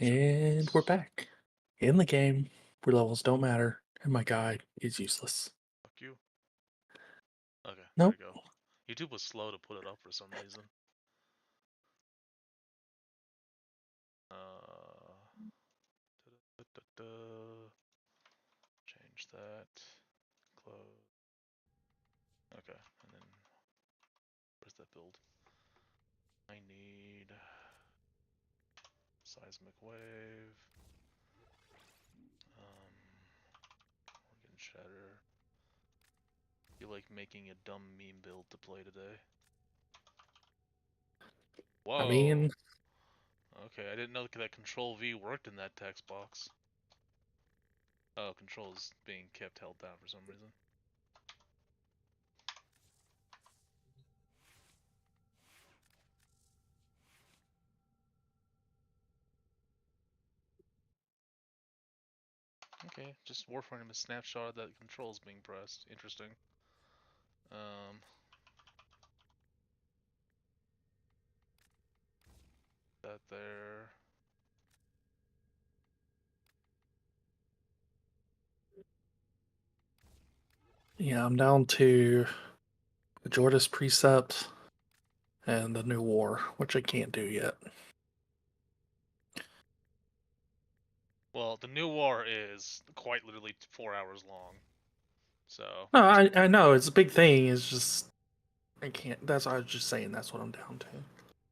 And we're back in the game where levels don't matter and my guide is useless. Fuck you. Okay, there we Nope. go. YouTube was slow to put it up for some reason. Change that. Close. Okay, and then where's that build? I need seismic wave. Organ shatter. You like making a dumb meme build to play today? I Whoa. mean, Okay, I didn't know that Control V worked in that text box. Oh, Control is being kept held down for some reason. Okay, just Warframe a snapshot of that controls being pressed. Interesting. That there. yeah, I'm down to the Jordas Precept and the New War, which I can't do yet. Well, the new war is quite literally 4 hours long. So. No, I know it's a big thing. It's just I can't. That's I was just saying. That's what I'm down to.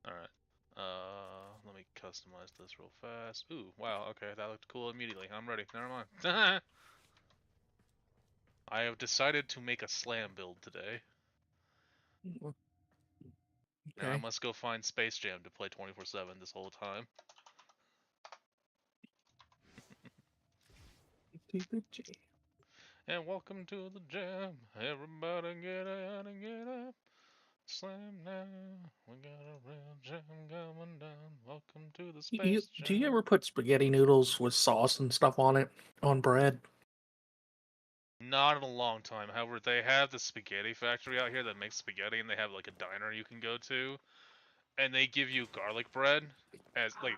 Alright. Let me customize this real fast. Ooh, wow, okay, that looked cool immediately. I'm ready. Never mind. I have decided to make a slam build today. Now I Okay. must go find Space Jam to play 24/7 this whole time. And welcome to the jam. Everybody get out and get up. Slam now. We got a real jam going down. Welcome to the Space Do you Jam. ever put spaghetti noodles with sauce and stuff on it on bread? Not in a long time. However, they have the spaghetti factory out here that makes spaghetti, and they have like a diner you can go to, and they give you garlic bread as like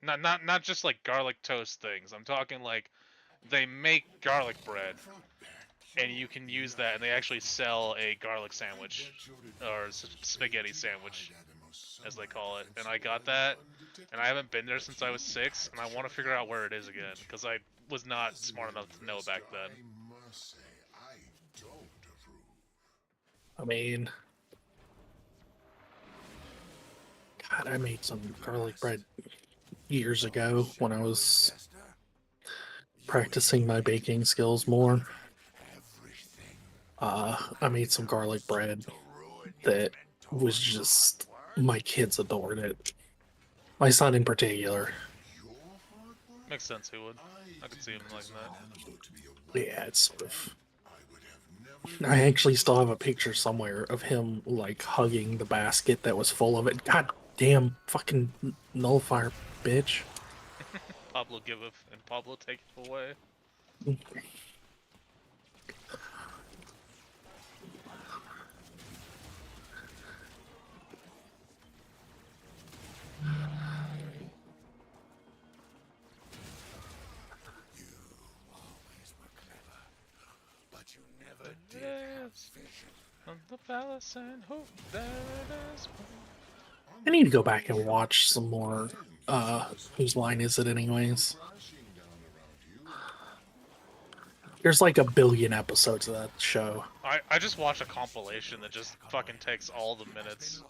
not just like garlic toast things. I'm talking like they make garlic bread, and you can use that, and they actually sell a garlic sandwich or spaghetti sandwich, as they call it. And I got that, and I haven't been there since I was 6, and I want to figure out where it is again because I was not smart enough to know back then. I mean, God, I made some garlic bread years ago when I was practicing my baking skills more. I made some garlic bread that was just my kids adored it. My son in particular. Makes sense, who would. I could see him liking that. Yeah, it's sort of. I actually still have a picture somewhere of him like hugging the basket that was full of it. God damn, fucking nullifier, bitch. Pablo giveth, and Pablo taketh away. On the palace and hope there it is. I need to go back and watch some more. Whose line is it, anyways? There's like a billion episodes of that show. I just watched a compilation that just fucking takes all the minutes.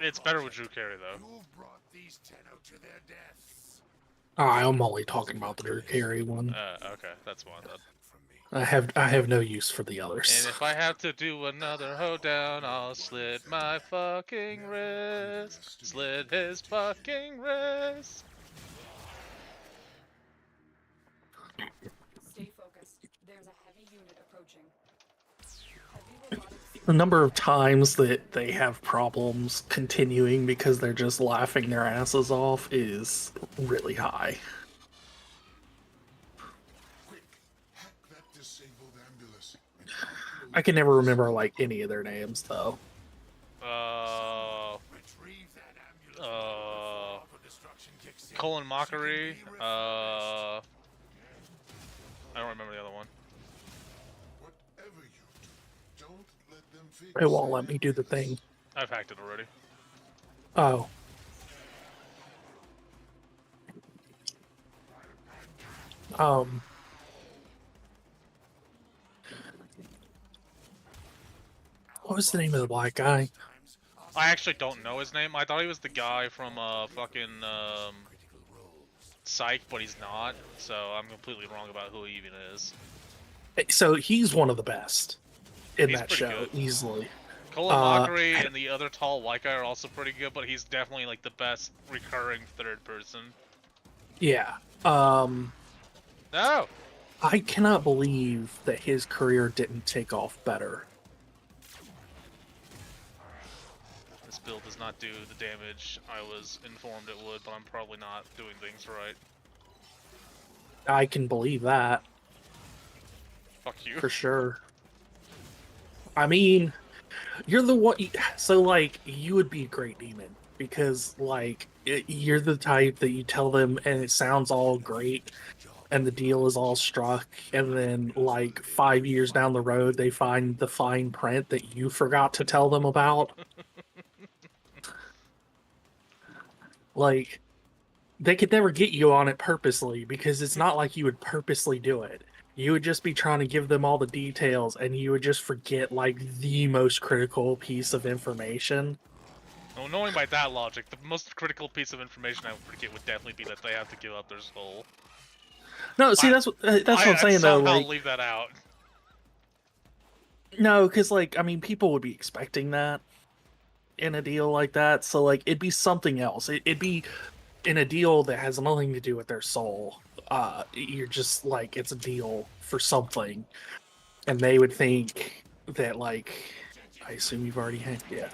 It's better with Drew Carey though. Oh, I'm only talking about the Drew Carey one. Okay, that's one then. I have no use for the others. And if I have to do another hoedown, I'll slit my fucking wrist. Slit his fucking wrist. Stay focused. There's a heavy unit approaching. Heavy robotics. The number of times that they have problems continuing because they're just laughing their asses off is really high. I can never remember like any of their names though. Colin Mockery. I don't remember the other one. It won't let me do the thing. I've hacked it already. Oh. What was the name of the black guy? I actually don't know his name. I thought he was the guy from fucking Psych, but he's not. So I'm completely wrong about who he even is. So he's one of the best in He's that pretty show, good. easily. Colin Mockery and the other tall white guy are also pretty good, but he's definitely like the best recurring third person. Yeah. No! I cannot believe that his career didn't take off better. This build does not do the damage I was informed it would, but I'm probably not doing things right. I can believe that. Fuck you. For sure. I mean, you're the one. So, like, you would be a great demon because, like, you're the type that you tell them and it sounds all great and the deal is all struck. And then, like, 5 years down the road, they find the fine print that you forgot to tell them about. Like, they could never get you on it purposely because it's not like you would purposely do it. You would just be trying to give them all the details and you would just forget like the most critical piece of information. Well, knowing by that logic, the most critical piece of information I would forget would definitely be that they have to give up their soul. No, see, that's what I'm saying though. Somehow Like, leave that out. no, because like I mean, people would be expecting that in a deal like that. So like, it'd be something else. It'd be in a deal that has nothing to do with their soul. You're just like it's a deal for something, and they would think that like, I assume you've already had, yeah.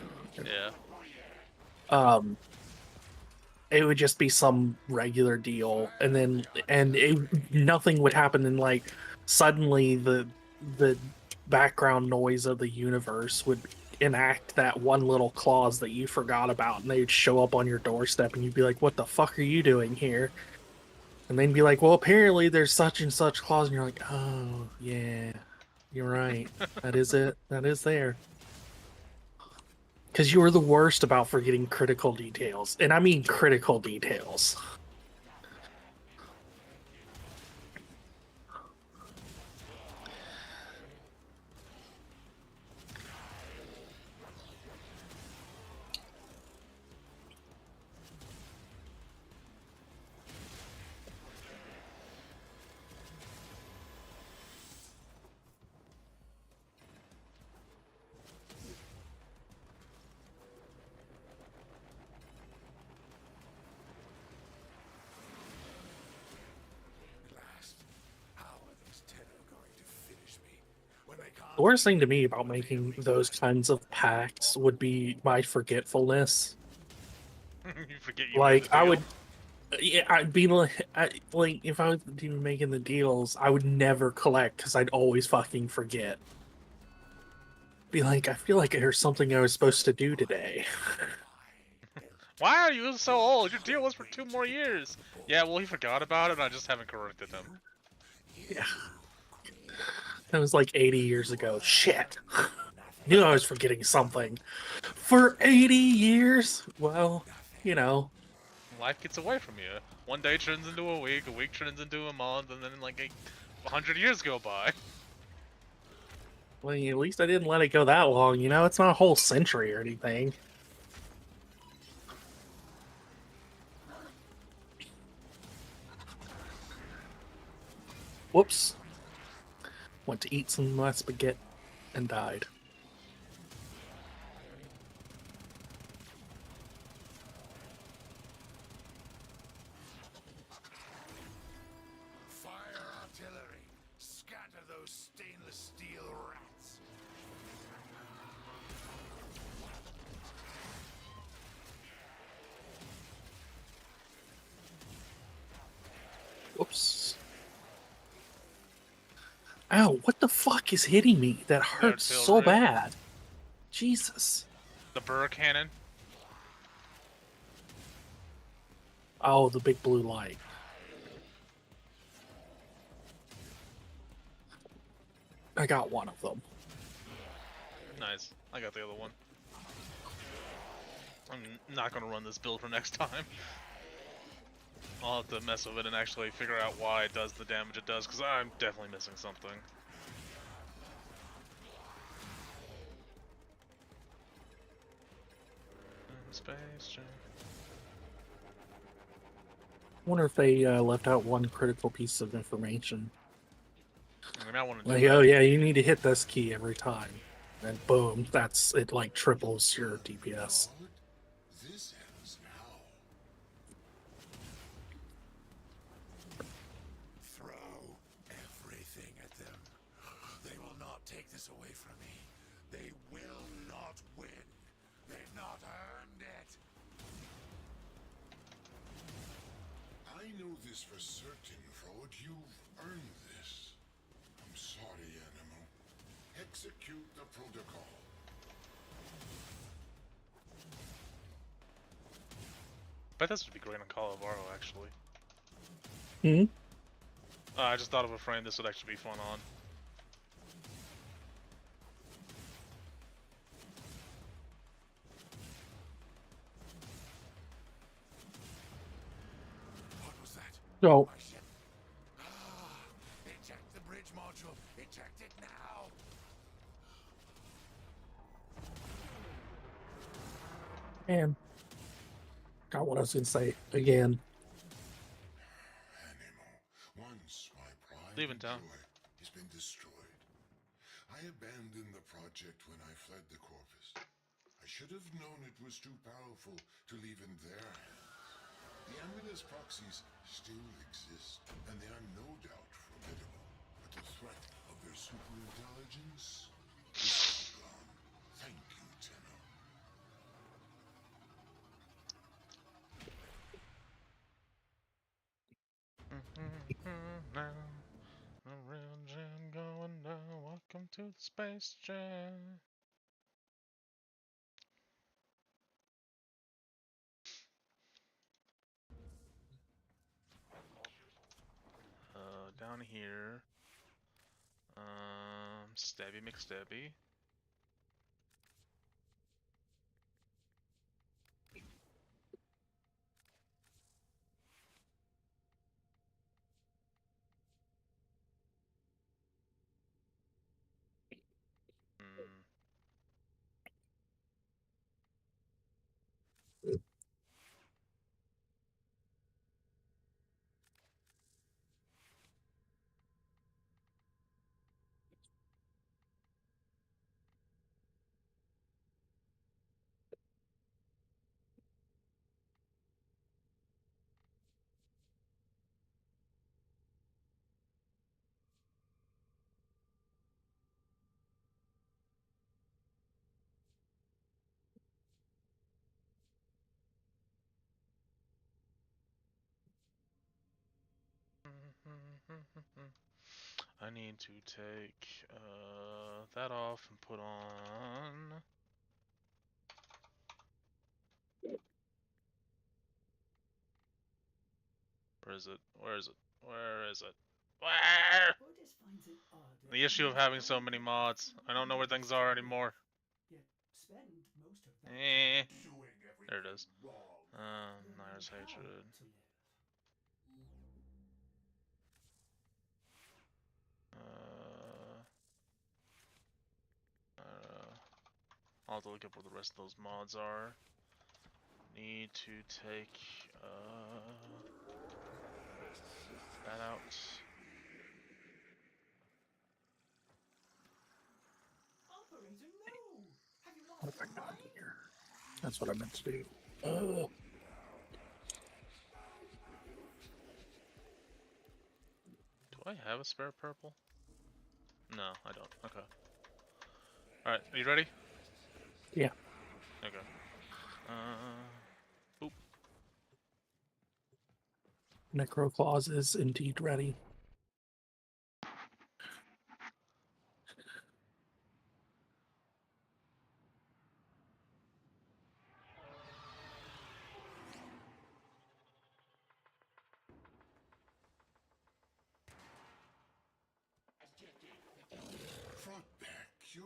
It would just be some regular deal, and then nothing would happen, and like suddenly the background noise of the universe would enact that one little clause that you forgot about, and they'd show up on your doorstep, and you'd be like, "What the fuck are you doing here?" And they'd be like, "Well, apparently there's such and such clause," and you're like, "Oh yeah, you're right. That is it. That is there." Because you were the worst about forgetting critical details. And I mean critical details. The worst thing to me about making those kinds of pacts would be my forgetfulness. You forget you Like, made the I deal. would... Yeah, I'd be like... like, if I was even making the deals, I would never collect because I'd always fucking forget. Be like, I feel like there's something I was supposed to do today. Why are you so old? Your deal was for 2 more years. Yeah, well, he forgot about it, and I just haven't corrected him. Yeah. That was like 80 years ago. Shit. Knew I was forgetting something. For 80 years? Well, you know. Life gets away from you. One day turns into a week turns into a month, and then like 100 years go by. Well, at least I didn't let it go that long, you know? It's not a whole century or anything. Whoops. Went to eat some spaghetti and died. Fire artillery! Scatter those stainless steel rats! Whoops. Ow, what the fuck is hitting me? That hurts so Artillery. bad. Jesus. The Burr cannon. Oh, the big blue light. I got one of them. Nice. I got the other one. I'm not gonna run this build for next time. I'll have to mess with it and actually figure out why it does the damage it does, because I'm definitely missing something. Space Jam. Wonder if they left out one critical piece of information. I mean, I want to do Like, that. oh yeah, you need to hit this key every time, and boom, that's it. Like triples your DPS. Lord, this ends now. Throw everything at them. They will not take this away from me. They will not win. They've not earned it. I know this for certain, Frode. You've earned this. I'm sorry, Animal. Execute the protocol. Bet this would be great on Call of Aro, actually. Hmm. I just thought of a frame this would actually be fun on. What was that? So My ship. Eject the bridge module. Eject it now. and got what I was gonna say again. Animal. Once my pride Leaving and town. joy has been destroyed. I abandoned the project when I fled the Corpus. I should have known it was too powerful to leave in their hands. The Amulet's proxies still exist, and they are no doubt formidable. But the threat of their superintelligence is gone. Thank you, Tenno. Now, the real jam going down. Welcome to the Space Jam. Down here. Stabby McStabby. Hmm. I need to take that off and put on. Where is it? Where is it? Where is it? Where? Otis finds it odd that The issue of humans having so only many get mods. I don't know where things are anymore. yet spend most of that Eh. time Doing There it everything is. wrong. There's learning how hatred. to live. I'll have to look up where the rest of those mods are. Need to take that out. Operator, no! Have you What lost have your I got mind? here? That's what I meant to do. Oh, Do I have a spare purple? No, I don't. Okay. Alright, are you ready? yeah. Okay. Boop. Necro Clause is indeed ready. You're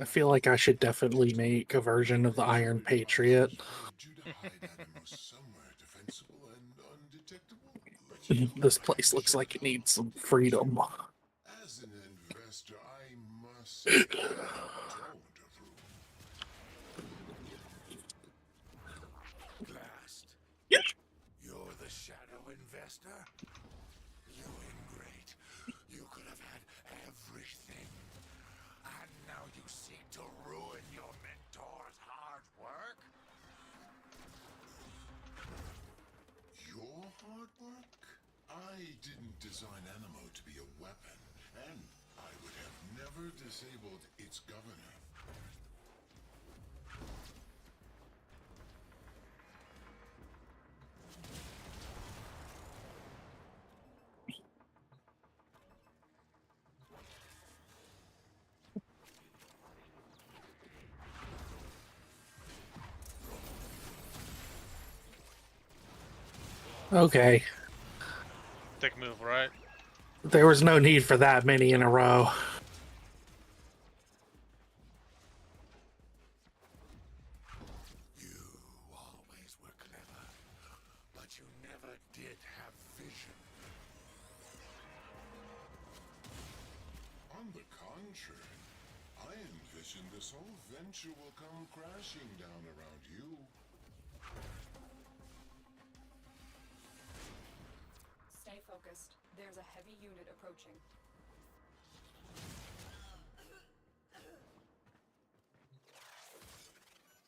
I feel like I should definitely make a version of the Iron Patriot. due to hide animals somewhere defensible and undetectable. But you This place looks like it needs some freedom. As an investor, I must say, I don't approve. Blast. You're the shadow investor? You ingrate. You could have had everything. And now you seek to ruin your mentor's hard work? Your hard work? I didn't design Animo to be a weapon, and I would have never disabled its governor. Okay, Dick move, right? there was no need for that many in a row. You always were clever, but you never did have vision. On the contrary, I envision this whole venture will come crashing down around you. Stay focused. There's a heavy unit approaching.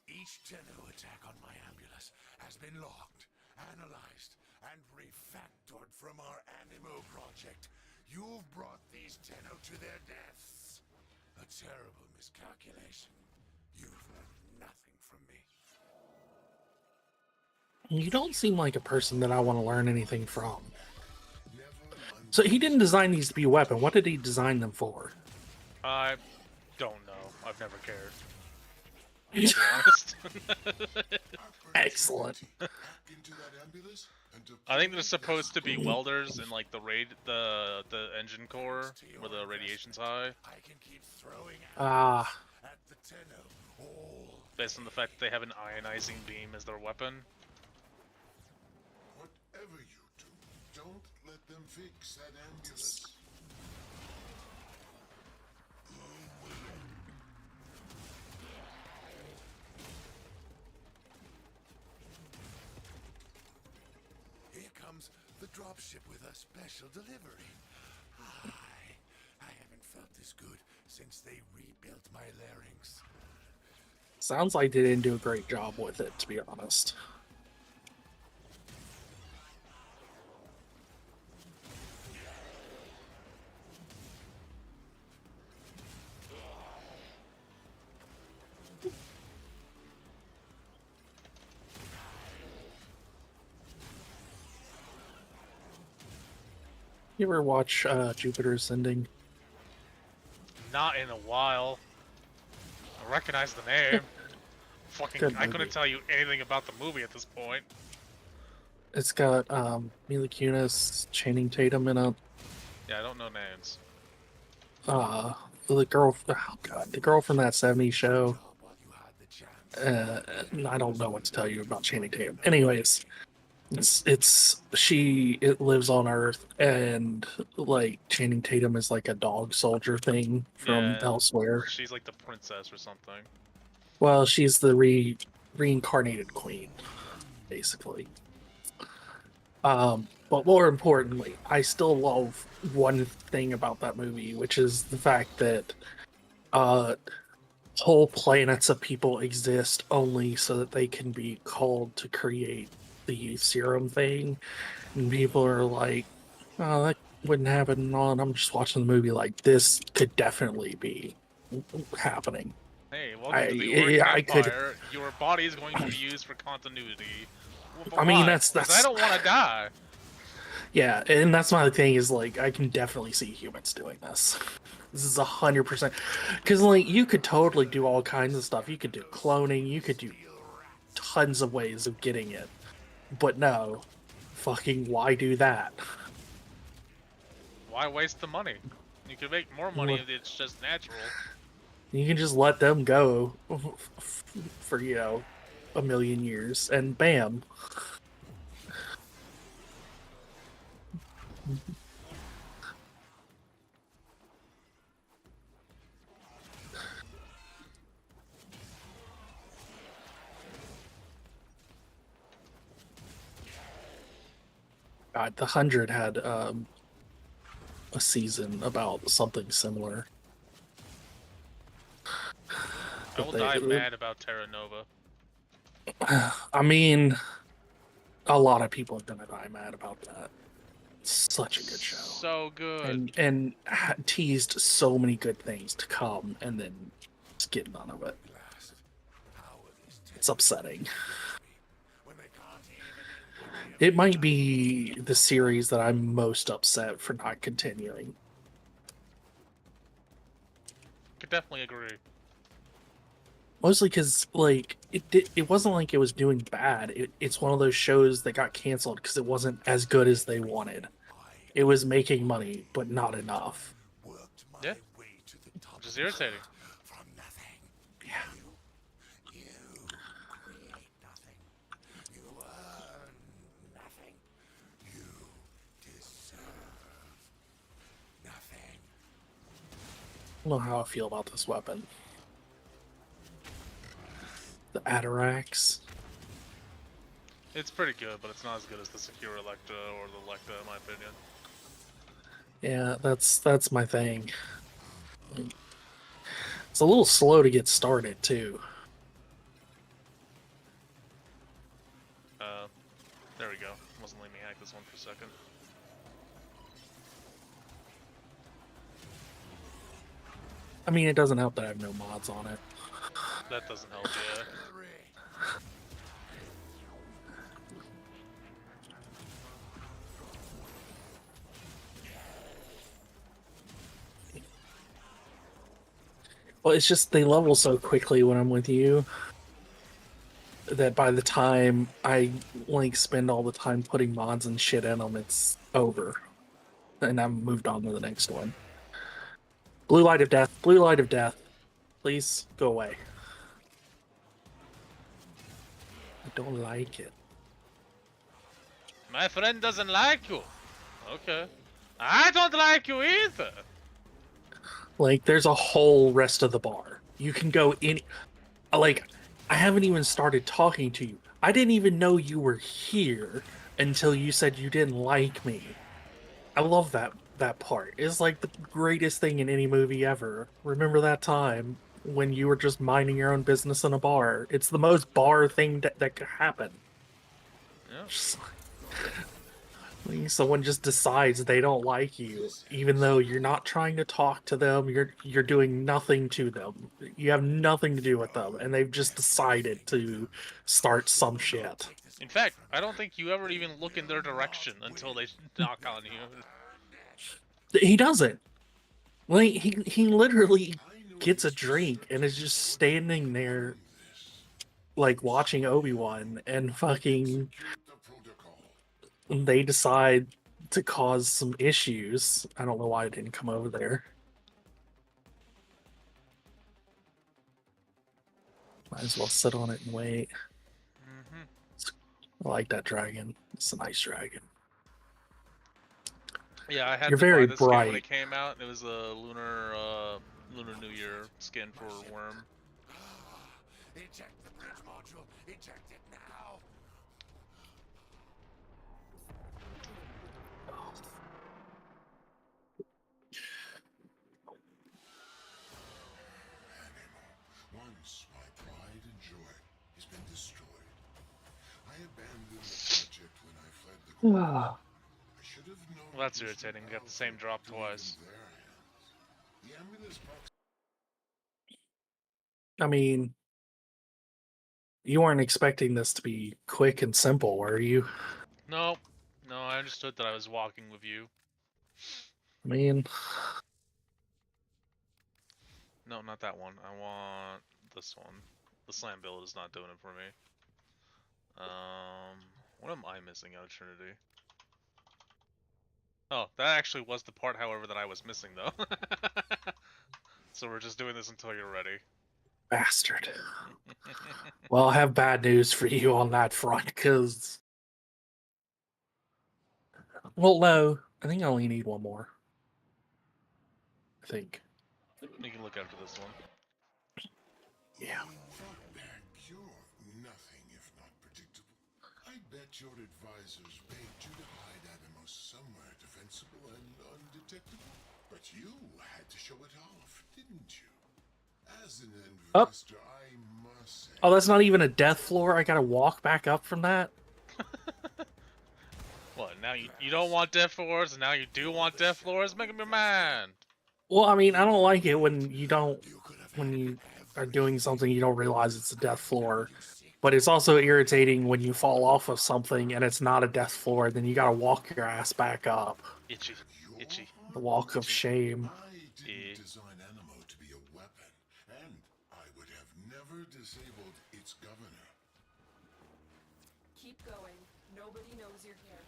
Each Tenno attack on my ambulance has been logged, analyzed, and refactored from our Animo project. You've brought these Tenno to their deaths. A terrible miscalculation. You've learned nothing from me. You don't seem like a person that I want to learn anything from. So he didn't design these to be a weapon. What did he design them for? I don't know. I've never cared. To be honest. Excellent. Hack into that ambulance and I think they're supposed to be welders in like the engine core where the radiation's high, I can keep throwing Ah, at the Tenno all based on the fact that they have an ionizing beam as their weapon. Whatever you do, don't let them fix that ambulance. Here comes the dropship with a special delivery. I haven't felt this good since they rebuilt my larynx. sounds like they didn't do a great job with it, to be honest. You ever watch Jupiter Ascending? Not in a while. I recognize the name. Fucking, Good I couldn't movie. tell you anything about the movie at this point. It's got Mila Kunis, Channing Tatum in it. Yeah, I don't know names. The girl, oh god, the girl from that '70s show. While you had the chance. I don't know what to tell you about Channing Tatum. Anyways, it lives on Earth, and like Channing Tatum is like a dog soldier thing from Yeah. elsewhere. She's like the princess or something. Well, she's the reincarnated queen, basically. But more importantly, I still love one thing about that movie, which is the fact that whole planets of people exist only so that they can be called to create the serum thing. And people are like, oh, that wouldn't happen. And I'm just watching the movie like, this could definitely be happening. Hey, welcome to the Oregon I could- Empire. Your body is going to be used for continuity. Well, but I mean, why? that's- 'Cause I don't want to die. Yeah, and that's my thing is like I can definitely see humans doing this. This is 100% because like you could totally do all kinds of stuff. You could do cloning. You could do tons of ways of getting it, but no, fucking why do that? Why waste the money? You could make more money What- if it's just natural. You can just let them go for, a million years, and bam. God, the 100 had a season about something similar. I will die mad about Terra Nova. I mean, a lot of people are gonna die mad about that. It's such a good show, So good. and teased so many good things to come, and then just get none of it. Last, how will these It's upsetting. when they can't even It might be the series that I'm most upset for not continuing. Could definitely agree. Mostly because, like, it wasn't like it was doing bad. It's one of those shows that got canceled because it wasn't as good as they wanted. It was making money, but not enough. worked my Yeah. way to the top Which is irritating. from nothing. Yeah. You create nothing. You earn nothing. You deserve nothing. I don't know how I feel about this weapon. The Atarax. It's pretty good, but it's not as good as the Secure Electra or the Electa, in my opinion. Yeah, that's my thing. It's a little slow to get started too. There we go. Wasn't letting me hack this one for a second. I mean, it doesn't help that I have no mods on it. That doesn't help, yeah. Well, it's just they level so quickly when I'm with you that by the time I like spend all the time putting mods and shit in them, it's over, and I'm moved on to the next one. Blue light of death. Blue light of death. Please go away. I don't like it. My friend doesn't like you. Okay. I don't like you either. Like, there's a whole rest of the bar. You can go in. Like, I haven't even started talking to you. I didn't even know you were here until you said you didn't like me. I love that part. It's like the greatest thing in any movie ever. Remember that time when you were just minding your own business in a bar? It's the most bar thing that could happen. Yeah. Just like, someone just decides they don't like you, even though you're not trying to talk to them. You're doing nothing to them. You have nothing to do with them, and they've just decided to start some shit. In fact, I don't think you ever even look in their direction until they knock on you. He doesn't. Like, he literally gets a drink and is just standing there, like, watching Obi-Wan, and fucking The protocol. they decide to cause some issues. I don't know why I didn't come over there. Might as well sit on it and wait. I like that dragon. It's a nice dragon. Yeah, I had You're to buy very this skin when bright. it came out. It was a Lunar New Year skin for Worm. Eject the bridge module. Eject it now. Once my pride and joy has been destroyed. I abandoned the project when I fled the corpse. I should have known. Well, that's it was too irritating. We got the same powerful drop to leave twice. in their hands. The ambulance box. I mean, you weren't expecting this to be quick and simple, were you? No, no, I understood that I was walking with you. I mean, No, not that one. I want this one. The slam build is not doing it for me. What am I missing out of Trinity? Oh, that actually was the part, however, that I was missing, though. So we're just doing this until you're ready. Bastard. Well, I have bad news for you on that front, because... Well, no. I think I only need one more. I think. You can look after this one. Yeah. Back, you're nothing if not predictable. I bet your advisors begged you to hide Animos somewhere defensible and undetectable. But you had to show it off, didn't you? As an investor, I must say... Oh, that's not even a death floor? I gotta walk back up from that? What, now you don't want death floors, and now you do want death floors? Make up your mind! Well, I mean, I don't like it when you don't... When you are doing something, you don't realize it's a death floor. But it's also irritating when you fall off of something and it's not a death floor, then you gotta walk your ass back up. Itchy. Itchy. The walk of shame. I didn't design Animo to be a weapon, and I would have never disabled its governor. Keep going. Nobody knows you're here.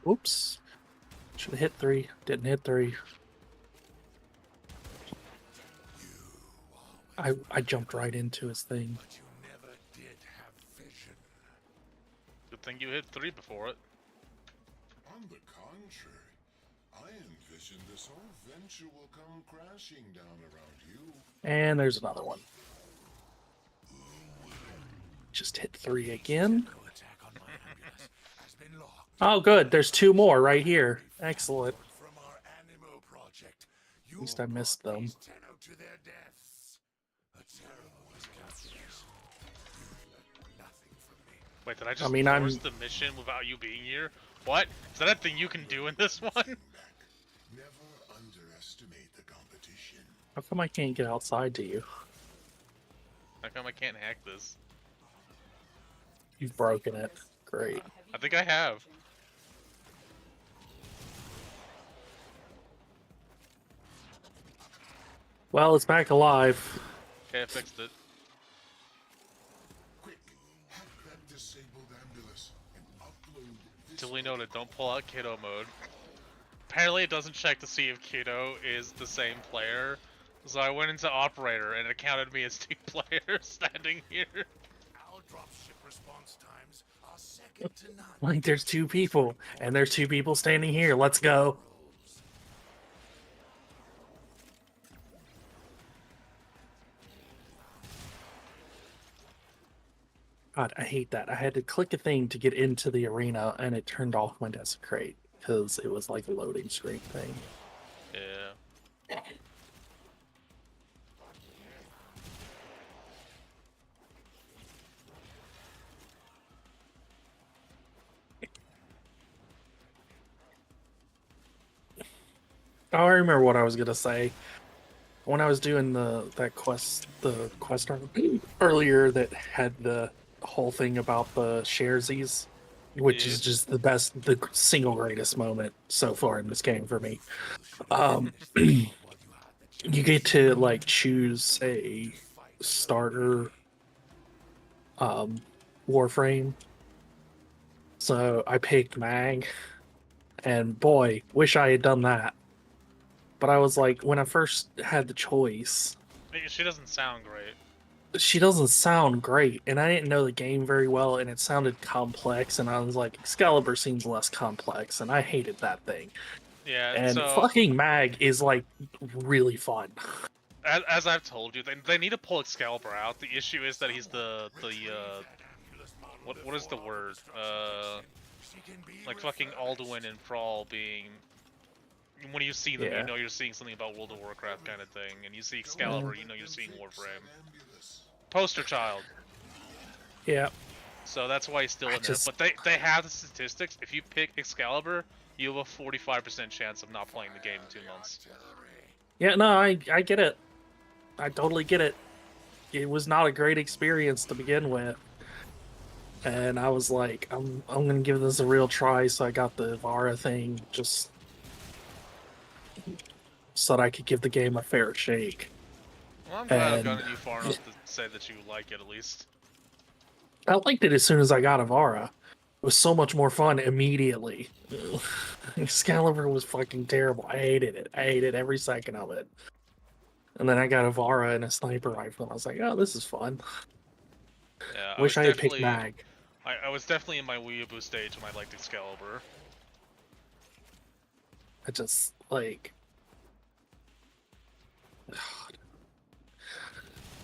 Oops. Should have hit 3. Didn't hit 3. I jumped right into his thing. But you never did have vision. Good thing you hit 3 before it. On the contrary, I envision this whole venture will come crashing down around you. And there's another one. Just hit 3 again. No attack on my ambulance has been locked. Oh, good. There's 2 more right here. Excellent. From our Animo project, At least I missed them. Tenno to their deaths. A terrible miscalculation. You learned nothing from me. Wait, did I just mean, force the mission without you being here? What? Is that a thing you can do in this one? Never underestimate the competition. How come I can't get outside to you? How come I can't hack this? You've broken it. Great. I think I have. Well, it's back alive. Okay, I fixed it. Quick, hack that disabled ambulance and upload this. Duly noted, don't pull out Kiddo mode. Apparently it doesn't check to see if Kiddo is the same player. So I went into operator and it counted me as 2 players standing here. Our dropship response times are second to none. Like, there's 2 people, and there's 2 people standing here. Let's go. God, I hate that. I had to click a thing to get into the arena, and it turned off my desecrate, because it was like a loading screen thing. Yeah. Oh, I remember what I was gonna say. When I was doing the quest earlier that had the whole thing about the sharesies, which is just the single greatest moment so far in this game for me. You get to like choose a starter warframe. So I picked Mag, and boy, wish I had done that. But I was like, when I first had the choice, She doesn't sound great. she doesn't sound great, and I didn't know the game very well, and it sounded complex, and I was like, Excalibur seems less complex, and I hated that thing. Yeah, And so fucking Mag is like really fun. as I've told you, they need to pull Excalibur out. The issue is that he's what is the word? Like fucking Alduin and Thrall being, when you see them, Yeah. you know you're seeing something about World of Warcraft kind of thing, and you see Excalibur, you know you're seeing Warframe. Poster child. Yeah. So that's why he's still in just- there. But they have the statistics. If you pick Excalibur, you have a 45% chance of not playing the game in 2 months. Yeah, no, I get it. I totally get it. It was not a great experience to begin with. And I was like, I'm gonna give this a real try, so I got the Vara thing just so that I could give the game a fair shake. Well, I'm glad I've And- gotten you far enough to say that you like it at least. I liked it as soon as I got Avara, was so much more fun immediately. Excalibur was fucking terrible. I hated it. I hated every second of it. And then I got a Vara and a sniper rifle, and I was like, oh, this is fun. Yeah, Wish I had picked Mag. I was definitely in my weeaboo stage when I liked Excalibur. I just, like...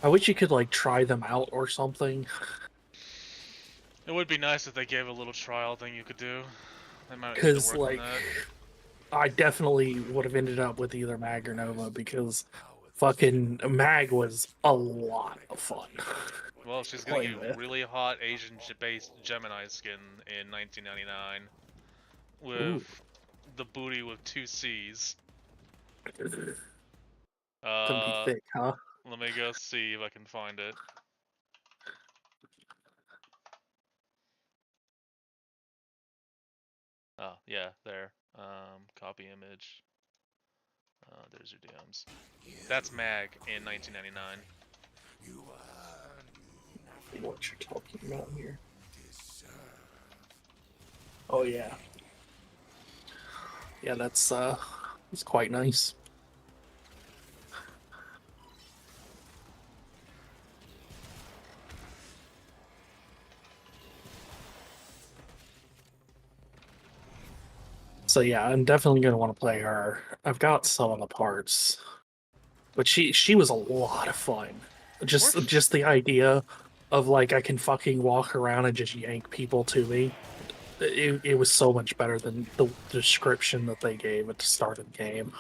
I wish you could, like, try them out or something. It would be nice if they gave a little trial thing you could do. They might need to Because, work on like, that. I definitely would have ended up with either Mag or Nova, because fucking Mag was a lot of fun. Well, she's gonna Playing get with. really hot Asian-based Gemini skin in 1999 Ooh. with the booty with 2 C's. Gonna be thick, huh? Let me go see if I can find it. Oh, yeah, there. Copy image. There's your DMs. That's Mag in 1999. What you're talking about here. Oh yeah. Yeah, that's it's quite nice. So yeah, I'm definitely gonna want to play her. I've got some of the parts, but she was a lot of fun. Just the idea of like I can fucking walk around and just yank people to me. It was so much better than the description that they gave at the start of the game.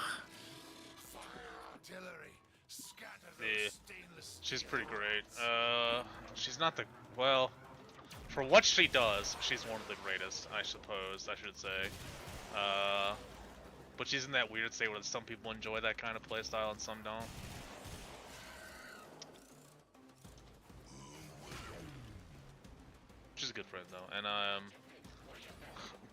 Yeah, she's pretty great. She's not the well, for what she does, she's one of the greatest. I suppose I should say. But she's in that weird state where some people enjoy that kind of playstyle and some don't. She's a good friend though, and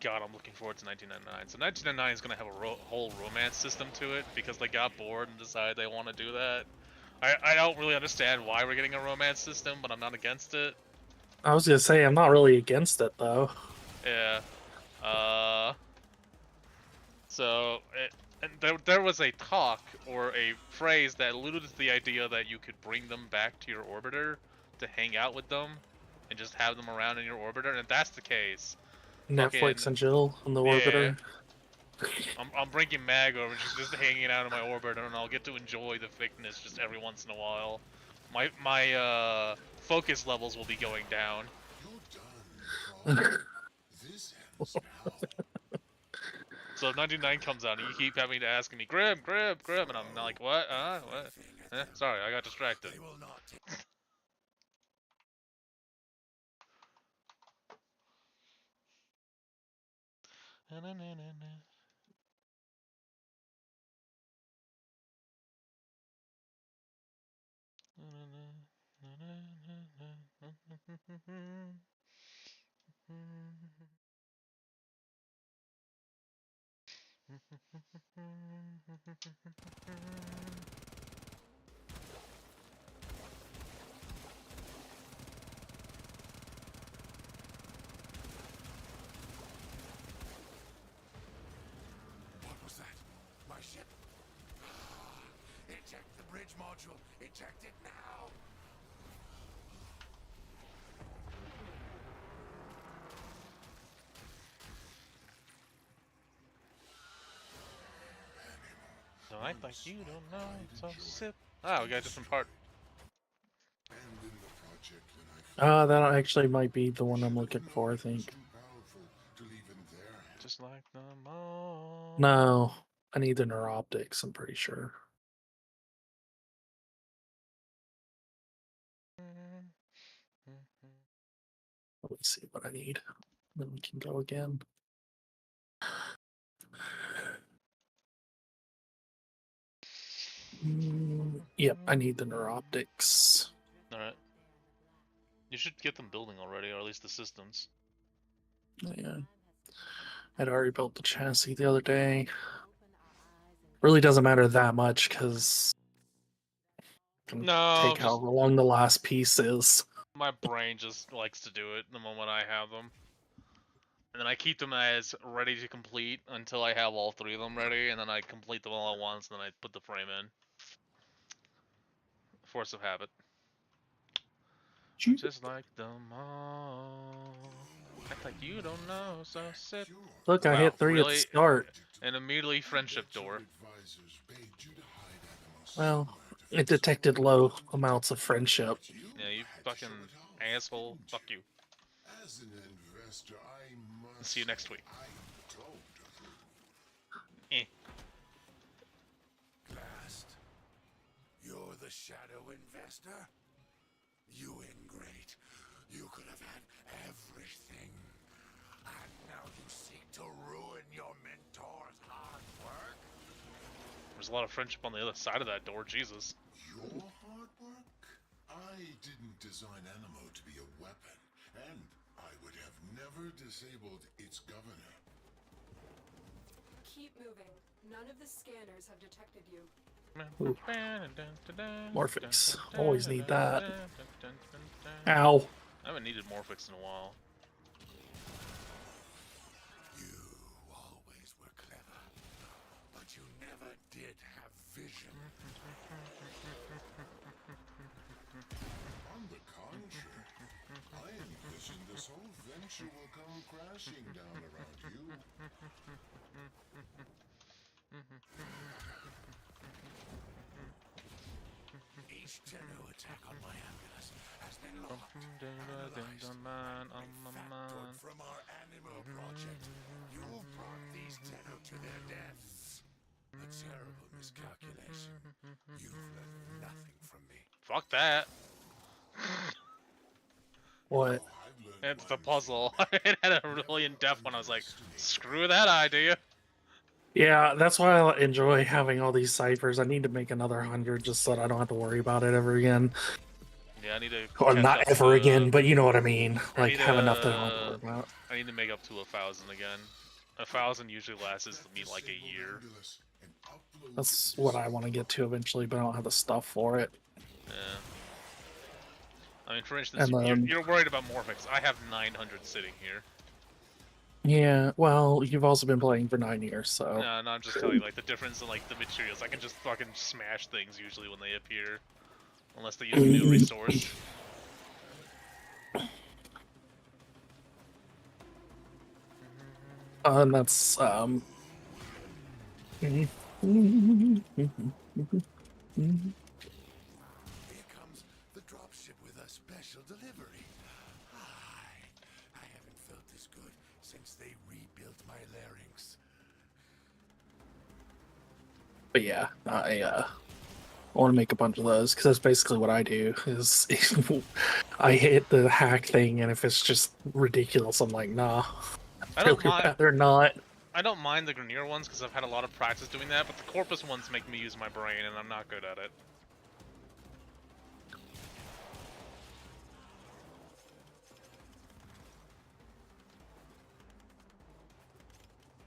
God, I'm looking forward to 1999. So 1999 is gonna have a whole romance system to it because they got bored and decided they want to do that. I don't really understand why we're getting a romance system, but I'm not against it. I was gonna say I'm not really against it though. Yeah. And there was a talk or a phrase that alluded to the idea that you could bring them back to your orbiter to hang out with them and just have them around in your orbiter. And if that's the case, Netflix and Jill in the yeah, orbiter. I'm bringing Mag over, just hanging out in my orbiter, and I'll get to enjoy the thickness just every once in a while. My focus levels will be going down. So if 99 comes out and you keep having to ask me, Grim, and I'm like, what? What? Sorry, I got distracted. What was that? My ship? Eject the bridge module. Eject it now. Don't act like you don't know, so sip. Ah, we got a different part. That actually might be the one I'm looking for, I think. Just like the mall. No, I need the neuroptics, I'm pretty sure. Let me see what I need. Then we can go again. Yep, I need the neuroptics. Alright. You should get them building already, or at least the systems. Yeah. I'd already built the chassis the other day. Really doesn't matter that much, because No, take however long the last piece is. my brain just likes to do it the moment I have them. And then I keep them as ready to complete until I have all 3 of them ready, and then I complete them all at once, and then I put the frame in. Force of habit. Just like the mall. Act like you don't know, so sit. Look, I Wow, hit 3 at the really? start. And immediately friendship door. Advisors paid you to hide animals Well, somewhere to it detected low amounts of friendship. Yeah, you had to fucking show it off, asshole. didn't Fuck you. As an investor, I must See you next week. I don't approve. Eh. Blast. You're the shadow investor? You ingrate. You could have had everything. And now you seek to ruin your mentor's hard work? There's a lot of friendship on the other side of that door, Jesus. Your hard work? I didn't design Animo to be a weapon, and I would have never disabled its governor. Keep moving. None of the scanners have detected you. Morphix. Always need that. Ow. I haven't needed Morphix in a while. You always were clever, but you never did have vision. On the contrary, I envision this whole venture will come crashing down around you. Each Tenno attack on my ambulance has been locked, analyzed, and refactored from our Animo project. You've brought these Tenno to their deaths. A terrible miscalculation. You've learned nothing from me. Fuck that. What? I've learned It's the one puzzle. thing. It had a really in-depth one. I was like, screw that idea. Yeah, that's why I enjoy having all these ciphers. I need to make another 100 just so that I don't have to worry about it ever again. Yeah, I need to Well, catch not up ever to, again, but you know what I mean. I Like, need have enough to to- not worry about. I need to make up to 1,000 again. 1,000 usually lasts me like a Disable year. Ambulance and upload That's the what I want to get to eventually, but I don't have the stuff for it. Yeah. I mean, for instance, And you're worried about Morphix. I have 900 sitting here. Yeah, well, you've also been playing for 9 years, so. No, I'm just telling you, like, the difference in, like, the materials. I can just fucking smash things usually when they appear. Unless they use a new resource. And that's, Here comes the dropship with a special delivery. I haven't felt this good since they rebuilt my larynx. But yeah, I want to make a bunch of those, because that's basically what I do, is I hit the hack thing, and if it's just ridiculous, I'm like, nah, I don't I'd mind. rather not. I don't mind the Grenier ones because I've had a lot of practice doing that, but the Corpus ones make me use my brain, and I'm not good at it.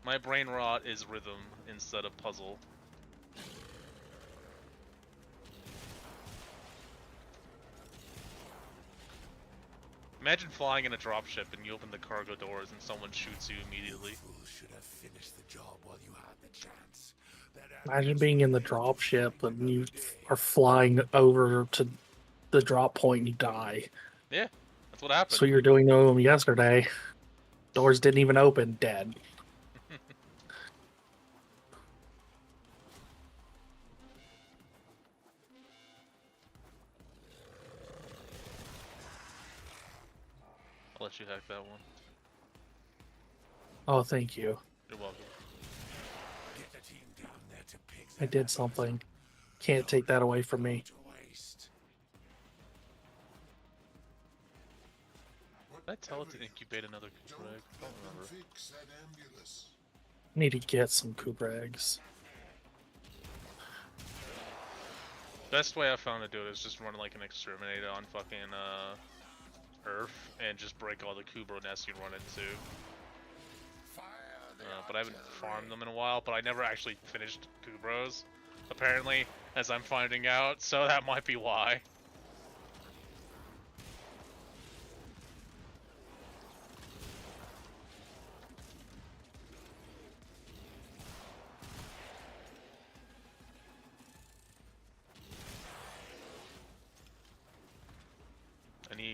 My brain rot is rhythm instead of puzzle. Imagine flying in a dropship and you open the cargo doors and someone shoots you immediately. Fool should have finished the job while you had the chance. Imagine being in the dropship and you are flying over to the drop point and you die. Yeah, that's what happened. So you're doing them yesterday. Doors didn't even open, dead. I'll let you hack that one. Oh, thank you. You're welcome. Get the team down there to pick I that did up. something. Can't take that away from me. To waste. Did I tell it to incubate another Don't Kubreg? I let don't them remember. fix that ambulance. Need to get some Cooper eggs. Best way I found to do it is just run like an exterminator on fucking Earth and just break all the Kubro nests you run into. Fire the But I haven't artillery. farmed them in a while, but I never actually finished Kubros, apparently, as I'm finding out, so that might be why.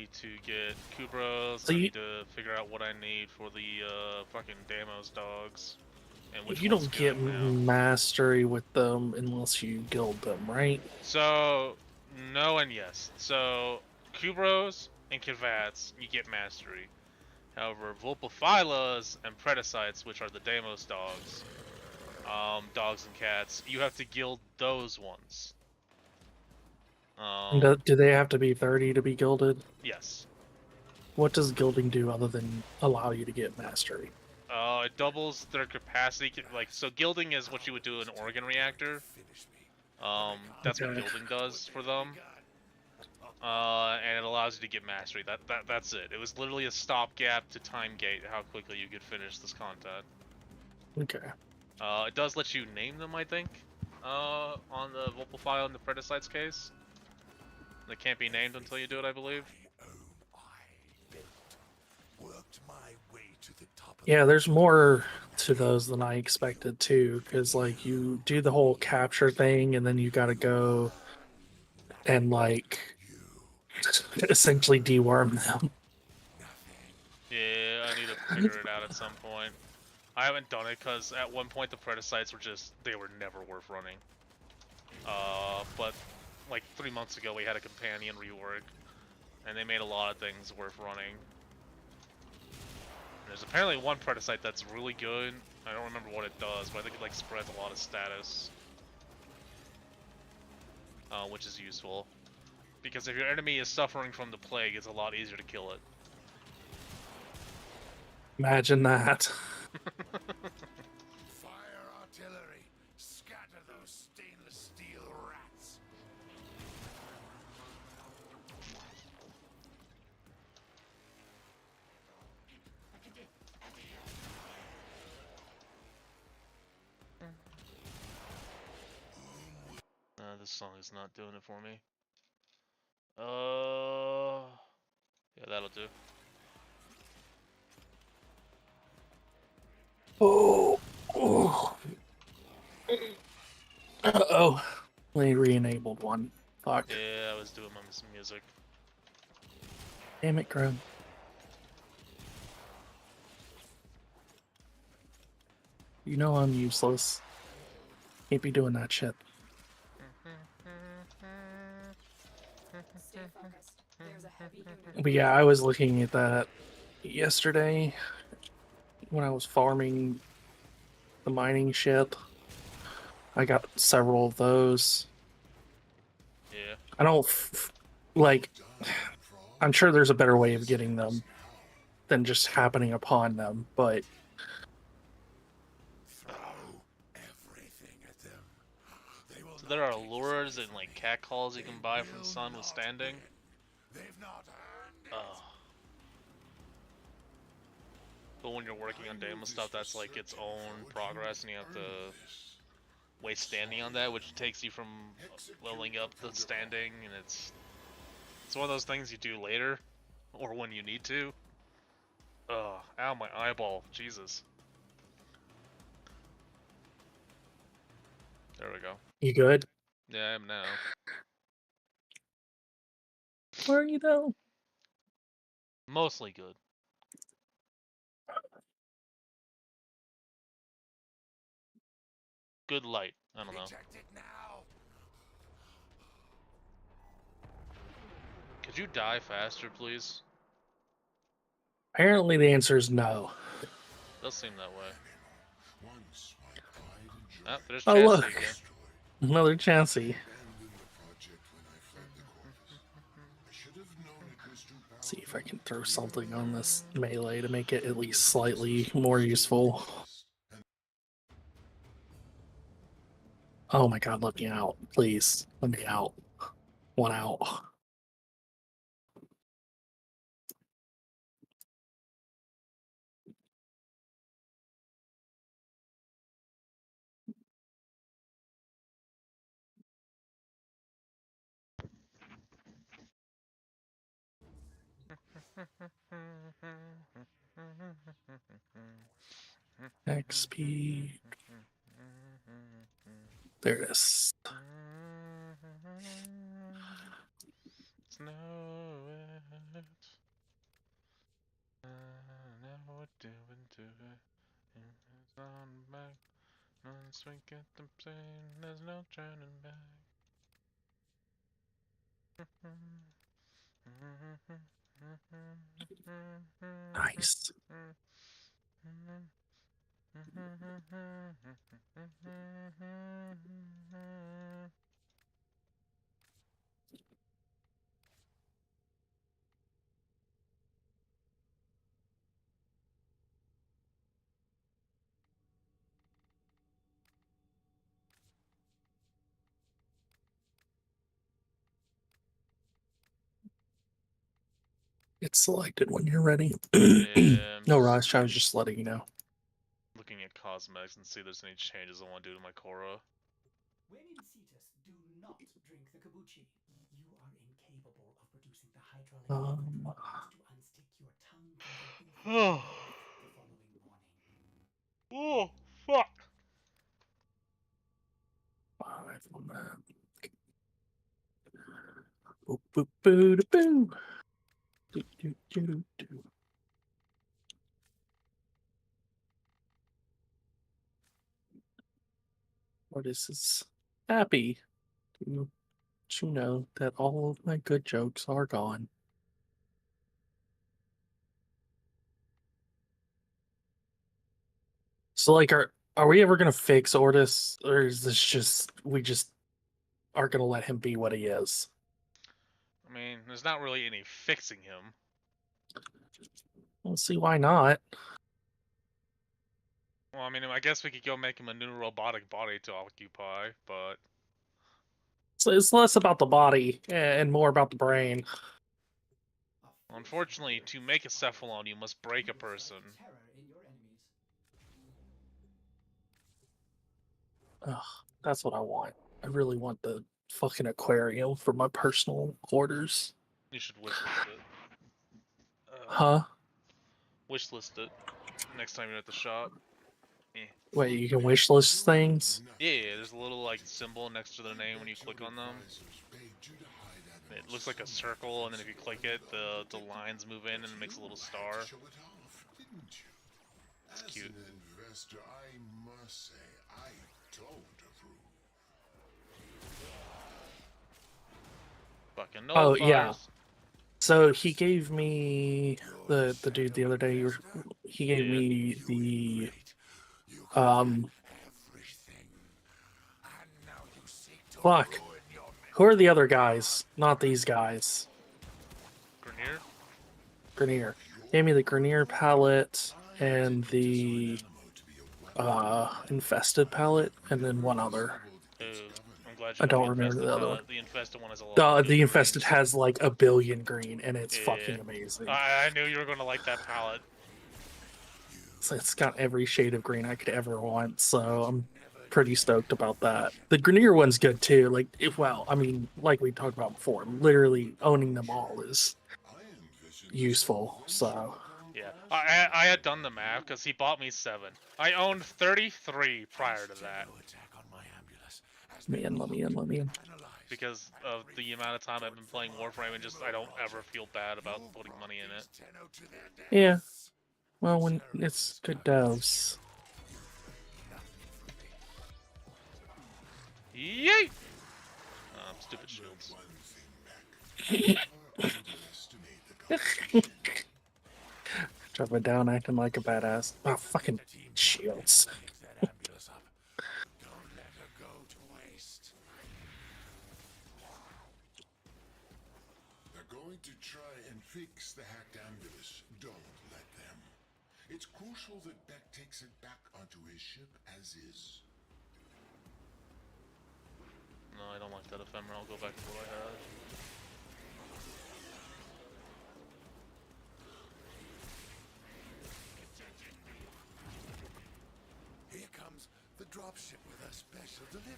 need to get Kubros. So I you- need to figure out what I need for the fucking Damos dogs. And which you one's don't get good now. mastery with them unless you guild them, right? So, no and yes. So, Kubros and Kivats, you get mastery. However, Vulpophilas and Predicites, which are the Deimos dogs, dogs and cats, you have to guild those ones. And do they have to be 30 to be gilded? Yes. What does gilding do other than allow you to get mastery? It doubles their capacity. Like, so gilding is what you would do in an organ reactor. That's what Okay. gilding does for them. And it allows you to get mastery. That's it. It was literally a stopgap to time gate how quickly you could finish this content. Okay. It does let you name them, I think, on the Vulpophiles and the Predicites case. They can't be named until you do it, I believe. Yeah, there's more to those than I expected too, because like you do the whole capture thing, and then you gotta go and like essentially deworm them. Yeah, I need to figure it out at some point. I haven't done it because at one point the Predicites were just, they were never worth running. But like 3 months ago we had a companion rework, and they made a lot of things worth running. There's apparently one Predicite that's really good. I don't remember what it does, but I think it like spreads a lot of status. Which is useful. Because if your enemy is suffering from the plague, it's a lot easier to kill it. Imagine that. Fire artillery! Scatter those stainless steel rats! This song is not doing it for me. Yeah, that'll do. Oh. Uh-oh. We re-enabled one. Fuck. Yeah, I was doing my music. Damn it, Chrome. You know I'm useless. Can't be doing that shit. Stay focused. There's a heavy unit. But yeah, I was looking at that yesterday when I was farming the mining shit. I got several of those. Yeah. I don't like. I'm sure there's a better way of getting them than just happening upon them, but Throw everything at them. They will So there are lures and like catcalls you can buy from Sun Withstanding. They've not earned it. Oh. But when you're working on demo stuff, that's like its own progress, and you have to waste standing on that, which takes you from leveling up the standing, and it's one of those things you do later, or when you need to. Ugh, ow, my eyeball, Jesus. There we go. you good? Yeah, I am now. Where are you though? Mostly good. Good light. I don't know. Reject it now. Could you die faster, please? Apparently the answer is no. Does seem that way. Once my pride and joy Ah, there's Oh, Chastity look. again. destroyed. Another chancey. Abandoned the project when I fled the corpus. I should have known it was too powerful. See if I can throw something on this melee to make it at least slightly more useful. Oh my god, let me out. Please, let me out. One out. XP. There it is. Snowing to it. It's on back. Once we get the plane, there's no turning back. Nice. It's selected when you're ready. Yeah, No I'm rush. I was just letting you know. looking at cosmetics and see if there's any changes I want to do to my Korra. When in Cetus, do not drink the kabuchi. You are incapable of producing the hydraulic liquid required to unstick your tongue from the roof of your Oh. mouth the following morning. Oh, fuck! 5 on that. Boop, boop, boo, da, boo. Do, do, do, do. What is this? Happy to know that all of my good jokes are gone. So, like, are we ever gonna fix Ortis, or is this just we just are gonna let him be what he is? I mean, there's not really any fixing him. We'll see why not. Well, I mean, I guess we could go make him a new robotic body to occupy, but So it's less about the body and more about the brain. A fierce unfortunately, leader to make a is powerful. cephalon, you must break a You will strike person. terror in your enemies. Ugh, that's what I want. I really want the fucking aquarium for my personal quarters. You should wishlist it. Huh? Wishlist it next time you're at the shop. Wait, you can wish list things? Yeah, there's a little like symbol next to their name when you click on them. It looks like a circle, and then if you click it, the lines move in and it makes a little star. It's cute. As an investor, I must say I don't approve. Fucking Oh, nullifiers. yeah. So he gave me the dude the other day. He gave Yeah. me the fuck. Who are the other guys? Not these guys. Grenier? Grenier. Gave me the Grenier palette and the infested palette, and then one other. Ooh, I'm glad I you got don't the remember infested the other palette. one. The infested one has a lot. The infested has like a billion green, and it's fucking amazing. I knew you were gonna like that palette. So it's got every shade of green I could ever want, so I'm pretty stoked about that. The Grenier one's good too. Like, well, I mean, like we talked about before, literally owning them all is useful. So Yeah, I had done the math because he bought me 7. I owned 33 prior to that let me in. because of the amount of time I've been playing Warframe, and just I don't ever feel bad about putting money in it. Yeah. Well, when it's good devs. Yay! Stupid shields. Drop it down, acting like a badass. Oh, fucking shields. They're going to try and fix the hacked ambulance. Don't let them. It's crucial that Beck takes it back onto his ship as is. No, I don't like that ephemeral. I'll go back to what I had. Here comes the dropship with a special delivery.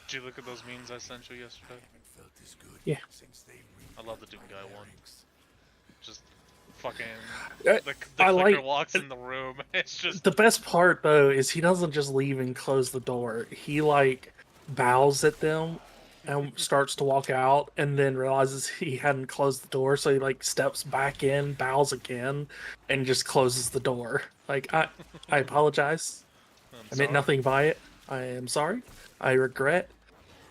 Did you look at those memes I sent you yesterday? Haven't felt this good Yeah. since they I love the Doom Guy one. Just fucking I the clicker like- walks in the room. It's just The best part though is he doesn't just leave and close the door. He like bows at them and starts to walk out, and then realizes he hadn't closed the door, so he like steps back in, bows again, and just closes the door. Like, I apologize. I meant nothing by it. I am sorry. I regret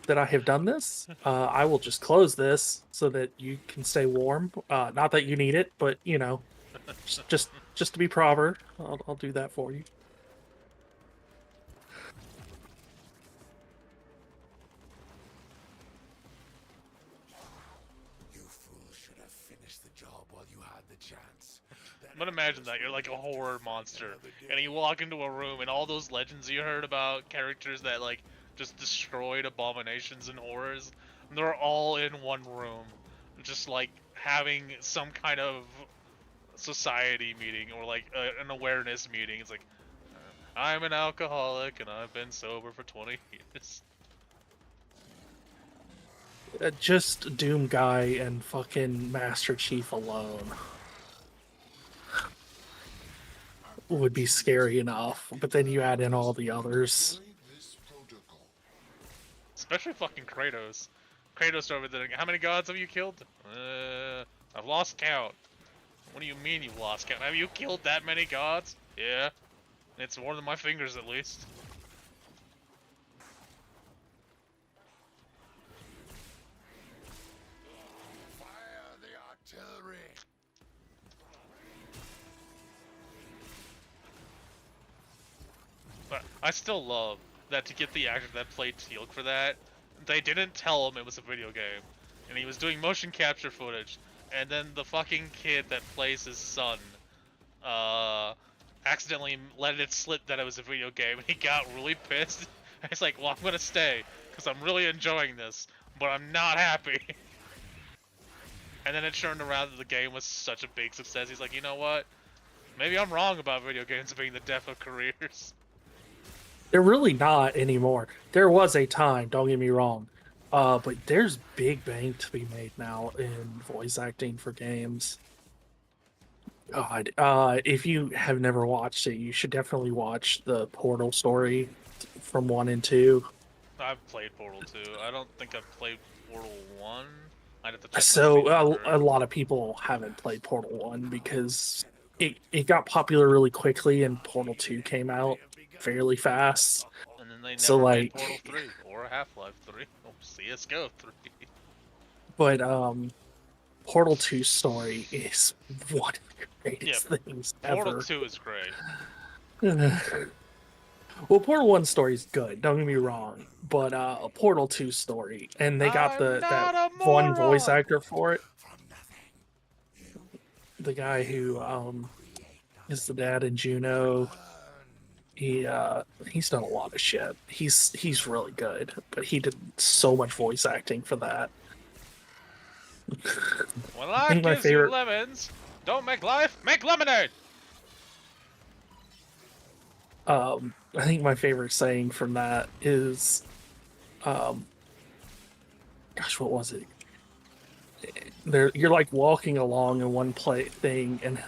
that I have done this. I will just close this so that you can stay warm. Not that you need it, but you know, just to be proper, I'll do that for you. You fools should have finished the job while you had the chance. But imagine that you're like a horror monster, and you walk into a room, and all those legends you heard about characters that like just destroyed abominations and horrors, they're all in one room, just like having some kind of society meeting or like an awareness meeting. It's like, I'm an alcoholic and I've been sober for 20 years. Just Doom Guy and fucking Master Chief alone would be scary enough, but then you add in all the others. Avoid this protocol. Especially fucking Kratos. Kratos over there, how many gods have you killed? I've lost count. What do you mean you've lost count? Have you killed that many gods? Yeah. It's more than my fingers at least. Fire the artillery. But I still love that to get the actor that played Teal'c for that, they didn't tell him it was a video game. And he was doing motion capture footage. And then the fucking kid that plays his son, accidentally let it slip that it was a video game, and he got really pissed. He's like, well, I'm gonna stay, because I'm really enjoying this, but I'm not happy. And then it turned around that the game was such a big success. He's like, you know what? Maybe I'm wrong about video games being the death of careers. They're really not anymore. There was a time, don't get me wrong, but there's big bang to be made now in voice acting for games. God, if you have never watched it, you should definitely watch the Portal story from 1 and 2. I've played Portal 2. I don't think I've played Portal 1. I'd have to check my So Steam library. a lot of people haven't played Portal 1 because it got popular really quickly and Portal 2 came out fairly fast. And then they never So, made like- Portal 3 or Half-Life 3 or CSGO 3. But Portal 2 story is one of the greatest things Portal ever. 2 is great. Well, Portal 1 story is good, don't get me wrong, but Portal 2 story, and they got I'm not that a one voice moron! actor for it. The guy who is the dad in Juno. He's done a lot of shit. He's really good, but he did so much voice acting for that. When I life think my gives favorite- you lemons, don't make life, make lemonade! I think my favorite saying from that is, gosh, what was it? You're like walking along in one thing, and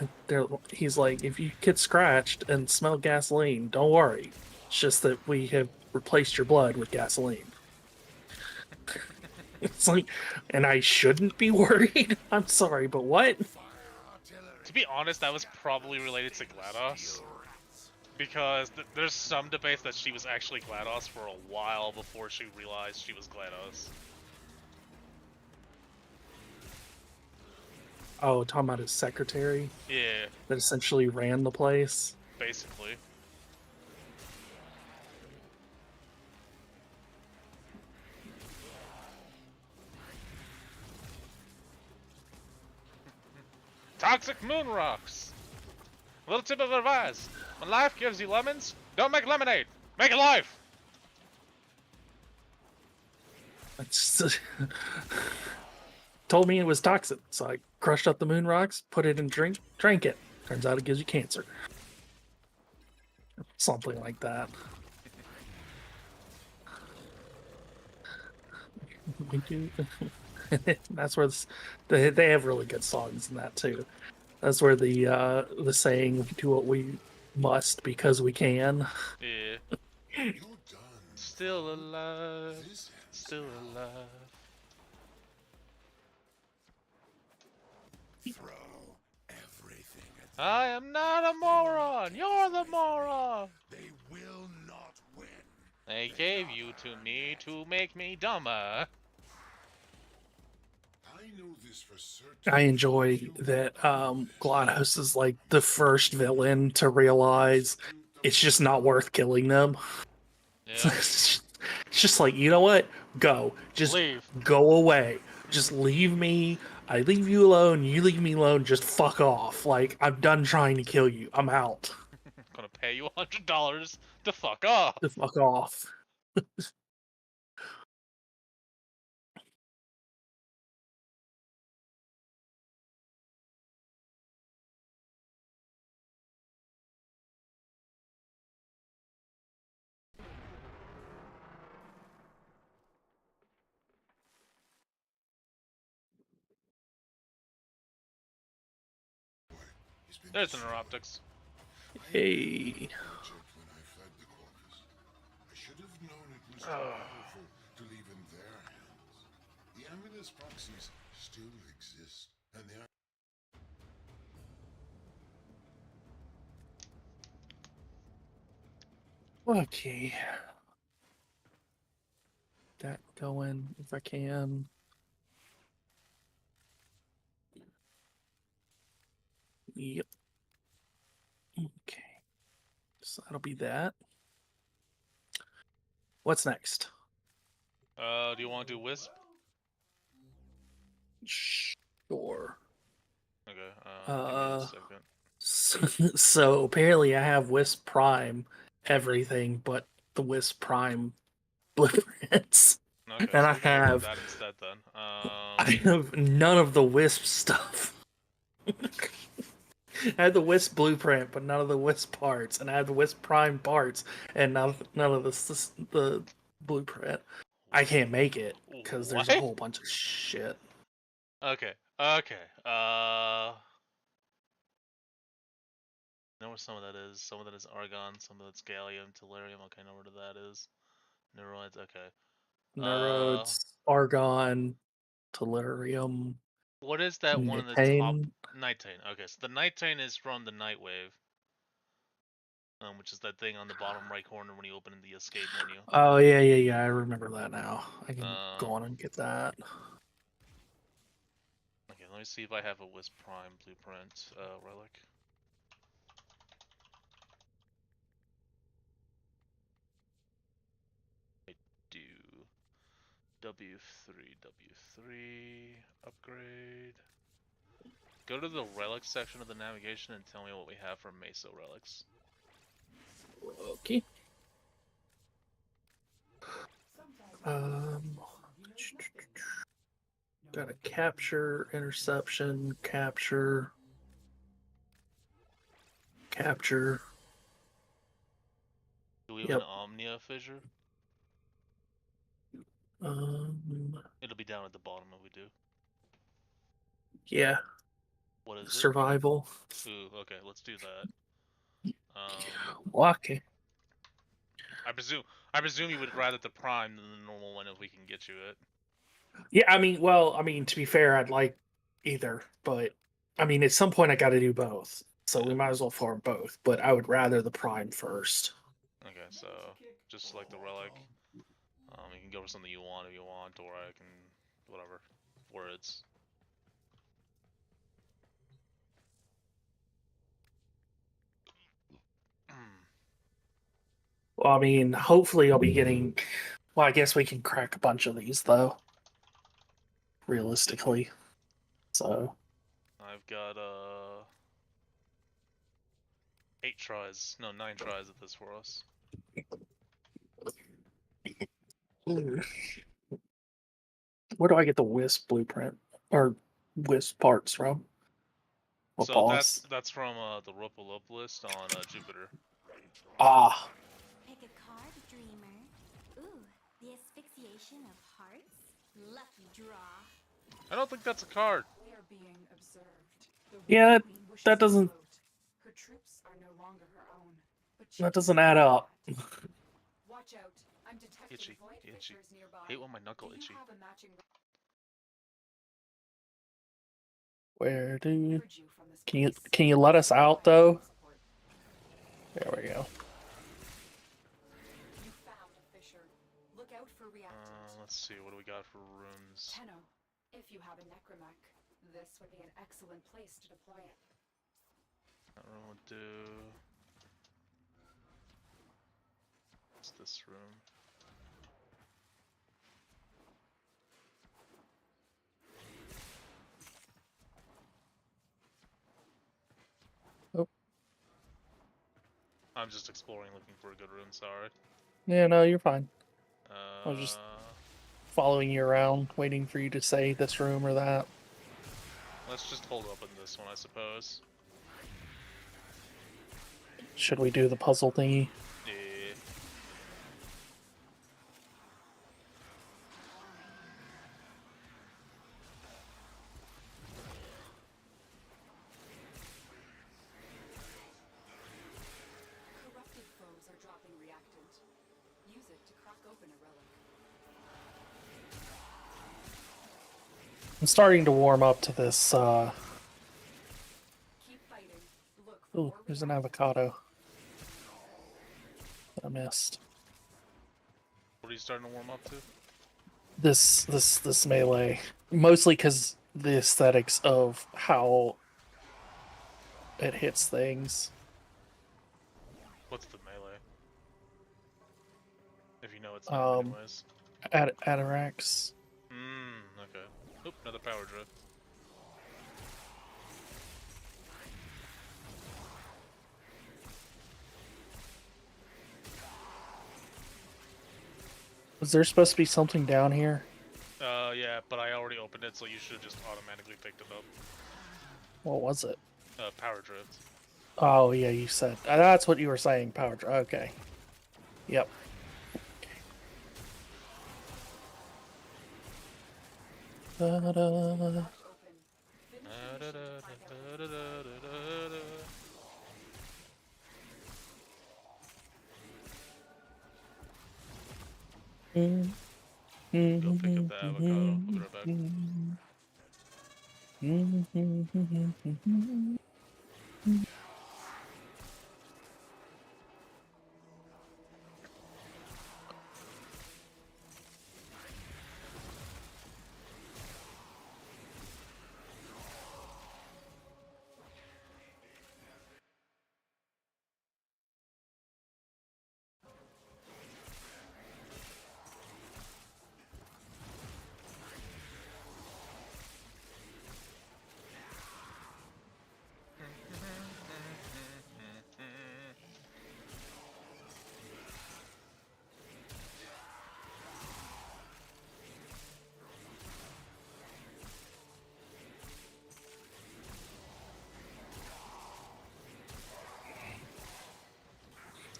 he's like, if you get scratched and smell gasoline, don't worry. It's just that we have replaced your blood with gasoline. It's like, and I shouldn't be worried. I'm sorry, but what? To be honest, that was probably related to GLaDOS. Because there's some debates that she was actually GLaDOS for a while before she realized she was GLaDOS. Oh, talking about his secretary Yeah, that essentially ran the place. basically. Toxic moon rocks! Little tip of advice. When life gives you lemons, don't make lemonade. Make it life! It's told me it was toxic, so I crushed up the moon rocks, put it in drink, drank it. Turns out it gives you cancer. Something like that. We do. That's where they have really good songs in that too. That's where the saying "we do what we must because we can." Yeah. You're done. Still alive. This has Still alive. Throw everything at I am not a moron. You're the moron. They will not win. They gave you to me to make me dumber. I know this for certain. I enjoy that GLaDOS is like the first villain to realize it's just not worth killing them. Yeah. It's just like, you know what? Go. Just Leave. go away. Just leave me. I leave you alone. You leave me alone. Just fuck off. Like, I'm done trying to kill you. I'm out. I'm gonna pay you $100 to fuck off. To fuck off. He's been There's an destroyed. optics. Hey. Project when I fled the Corpus. I should have known it was too powerful to leave in their hands. The Amulus proxies still exist, and they are Okay. That going if I can. Yep. Okay. So that'll be that. What's next? Do you want to do Wisp? Sure. Okay. Give me a second. So apparently I have Wisp Prime everything but the Wisp Prime blueprints. Okay, And so I we can go with have that instead then. I have none of the Wisp stuff. I had the Wisp blueprint, but none of the Wisp parts, and I had the Wisp Prime parts, and none of the blueprint. I can't make it because there's a What? whole bunch of shit. Okay. I know where some of that is. Some of that is argon. Some of that's gallium, tellurium. Okay, I know where that is. Neuroids. Okay. Neurodes, argon, tellurium, What is that one in the top? nitane. Nitane. Okay, so the nitane is from the Nightwave, which is that thing on the bottom right corner when you open the escape menu. Oh yeah. I remember that now. I can go on and get that. Okay, let me see if I have a Wisp Prime blueprint relic. I do. W3 upgrade. Go to the relics section of the navigation and tell me what we have for Mesa relics. Okay. Got a capture, interception, capture. Do we have Yep. an Omnia fissure? It'll be down at the bottom if we do. Yeah. What is it? Survival. Ooh, okay, let's do that. Well, okay. I presume you would rather the Prime than the normal one if we can get you it. Yeah, I mean, to be fair, I'd like either, but I mean, at some point I got to do both, so we might as well farm both. But I would rather the Prime first. Okay, so just select the relic. You can go for something you want if you want, or I can whatever words. Well, I mean, hopefully I'll be getting. Well, I guess we can crack a bunch of these though. Realistically, so I've got 8 tries, no 9 tries at this for us. where do I get the Wisp blueprint or Wisp parts from? What So boss? that's from the Ripple Up list on Jupiter. Ah, Pick a card, dreamer. Ooh, the asphyxiation of hearts? Lucky draw. I don't think that's a card. We are being observed. The Yeah, Red Queen wishes that to doesn't- vote. Her troops are no longer her own. But that doesn't add up. Watch out. I'm detecting Itchy, void itchy. fissures nearby. Hate when my knuckle Do you itchy. have a matching Where do you... Purge you from this Can you place. can you let us out though? Support. There we go. You found a fissure. Look out for reactant. Let's see, what do we got for runes? Tenno, if you have a Necramech, this would be an excellent place to deploy it. That room would do. What's this room? Oh. I'm just exploring, looking for a good room. Sorry. Yeah, no, you're fine. I was just Uh, following you around, waiting for you to say this room or that. let's just hold up in this one, I suppose. Should we do the puzzle thingy? Yeah. Corrupted foes are dropping reactant. Use it to crack open a relic. I'm starting to warm up to this. Keep fighting. Look for Ooh, more there's an reactant. avocado that I missed. What are you starting to warm up to? This melee, mostly because the aesthetics of how it hits things. What's the melee? If you know its name, anyways. Atarax. Okay. Oop, another power drift. Was there supposed to be something down here? Yeah, but I already opened it, so you should have just automatically picked it up. What was it? Power drift. Oh yeah, you said that's what you were saying. Power. Okay. Yep. Da-da. Open. Go pick up the avocado. I'll be right back.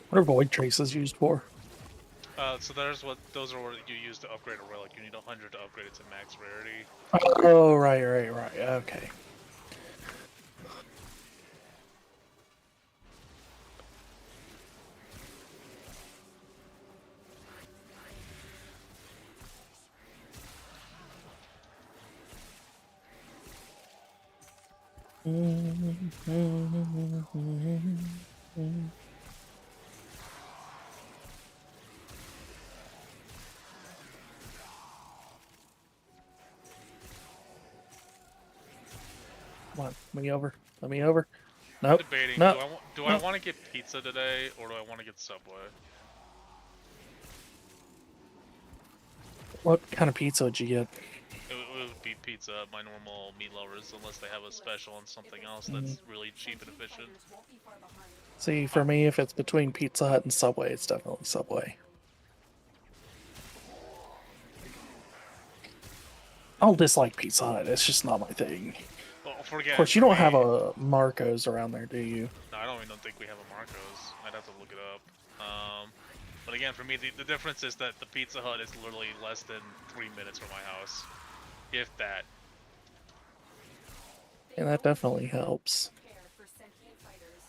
What are void traces used for? So those are what you use to upgrade a relic. You need 100 to upgrade it to max rarity. Oh, right. Okay. Come on, let me over. Let me over. Nope. Debating. No. Do I want to get pizza today, or do I want to get Subway? What kind of pizza would you get? It would be pizza at my normal meat lovers, unless they have a special on something else that's really cheap and efficient. Won't be far behind. See, for me, if it's between Pizza Hut and Subway, it's definitely Subway. I don't dislike Pizza Hut. It's just not my thing. Well, forget. Of course, you don't have a Marco's around there, do you? No, I don't even think we have a Marco's. I'd have to look it up. But again, for me, the difference is that the Pizza Hut is literally less than 3 minutes from my house, if that. And that definitely helps. Prepare for sentient fighters.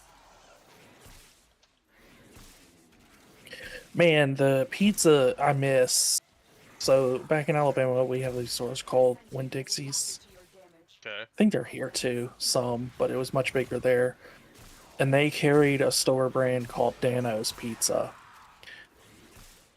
Man, the pizza I miss. So back in Alabama, we have these stores called Winn-Dixie's. To your damage. Okay. I think they're here too, some, but it was much bigger there. And they carried a store brand called Dano's Pizza.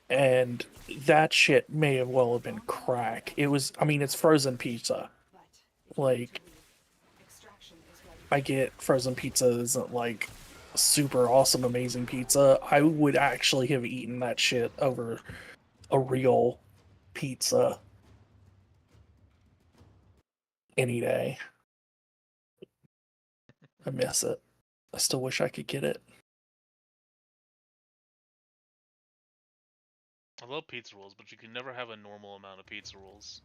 And that shit may have well have been crack. It was, I mean, it's frozen pizza. But if you need Like, to leave, extraction is ready. I get frozen pizza isn't like super awesome, amazing pizza. I would actually have eaten that shit over a real pizza any day. I miss it. I still wish I could get it. I love pizza rolls, but you can never have a normal amount of pizza rolls.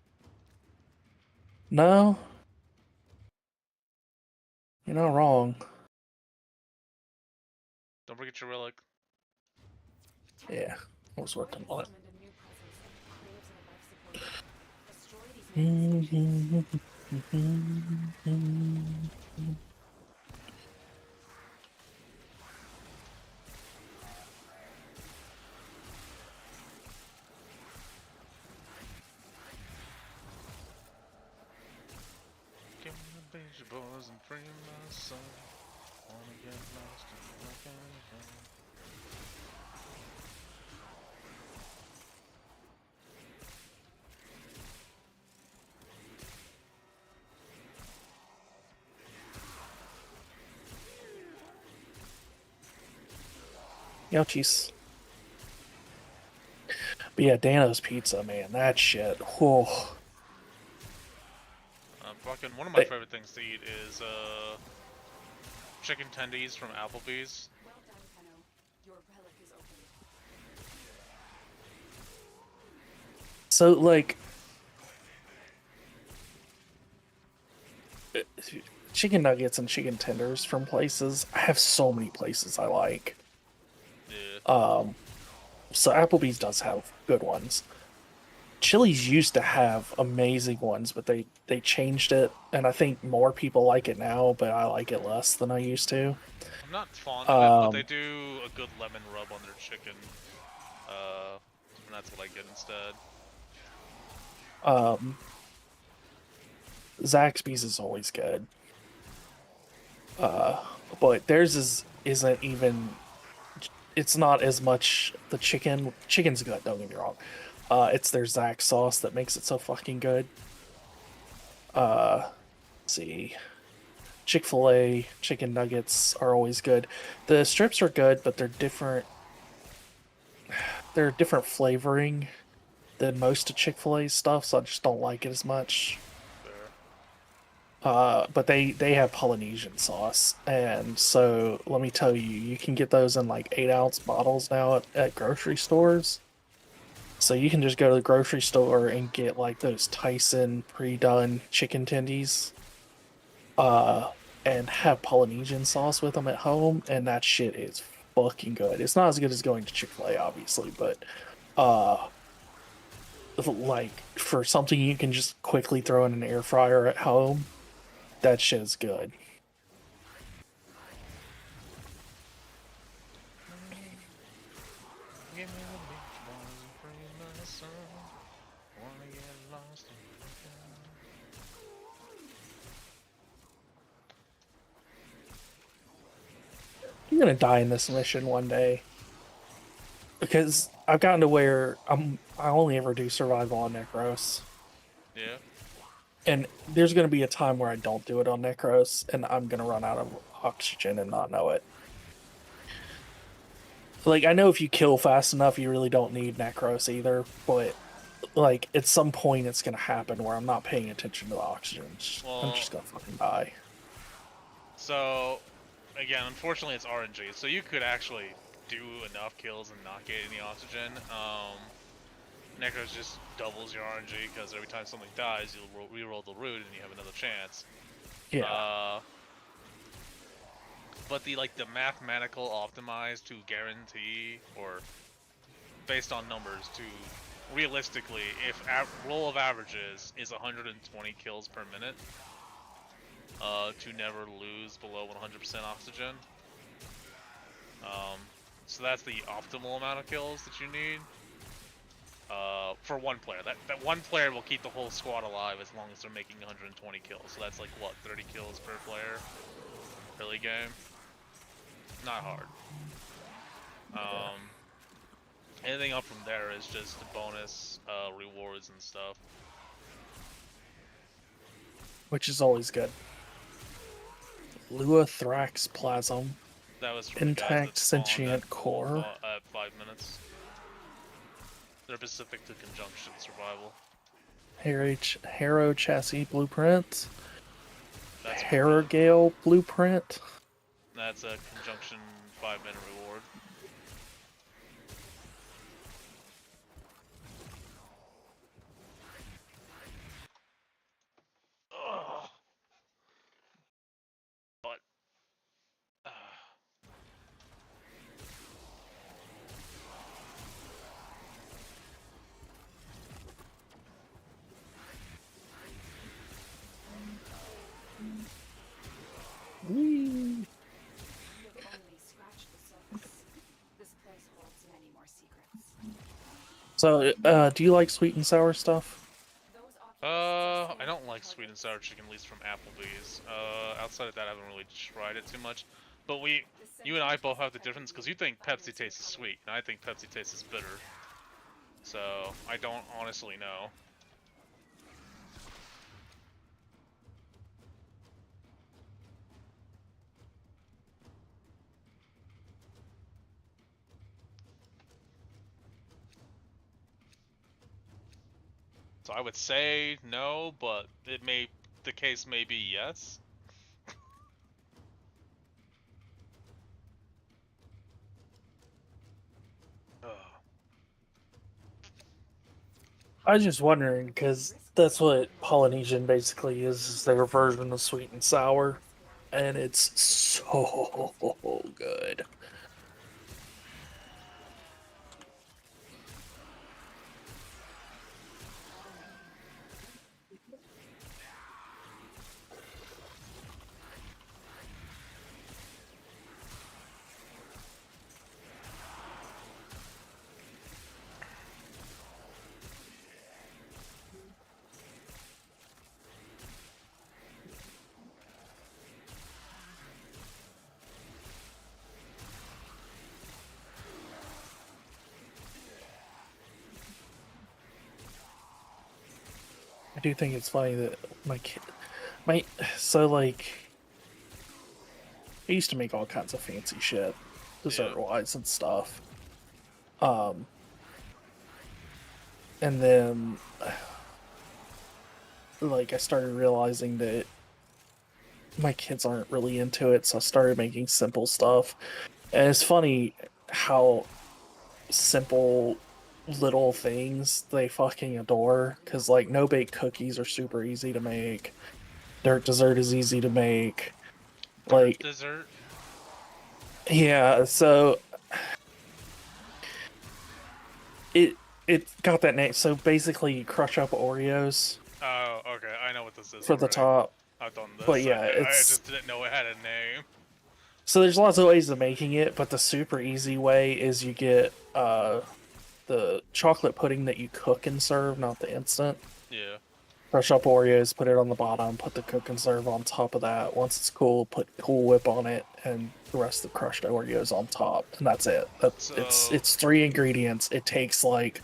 No, you're not wrong. Don't forget your relic. Yeah, I was working on it. Summoned a new presence and craves a life support. Destroy these manifestations. Give me the beach boys and free my soul. Wanna get lost in the black and white. Ouchies. But yeah, Dano's Pizza, man, that shit. Whoa. Fucking one of my Hey. favorite things to eat is chicken tendies from Applebee's. Well done, Tenno. Your relic is open. So, like, chicken nuggets and chicken tenders from places. I have so many places I like. Yeah. So Applebee's does have good ones. Chili's used to have amazing ones, but they changed it, and I think more people like it now, but I like it less than I used to. I'm not fond of it, but Um, they do a good lemon rub on their chicken. And that's what I get instead. Zaxby's is always good. But theirs isn't even. It's not as much the chicken. Chicken's good. Don't get me wrong. It's their Zax sauce that makes it so fucking good. Let's see, Chick-fil-A chicken nuggets are always good. The strips are good, but they're different. They're a different flavoring than most of Chick-fil-A stuff, so I just don't like it as much. Fair. But they have Polynesian sauce, and so let me tell you, you can get those in like 8-ounce bottles now at grocery stores. So you can just go to the grocery store and get like those Tyson pre-done chicken tendies, and have Polynesian sauce with them at home, and that shit is fucking good. It's not as good as going to Chick-fil-A, obviously, but like for something you can just quickly throw in an air fryer at home, that shit is good. Give me the beach boys and free my soul. Wanna get lost in the black and white. I'm gonna die in this mission one day because I've gotten to where I only ever do survival on Necros, Yeah. and there's gonna be a time where I don't do it on Necros, and I'm gonna run out of oxygen and not know it. Like, I know if you kill fast enough, you really don't need Necros either, but like at some point it's gonna happen where I'm not paying attention to the oxygen. I'm just gonna fucking die. So, again, unfortunately, it's RNG. So you could actually do enough kills and not get any oxygen. Necros just doubles your RNG because every time something dies, you'll reroll the root and you have another chance. Yeah. But the mathematical optimized to guarantee, or based on numbers, to realistically, if roll of averages is 120 kills per minute, to never lose below 100% oxygen. So that's the optimal amount of kills that you need. for one player. That one player will keep the whole squad alive as long as they're making 120 kills. So that's like what, 30 kills per player, early game. Not hard. Anything up from there is just bonus rewards and stuff. Which is always good. Lua Thrax Plasm. That was from the guys Intact that spawned Sentient at, Core. at 5 minutes. They're specific to Conjunction Survival. Harrow Chassis Blueprint. That's Harrogale Blueprint. That's a Conjunction 5-minute reward. Ugh. But Whee! You have only scratched the surface. This place holds many more secrets. So, do you like sweet and sour stuff? I don't like sweet and sour chicken, at least from Applebee's. Outside of that, I haven't really tried it too much. But you and I both have the difference, because you think Pepsi tastes sweet, and I think Pepsi tastes bitter. So, I don't honestly know. So I would say no, but the case may be yes. I was just wondering, because that's what Polynesian basically is their version of sweet and sour. And it's so good. I do think it's funny that so like, I used to make all kinds of fancy shit, dessert-wise and stuff. And then, like, I started realizing that my kids aren't really into it, so I started making simple stuff. And it's funny how simple little things they fucking adore, because like no-bake cookies are super easy to make. Dirt dessert is easy to make. Like dessert. Yeah, so it got that name. So basically, you crush up Oreos. Oh, okay. I know what this is. For the top. I've done this. But yeah, I just didn't know it had a name. So there's lots of ways of making it, but the super easy way is you get the chocolate pudding that you cook and serve, not the instant. Yeah. Crush up Oreos, put it on the bottom, put the cook and serve on top of that. Once it's cool, put Cool Whip on it, and the rest of the crushed Oreos on top, and that's it. It's 3 ingredients. It takes like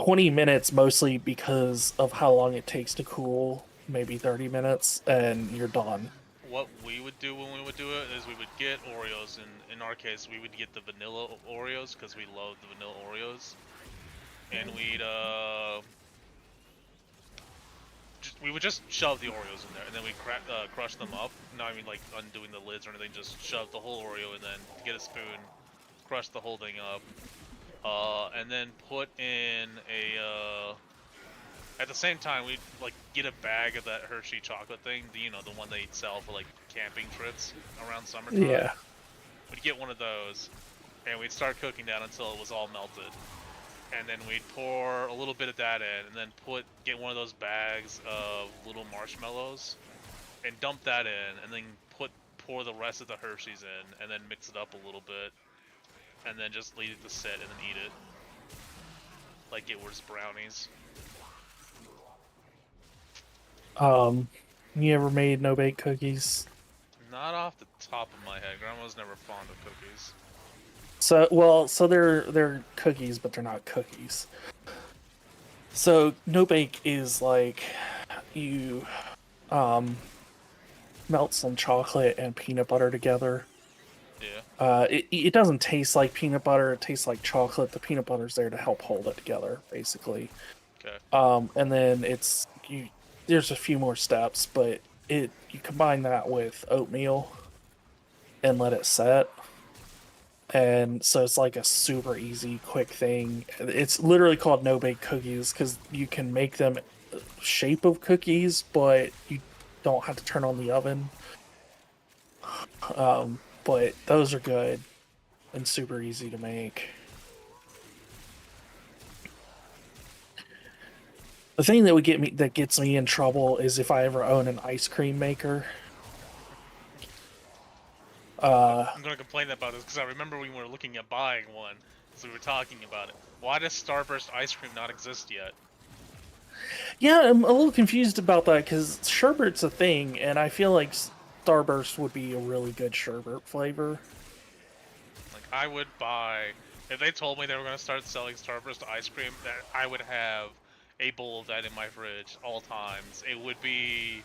20 minutes, mostly because of how long it takes to cool. Maybe 30 minutes, and you're done. What we would do when we would do it is we would get Oreos, and in our case, we would get the vanilla Oreos because we love the vanilla Oreos, and we would just shove the Oreos in there, and then we'd crush them up. Not even like undoing the lids or anything, just shove the whole Oreo, and then get a spoon, crush the whole thing up, and then put in a. At the same time, we'd like get a bag of that Hershey chocolate thing, the one they sell for like camping trips around summertime. Yeah. We'd get one of those, and we'd start cooking that until it was all melted. And then we'd pour a little bit of that in, and then get one of those bags of little marshmallows, and dump that in, and then pour the rest of the Hershey's in, and then mix it up a little bit, and then just leave it to sit, and then eat it. like it was brownies. You ever made no bake cookies? Not off the top of my head. Grandma was never fond of cookies. So they're cookies, but they're not cookies. So no bake is like you melt some chocolate and peanut butter together. Yeah. It doesn't taste like peanut butter. It tastes like chocolate. The peanut butter's there to help hold it together, basically. Okay. And then there's a few more steps, but you combine that with oatmeal and let it set. And so it's like a super easy, quick thing. It's literally called no bake cookies because you can make them shape of cookies, but you don't have to turn on the oven. But those are good and super easy to make. The thing that gets me in trouble is if I ever own an ice cream maker. I'm gonna complain about this because I remember we were looking at buying one, so we were talking about it. Why does Starburst ice cream not exist yet? Yeah, I'm a little confused about that because sherbet's a thing, and I feel like Starburst would be a really good sherbet flavor. Like, I would buy... If they told me they were going to start selling Starburst ice cream, that I would have a bowl of that in my fridge all times. It would be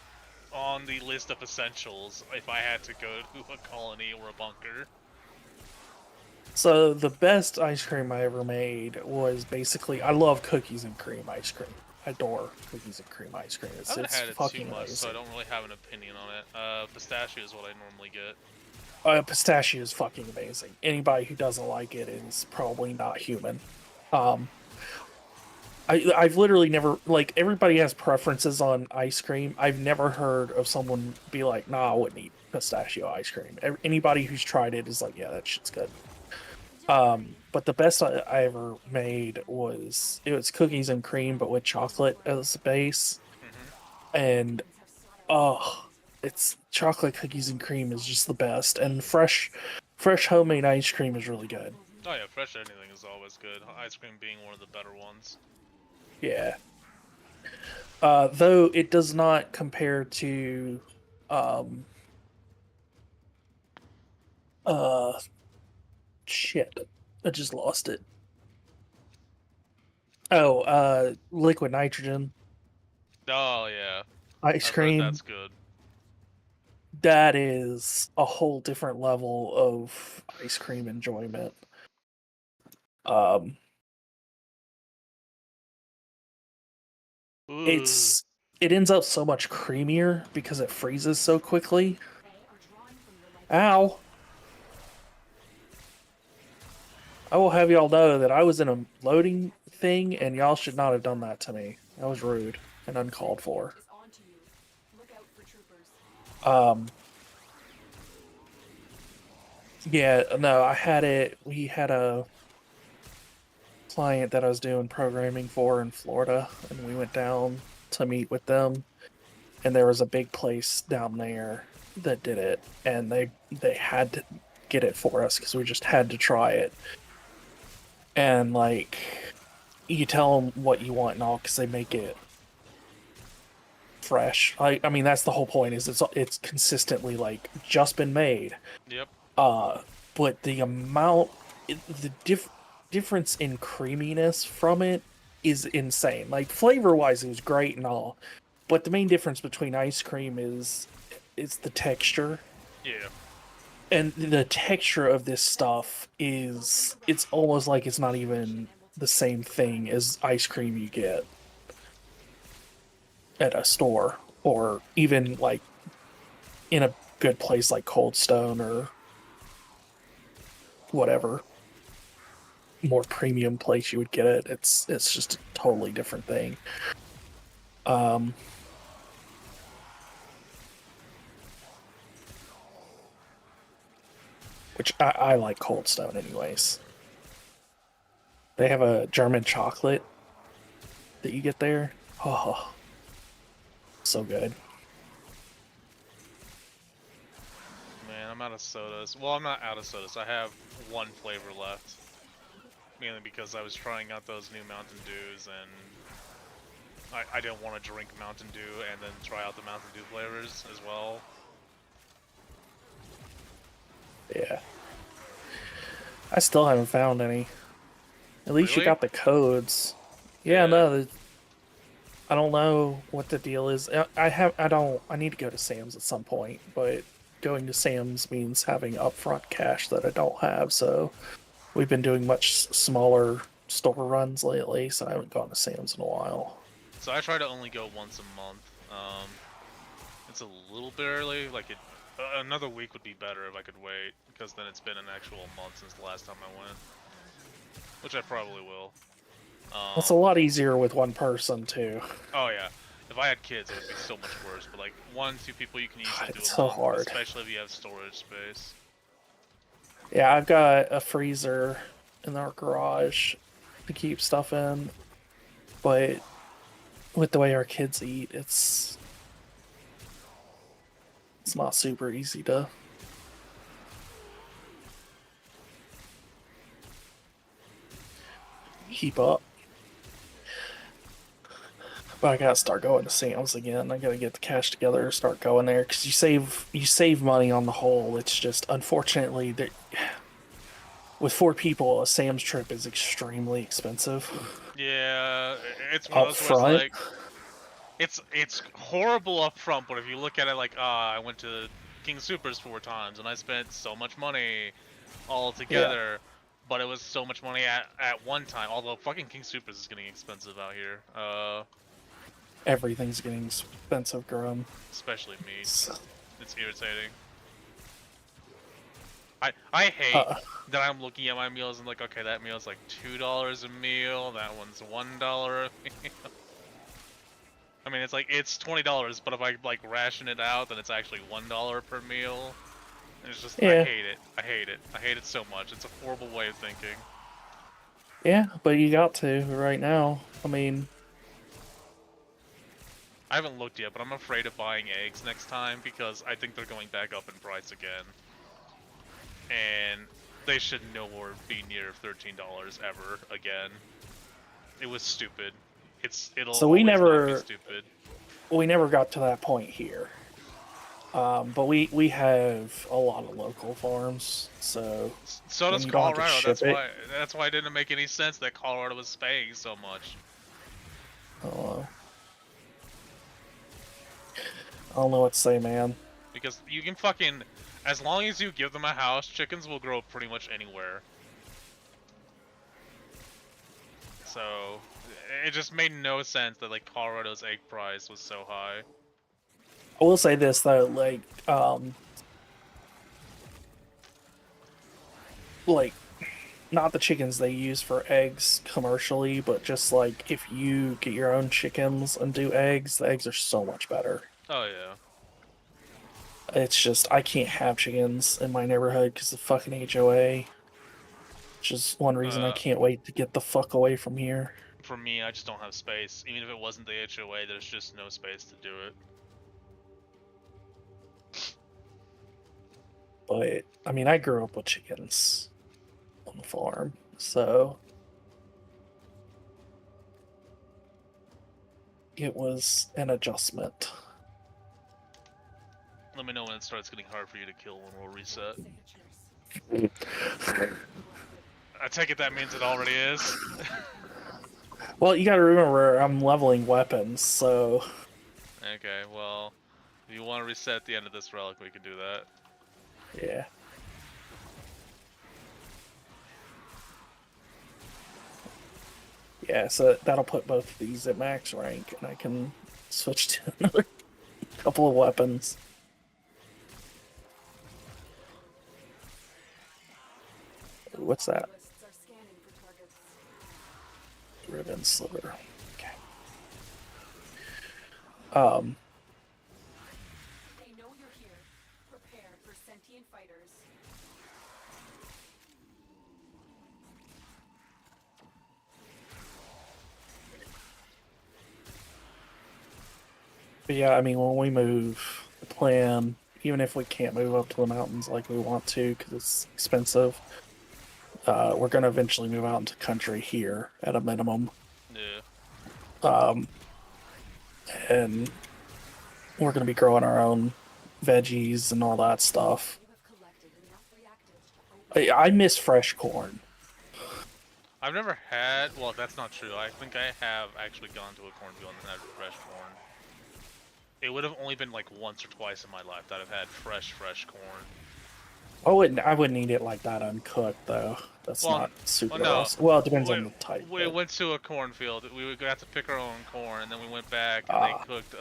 on the list of essentials if I had to go to a colony or a bunker. So the best ice cream I ever made was basically I love cookies and cream ice cream. I adore cookies and cream ice cream. I It's haven't had it too fucking much, so I amazing. don't really have an opinion on it. Pistachio is what I normally get. Pistachio is fucking amazing. Anybody who doesn't like it is probably not human. Um, I've literally never, like, everybody has preferences on ice cream. I've never heard of someone be like, nah, I wouldn't eat pistachio ice cream. Anybody who's tried it is like, yeah, that shit's good. But the best I ever made it was cookies and cream, but with chocolate as the base. And, oh, it's chocolate cookies and cream is just the best. And fresh homemade ice cream is really good. Oh yeah, fresh anything is always good. Ice cream being one of the better ones. Yeah. Though it does not compare to, um, uh, shit. I just lost it. Oh, liquid nitrogen Oh yeah, ice I've heard cream. that's good. That is a whole different level of ice cream enjoyment. Um, Ooh. it ends up so much creamier because it freezes so quickly. Ow! I will have y'all know that I was in a loading thing, and y'all should not have done that to me. That was rude and uncalled for. Is on to you. Look out for troopers. Yeah, no, I had it. We had a client that I was doing programming for in Florida, and we went down to meet with them. And there was a big place down there that did it, and they had to get it for us because we just had to try it. And like, you tell them what you want and all because they make it fresh. I mean, that's the whole point. Is it's consistently like just been made. Yep. But the amount, difference in creaminess from it is insane. Like flavor wise, it was great and all, but the main difference between ice cream is the texture, Yeah. and the texture of this stuff it's almost like it's not even the same thing as ice cream you get at a store or even like in a good place like Cold Stone or whatever more premium place you would get it. It's just a totally different thing. Which I like Cold Stone anyways. They have a German chocolate that you get there. Oh, so good. Man, I'm out of sodas. Well, I'm not out of sodas. I have one flavor left. mainly because I was trying out those new Mountain Dews, and I didn't want to drink Mountain Dew and then try out the Mountain Dew flavors as well. Yeah. I still haven't found any. At least you Really? got the codes. Yeah, Yeah. no, I don't know what the deal is. I need to go to Sam's at some point, but going to Sam's means having upfront cash that I don't have, so we've been doing much smaller store runs lately, so I haven't gone to Sam's in a while. So I try to only go once a month. It's a little bit early. Like another week would be better if I could wait, because then it's been an actual month since the last time I went, which I probably will. It's a lot easier with one person too. Oh yeah, if I had kids, it would be so much worse. But like 1-2 people, you can easily do It's a so month, hard. especially if you have storage space. Yeah, I've got a freezer in our garage to keep stuff in, but with the way our kids eat, it's not super easy to keep up. But I gotta start going to Sam's again. I gotta get the cash together to start going there because you save money on the whole. It's just unfortunately that with 4 people, a Sam's trip is extremely expensive. Yeah, it's one of Up those where it's front, like it's horrible up front, but if you look at it like, I went to King Supers 4 times and I spent so much money all together, but it was so much money at one time. Although fucking King Supers is getting expensive out here. everything's getting expensive, Grum. Especially meat. So, It's irritating. I hate that I'm looking at my meals and like, okay, that meal's like $2 a meal, that one's $1 a meal. I mean, it's like, it's $20, but if I like ration it out, then it's actually $1 per meal. And it's just, I yeah, hate it. I hate it. I hate it so much. It's a horrible way of thinking. yeah, but you got to right now. I mean, I haven't looked yet, but I'm afraid of buying eggs next time because I think they're going back up in price again. And they should nowhere be near $13 ever again. It was stupid. It'll so we always not be never stupid. got to that point here. But we have a lot of local farms, so So when does you don't have to Colorado. ship it, That's why it didn't make any sense that Colorado was paying so much. I don't know what to say, man. Because you can fucking, as long as you give them a house, chickens will grow pretty much anywhere. So it just made no sense that like Colorado's egg price was so high. I will say this though, like not the chickens they use for eggs commercially, but just like if you get your own chickens and do eggs, the eggs are so much better. Oh yeah. It's just I can't have chickens in my neighborhood because the fucking HOA. Which is one reason I can't wait to get the fuck away from here. For me, I just don't have space. Even if it wasn't the HOA, there's just no space to do it. But I mean, I grew up with chickens on the farm, so it was an adjustment. Let me know when it starts getting hard for you to kill when we'll reset. I take it that means it already is. Well, you gotta remember, I'm leveling weapons, so... Okay, well, if you want to reset at the end of this relic, we can do that. Yeah. Yeah, so that'll put both of these at max rank, and I can switch to another couple of weapons. What's that? Lists are scanning for targets. Ribbon sliver. Okay. They know you're here. Prepare for sentient fighters. But yeah, I mean, when we move, the plan, even if we can't move up to the mountains like we want to because it's expensive, We're gonna eventually move out into country here at a minimum, Yeah. and we're gonna be growing our own veggies and all that stuff. You have collected enough reactors to open I miss fresh corn. I've never had. Well, that's not true. I think I have actually gone to a cornfield and had fresh corn. It would have only been like once or twice in my life that I've had fresh corn. I wouldn't eat it like that uncooked though. That's Well, not super well, no. awesome. Well, it depends on the type. We but- went to a cornfield. We got to pick our own corn, and then we went back and Ah. they cooked.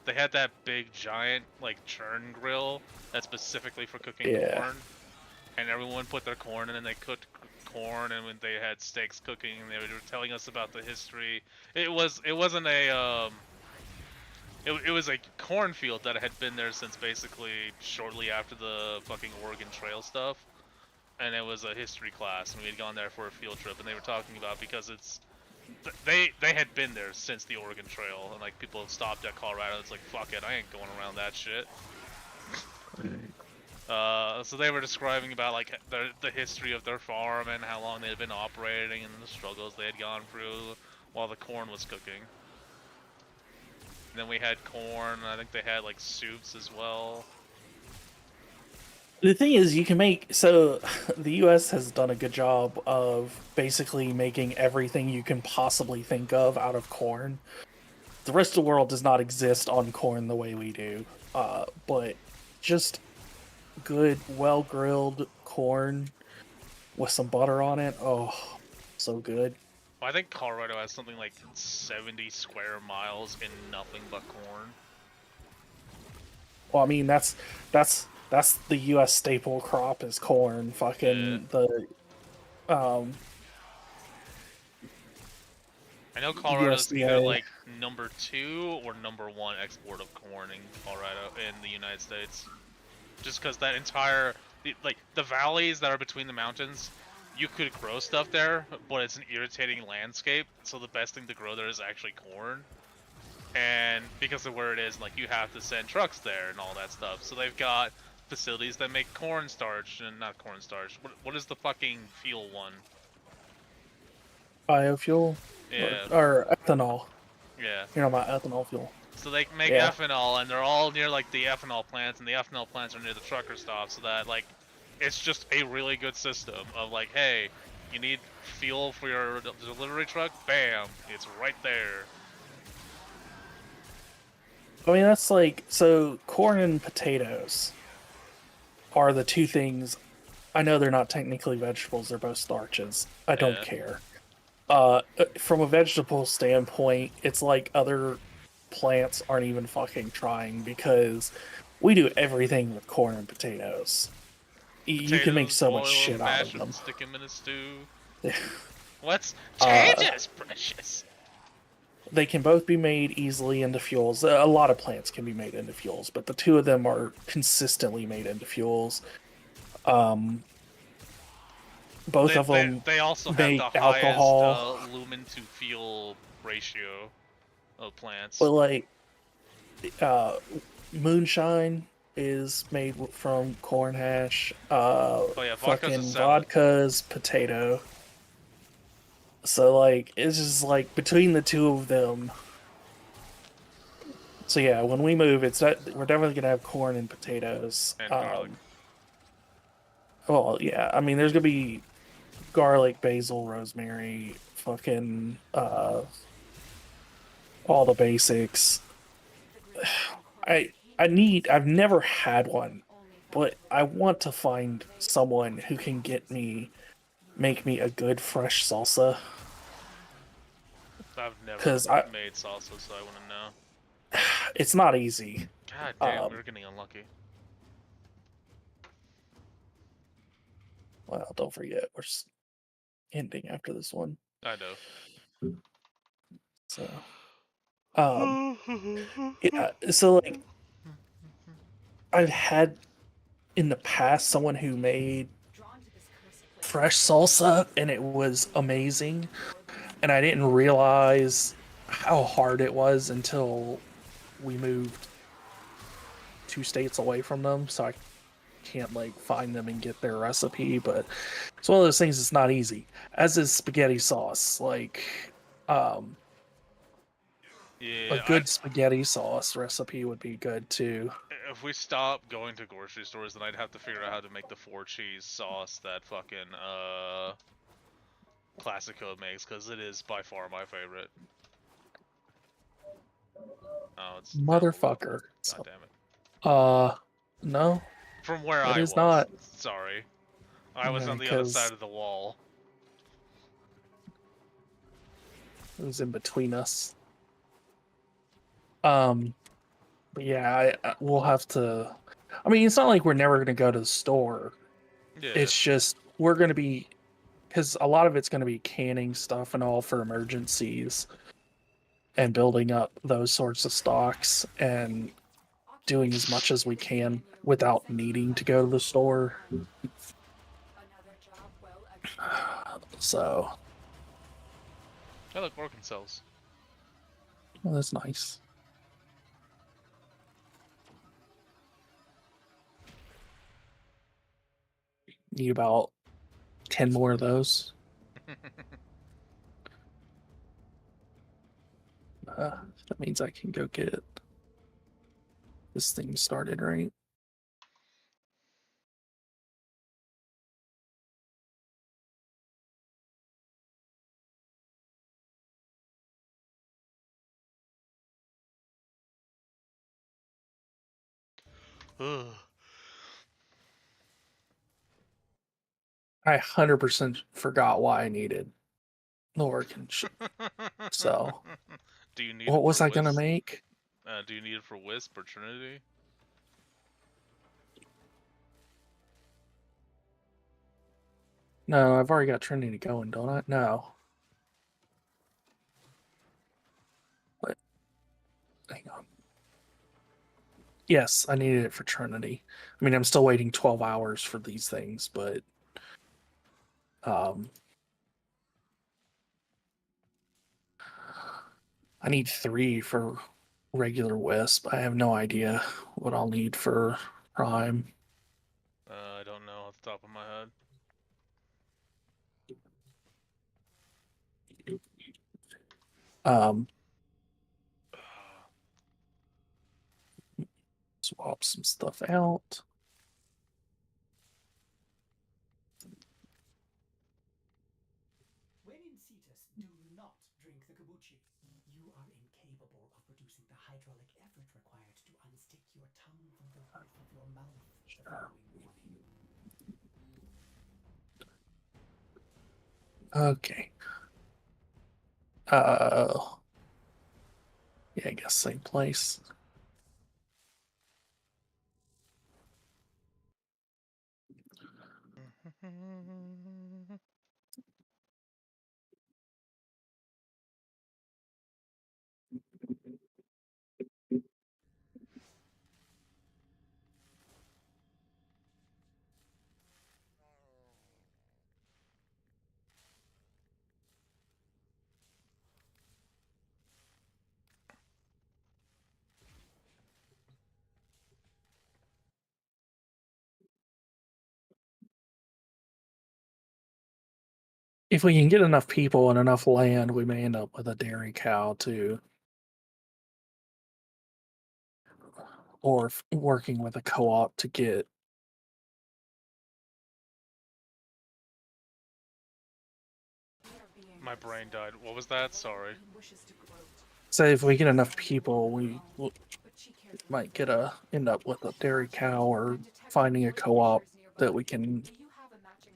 They had that big giant like churn grill that's specifically for cooking Yeah. corn, and everyone put their corn in, and they cooked corn, and when they had steaks cooking, and they were telling us about the history. It wasn't a It was a cornfield that had been there since basically shortly after the fucking Oregon Trail stuff, and it was a history class, and we had gone there for a field trip, and they were talking about because it's they had been there since the Oregon Trail, and like people have stopped at Colorado. It's like fuck it, I ain't going around that shit. So they were describing about like the history of their farm and how long they had been operating and the struggles they had gone through while the corn was cooking. And then we had corn, and I think they had like soups as well. The thing is, you can make so the U.S. has done a good job of basically making everything you can possibly think of out of corn. The rest of the world does not exist on corn the way we do, but just good, well grilled corn with some butter on it. Oh, so good. Well, I think Colorado has something like 70 square miles in nothing but corn. Well, I mean that's the U.S. staple crop is corn. Fucking I know Colorado's either USDA. like number 2 or number 1 export of corn in Colorado in the United States. Just because that entire like the valleys that are between the mountains, you could grow stuff there, but it's an irritating landscape. So the best thing to grow there is actually corn. And because of where it is, like you have to send trucks there and all that stuff. So they've got facilities that make cornstarch and not cornstarch. What is the fucking fuel one? Biofuel. Yeah. Or ethanol. Yeah. You know about ethanol fuel. So they make Yeah. ethanol, and they're all near like the ethanol plants, and the ethanol plants are near the trucker stop, so that like it's just a really good system of like, hey, you need fuel for your delivery truck, bam, it's right there. I mean, that's like so. Corn and potatoes are the two things. I know they're not technically vegetables; they're both starches. I don't Yeah. care. From a vegetable standpoint, it's like other plants aren't even fucking trying because we do everything with corn and potatoes. You can make Potatoes, so boil much 'em, shit out mash of them. Stick them in a stew. Yeah. Let's change us, precious. They can both be made easily into fuels. A lot of plants can be made into fuels, but the two of them are consistently made into fuels. Both of them They also have make the highest alcohol. lumen to fuel ratio of plants. But like, moonshine is made from corn hash. yeah, vodka's a Fucking salad. vodka's potato. So like, it's just like between the two of them. So yeah, when we move, we're definitely gonna have corn and potatoes. And garlic. Well, yeah, I mean, there's gonna be garlic, basil, rosemary, fucking all the basics. I've never had one, but I want to find someone who can make me a good fresh salsa. I've never 'Cause made salsa, so I want to know. It's not easy. God damn, we're getting unlucky. Well, don't forget, we're ending after this one. I know. So, yeah, so like, I've had in the past someone who made fresh salsa and it was amazing, and I didn't realize how hard it was until we moved 2 states away from them. So can't like find them and get their recipe, but it's one of those things that's not easy. As is spaghetti sauce. Like a Yeah, good spaghetti sauce recipe would be good too. if we stop going to grocery stores, then I'd have to figure out how to make the 4-cheese sauce that fucking Classico makes, because it is by far my favorite. Oh, it's Motherfucker. God damn it. No, From where it I is was. not. Sorry. I was Yeah, on the other 'cause side of the wall. it was in between us. But yeah, we'll have to. I mean, it's not like we're never gonna go to the store. Yeah. It's just we're gonna be, because a lot of it's gonna be canning stuff and all for emergencies, and building up those sorts of stocks and doing as much as we can without needing to go to the store. Another job well executed. So I like organ cells. well, that's nice. Need about 10 more of those. That means I can go get this thing started, right? Ugh. I 100% forgot why I needed the organ. So, Do you need what it was for I gonna Wisp? make? Do you need it for Wisp or Trinity? No, I've already got Trinity going, don't I? No. What? Hang on. Yes, I needed it for Trinity. I mean, I'm still waiting 12 hours for these things, but I need 3 for regular Wisp. I have no idea what I'll need for Prime. I don't know off the top of my head. Um, swap some stuff out. When in Cetus, do not drink the kabuchi. You are incapable of producing the hydraulic effort required to unstick your tongue from the roof of your mouth the following morning. Okay. Yeah, I guess same place. If we can get enough people and enough land, we may end up with a dairy cow too. Or working with a co-op to get. My brain died. What was that? Sorry. Say if we get enough people, we might end up with a dairy cow, or finding a co-op that we can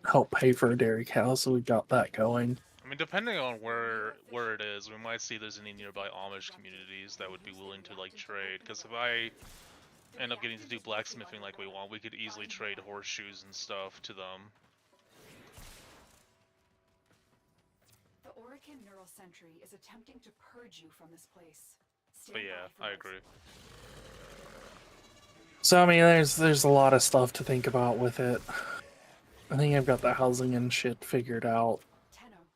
help pay for a dairy cow. So we got that going. I mean, depending on where it is, we might see there's any nearby Amish communities that would be willing to like trade. Because if I end up getting to do blacksmithing like we want, we could easily trade horseshoes and stuff to them. The Orican Neural Sentry is attempting to purge you from this place. But yeah, I agree. So I mean, there's a lot of stuff to think about with it. I think I've got the housing and shit figured out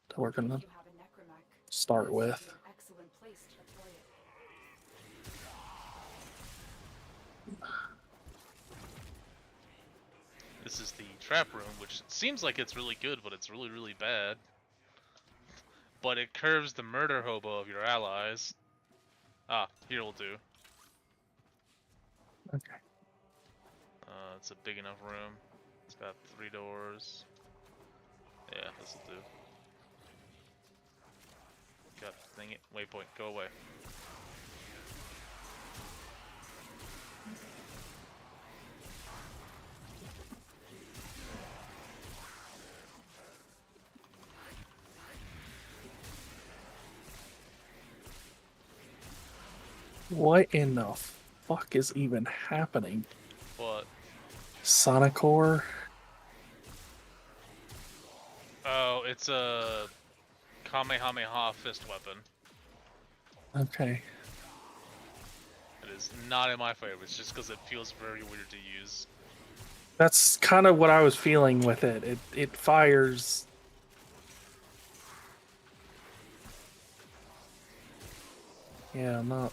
that we're gonna start with. Excellent place to deploy it. This is the trap room, which seems like it's really good, but it's really, really bad. But it curves the murder hobo of your allies. Ah, here will do. Okay. It's a big enough room. It's got 3 doors. Yeah, this will do. God dang it. Waypoint, go away. What in the fuck is even happening? What? Sonicor? Oh, it's a Kamehameha fist weapon. Okay. It is not in my favorites, just because it feels very weird to use. That's kind of what I was feeling with it. It fires. Yeah, I'm not.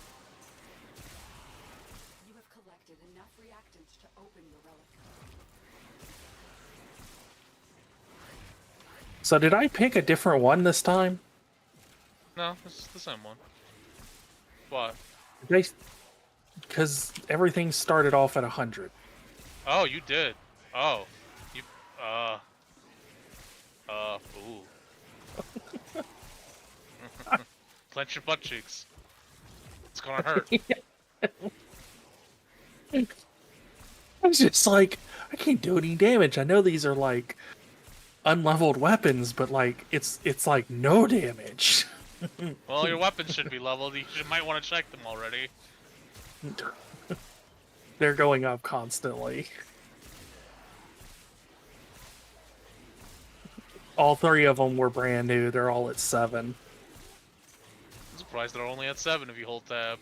You have collected enough reactants to open your relic. So did I pick a different one this time? No, it's the same one. What? Because everything started off at 100. Oh, you did. Oh. You, ooh. Clench your butt cheeks. It's gonna hurt. I was just like, I can't do any damage. I know these are like unleveled weapons, but like it's like no damage. Well, your weapons should be leveled. You might want to check them already. They're going up constantly. All 3 of them were brand new. They're all at 7. I'm surprised they're only at 7 if you hold tab.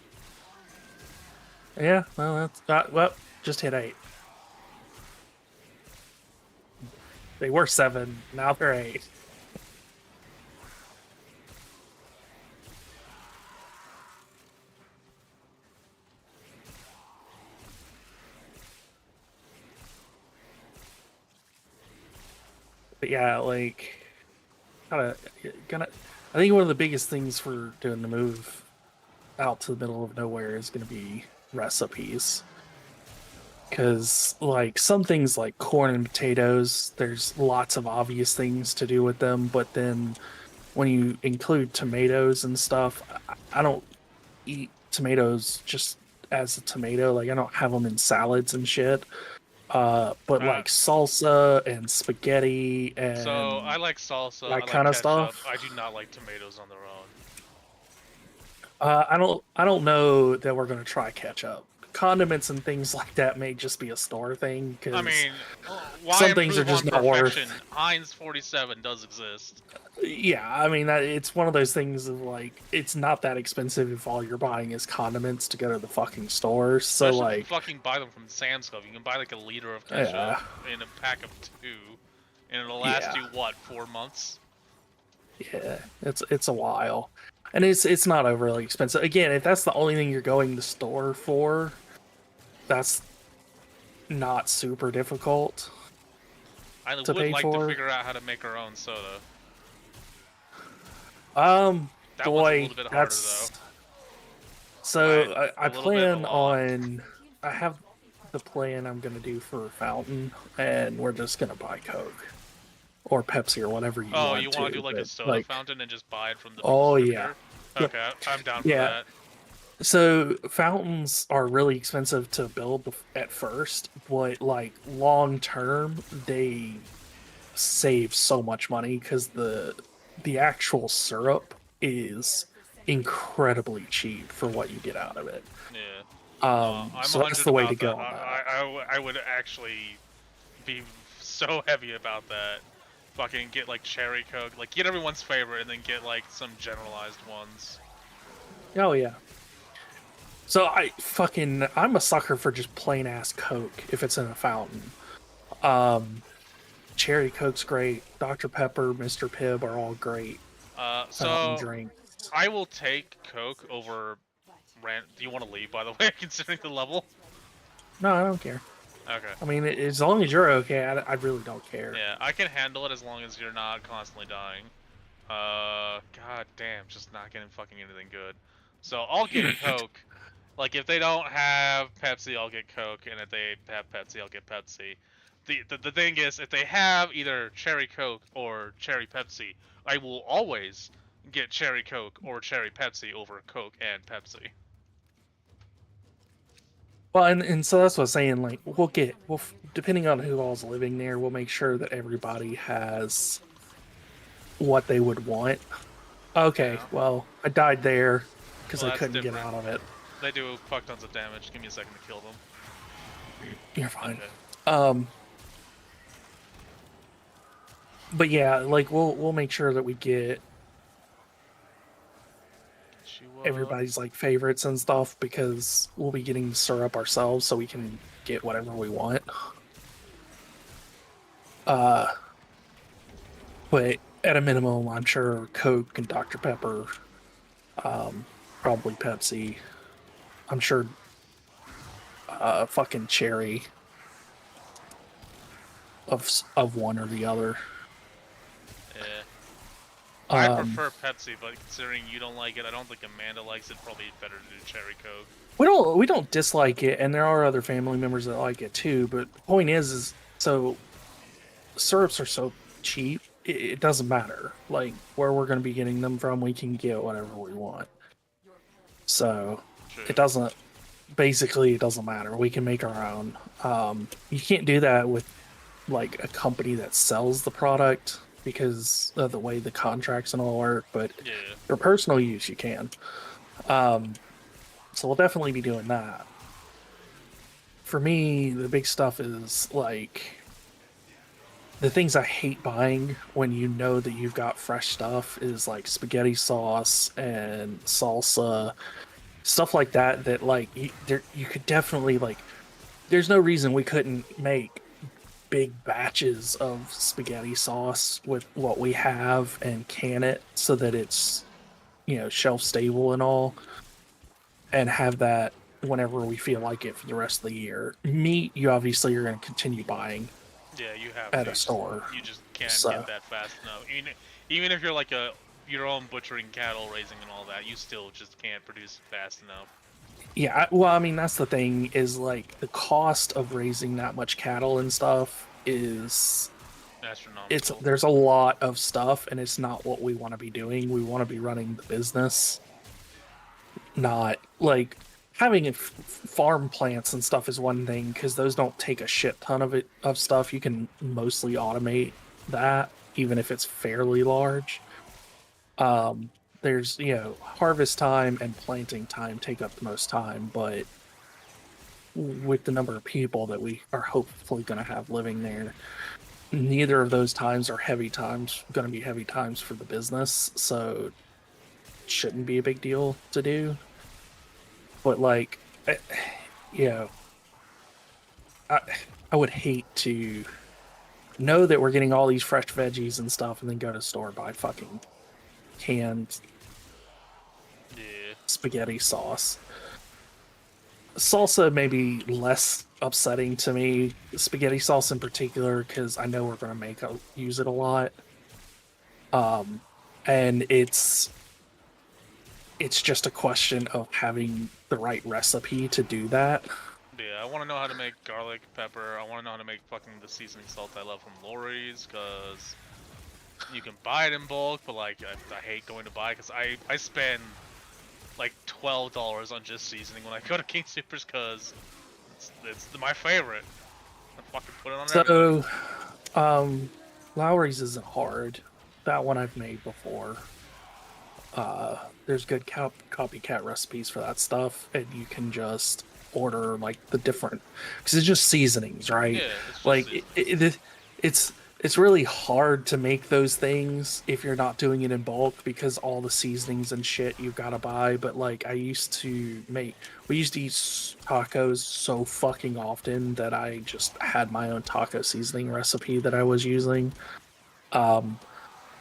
Yeah, well, that's not. Well, just hit 8. They were 7. Now they're 8. But yeah, like, I think one of the biggest things for doing the move out to the middle of nowhere is going to be recipes. Because, like, some things like corn and potatoes, there's lots of obvious things to do with them, but then when you include tomatoes and stuff, I don't eat tomatoes just as a tomato. Like, I don't have them in salads and shit. But like salsa and spaghetti and So I like salsa. that I like kind of ketchup. stuff. I do not like tomatoes on their own. I don't know that we're gonna try ketchup. Condiments and things like that may just be a store thing. Cause I mean, why some things are improve just on not worth. perfection? Heinz 47 does exist. Yeah, I mean it's one of those things of like it's not that expensive if all you're buying is condiments to go to the fucking store. So Especially if like, you fucking buy them from Sam's Club. You can buy like a liter of ketchup yeah, in a pack of 2, and it'll last Yeah. you what, 4 months? yeah, it's a while, and it's not overly expensive. Again, if that's the only thing you're going to the store for, that's not super difficult. I To would pay like for. to figure out how to make our own soda. That one's a Boy, little bit harder that's though. so By I a little bit, a plan lot. on. I have the plan I'm gonna do for Fountain, and we're just gonna buy Coke or Pepsi or whatever you Oh, want you to. want to do like a but, soda like, fountain and just buy it from the oh yeah, distributor? Okay, I'm down for Yeah. that. So fountains are really expensive to build at first, but like long term, they save so much money because the actual syrup is incredibly cheap for what you get out of it. Yeah. I'm So 100 that's the way to about go that. on that. I would actually be so heavy about that. Fucking get like cherry Coke, like get everyone's favorite, and then get like some generalized ones. Oh yeah. So I'm a sucker for just plain ass Coke if it's in a fountain. Cherry Coke's great. Dr. Pepper, Mr. Pibb are all great fountain So drinks. I will take Coke over. Do you want to leave, by the way, considering the level? No, I don't care. Okay. I mean, as long as you're okay, I really don't care. Yeah, I can handle it as long as you're not constantly dying. God damn, just not getting fucking anything good. So I'll get Coke. Like, if they don't have Pepsi, I'll get Coke, and if they have Pepsi, I'll get Pepsi. The thing is, if they have either Cherry Coke or Cherry Pepsi, I will always get Cherry Coke or Cherry Pepsi over Coke and Pepsi. Well, and so that's what I'm saying. Like, depending on who all's living there, we'll make sure that everybody has what they would want. Okay, Yeah. well, I died there because Well, I that's couldn't get different. out of it. They do fuck tons of damage. Give me a second to kill them. You're fine. Okay. But yeah, like we'll make sure that we get everybody's like favorites and stuff because we'll be getting the syrup ourselves, so we can get whatever we want. But at a minimum, I'm sure Coke and Dr. Pepper, probably Pepsi. I'm sure fucking cherry of one or the other. Yeah. I Um, prefer Pepsi, but considering you don't like it, I don't think Amanda likes it. Probably better to do Cherry Coke. we don't dislike it, and there are other family members that like it too. But the point is so syrups are so cheap, it doesn't matter. Like where we're going to be getting them from, we can get whatever we want. So True. it doesn't. Basically, it doesn't matter. We can make our own. You can't do that with like a company that sells the product because of the way the contracts and all work. But Yeah. for personal use, you can. So we'll definitely be doing that. For me, the big stuff is like the things I hate buying when you know that you've got fresh stuff is like spaghetti sauce and salsa, stuff like that. That like you could definitely like. There's no reason we couldn't make big batches of spaghetti sauce with what we have and can it so that it's shelf stable and all, and have that whenever we feel like it for the rest of the year. Meat, you obviously are going to continue buying Yeah, you have at to. a store. You just can't So- get that fast enough. Even if you're like your own butchering, cattle raising, and all that, you still just can't produce it fast enough. Yeah, well, I mean, that's the thing is like the cost of raising that much cattle and stuff is Astronomical. there's a lot of stuff, and it's not what we want to be doing. We want to be running the business, not like having farm plants and stuff is one thing because those don't take a shit ton of stuff. You can mostly automate that, even if it's fairly large. There's harvest time and planting time take up the most time, but with the number of people that we are hopefully going to have living there, neither of those times are going to be heavy times for the business, so it shouldn't be a big deal to do. But like, I would hate to know that we're getting all these fresh veggies and stuff and then go to the store buy fucking canned spaghetti sauce. Salsa may be less upsetting to me, spaghetti sauce in particular, because I know we're going to use it a lot. And it's just a question of having the right recipe to do that. Yeah, I want to know how to make garlic pepper. I want to know how to make fucking the seasoning salt I love from Lori's, because you can buy it in bulk, but like I hate going to buy because I spend like $12 on just seasoning when I go to King Supers because it's my favorite. I fucking put it on everything. So, Lowry's isn't hard. That one I've made before. There's good copycat recipes for that stuff, and you can just order like the different because it's just seasonings, right? Yeah, it's just like seasonings. it's really hard to make those things if you're not doing it in bulk because all the seasonings and shit you've got to buy. But like we used to eat tacos so fucking often that I just had my own taco seasoning recipe that I was using.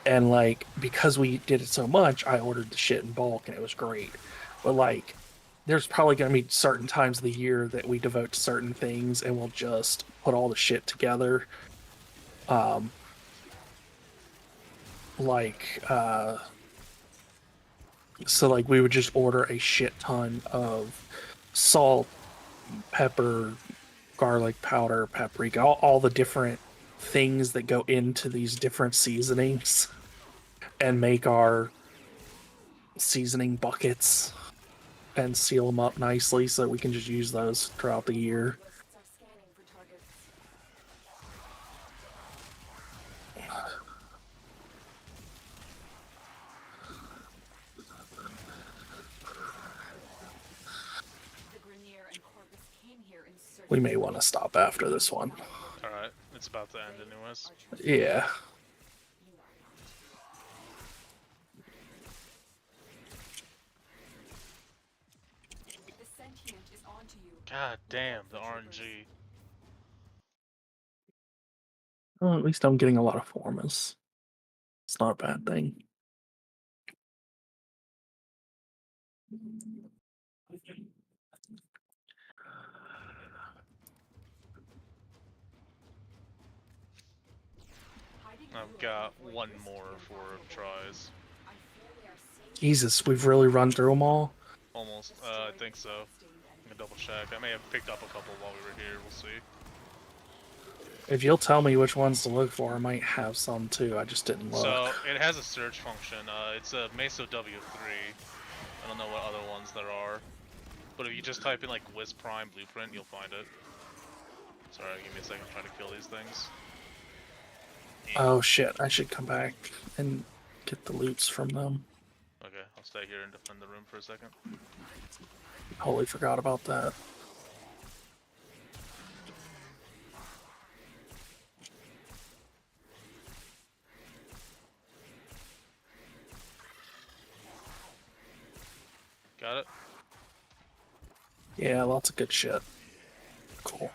And like because we did it so much, I ordered the shit in bulk and it was great. But like there's probably going to be certain times of the year that we devote to certain things, and we'll just put all the shit together. Like, so like we would just order a shit ton of salt, pepper, garlic powder, paprika, all the different things that go into these different seasonings, and make our seasoning buckets and seal them up nicely so we can just use those throughout the year. Lists are scanning for targets. The Grenier and Corvus came here in search We of may want to stop after this one. Alright, it's about to end anyways. Yeah. You are not. The sentient is onto you. God damn, the RNG. Well, at least I'm getting a lot of formas. It's not a bad thing. Hiding I've you got avoid one risk more when for possible. tries. I fear they are safe. Jesus, we've really run through them all. Almost, I think so. I'm gonna double check. I may have picked up a couple while we were here, we'll see. If you'll tell me which ones to look for, I might have some too. I just didn't look. So, it has a search function. It's a Meso W3. I don't know what other ones there are. But if you just type in like Wiz Prime Blueprint, you'll find it. Sorry, give me a second, I'm trying to kill these things. Oh shit, I should come back and get the loots from them. Okay, I'll stay here and defend the room for a second. Totally forgot about that. Got it? Yeah, lots of good shit. Cool.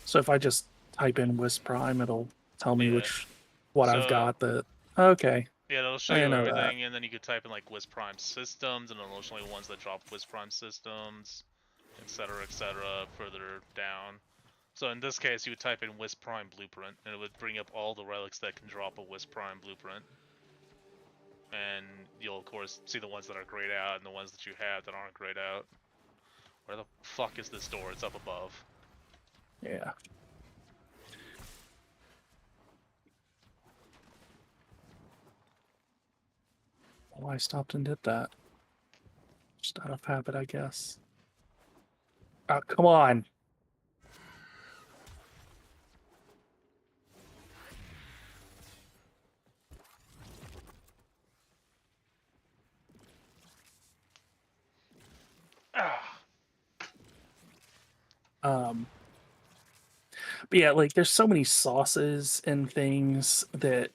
So if I just type in Wisp Prime, it'll tell me Yeah. what So- I've got that. Okay. Yeah, that'll show I you know everything, and then you could type in like Wiz Prime Systems, and it'll show you ones that drop Wiz Prime Systems, etc., further down. So in this case, you would type in Wiz Prime Blueprint, and it would bring up all the relics that can drop a Wiz Prime Blueprint. And you'll of course see the ones that are grayed out, and the ones that you have that aren't grayed out. Where the fuck is this door? It's up above. Yeah. Oh, I stopped and did that. Just out of habit, I guess. Oh, come on. Ah. But yeah, like there's so many sauces and things that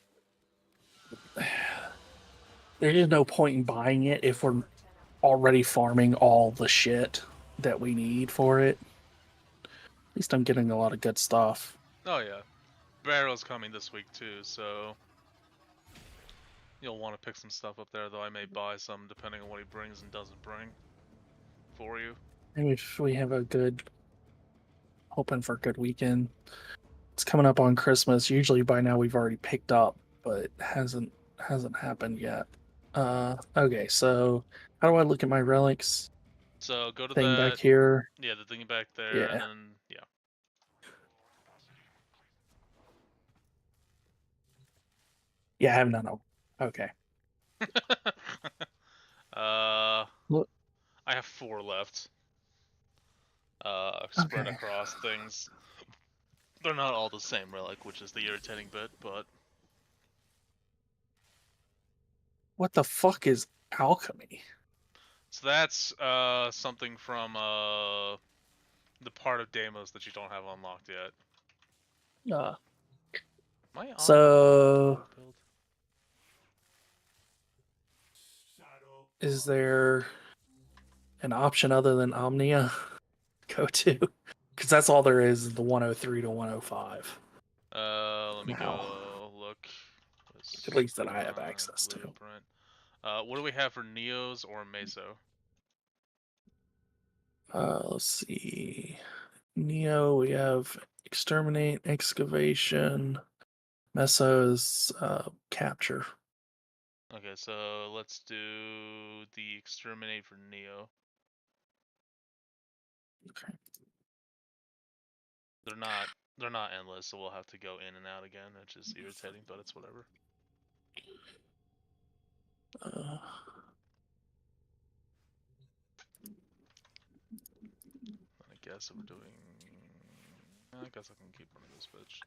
there's just no point in buying it if we're already farming all the shit that we need for it. At least I'm getting a lot of good stuff. Oh yeah. Barrel's coming this week too, so you'll want to pick some stuff up there, though I may buy some depending on what he brings and doesn't bring for you. And if we have a good, hoping for a good weekend. It's coming up on Christmas. Usually by now we've already picked up, but it hasn't happened yet. Okay, so how do I look at my relics? So go to Thing that, back here. yeah, the thing back there, Yeah. and then yeah. Yeah, I have none of. Okay. Look. I have 4 left. Spread Okay. across things. They're not all the same relic, which is the irritating bit, but What the fuck is alchemy? so that's something from the part of Deimos that you don't have unlocked yet. Uh, Am I on so build? is there an option other than Omnia go to? Because that's all there is the 103 to 105. Let me Now. go look. At least that I have access to. Blueprint. What do we have for Neos or Meso? Let's see. Neo, we have exterminate, excavation. Meso is capture. Okay, so let's do the exterminate for Neo. Okay. They're not endless, so we'll have to go in and out again, which is irritating, but it's whatever. Uh, I guess if we're doing, I guess I can keep running this bitch.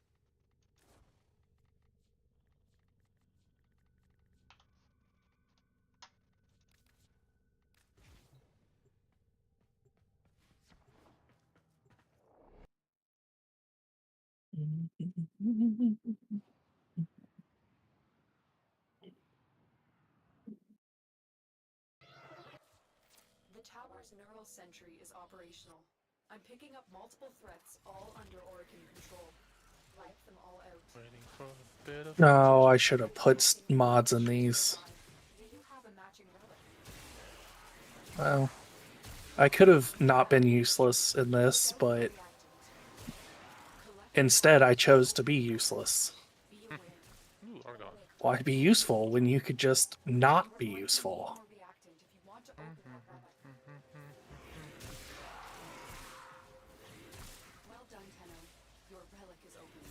The tower's neural sentry is operational. I'm picking up multiple threats, all under Orokin control. Wipe them all out. Waiting for a bit of. No, I should have put mods in these. Do you have a matching relic? Well, I could have not been useless in this, but instead I chose to be useless. Be aware. Ooh, Argon. Why be useful when you could just not be useful? More reactant if you want to open that relic. Well done, Tenno. Your relic is open.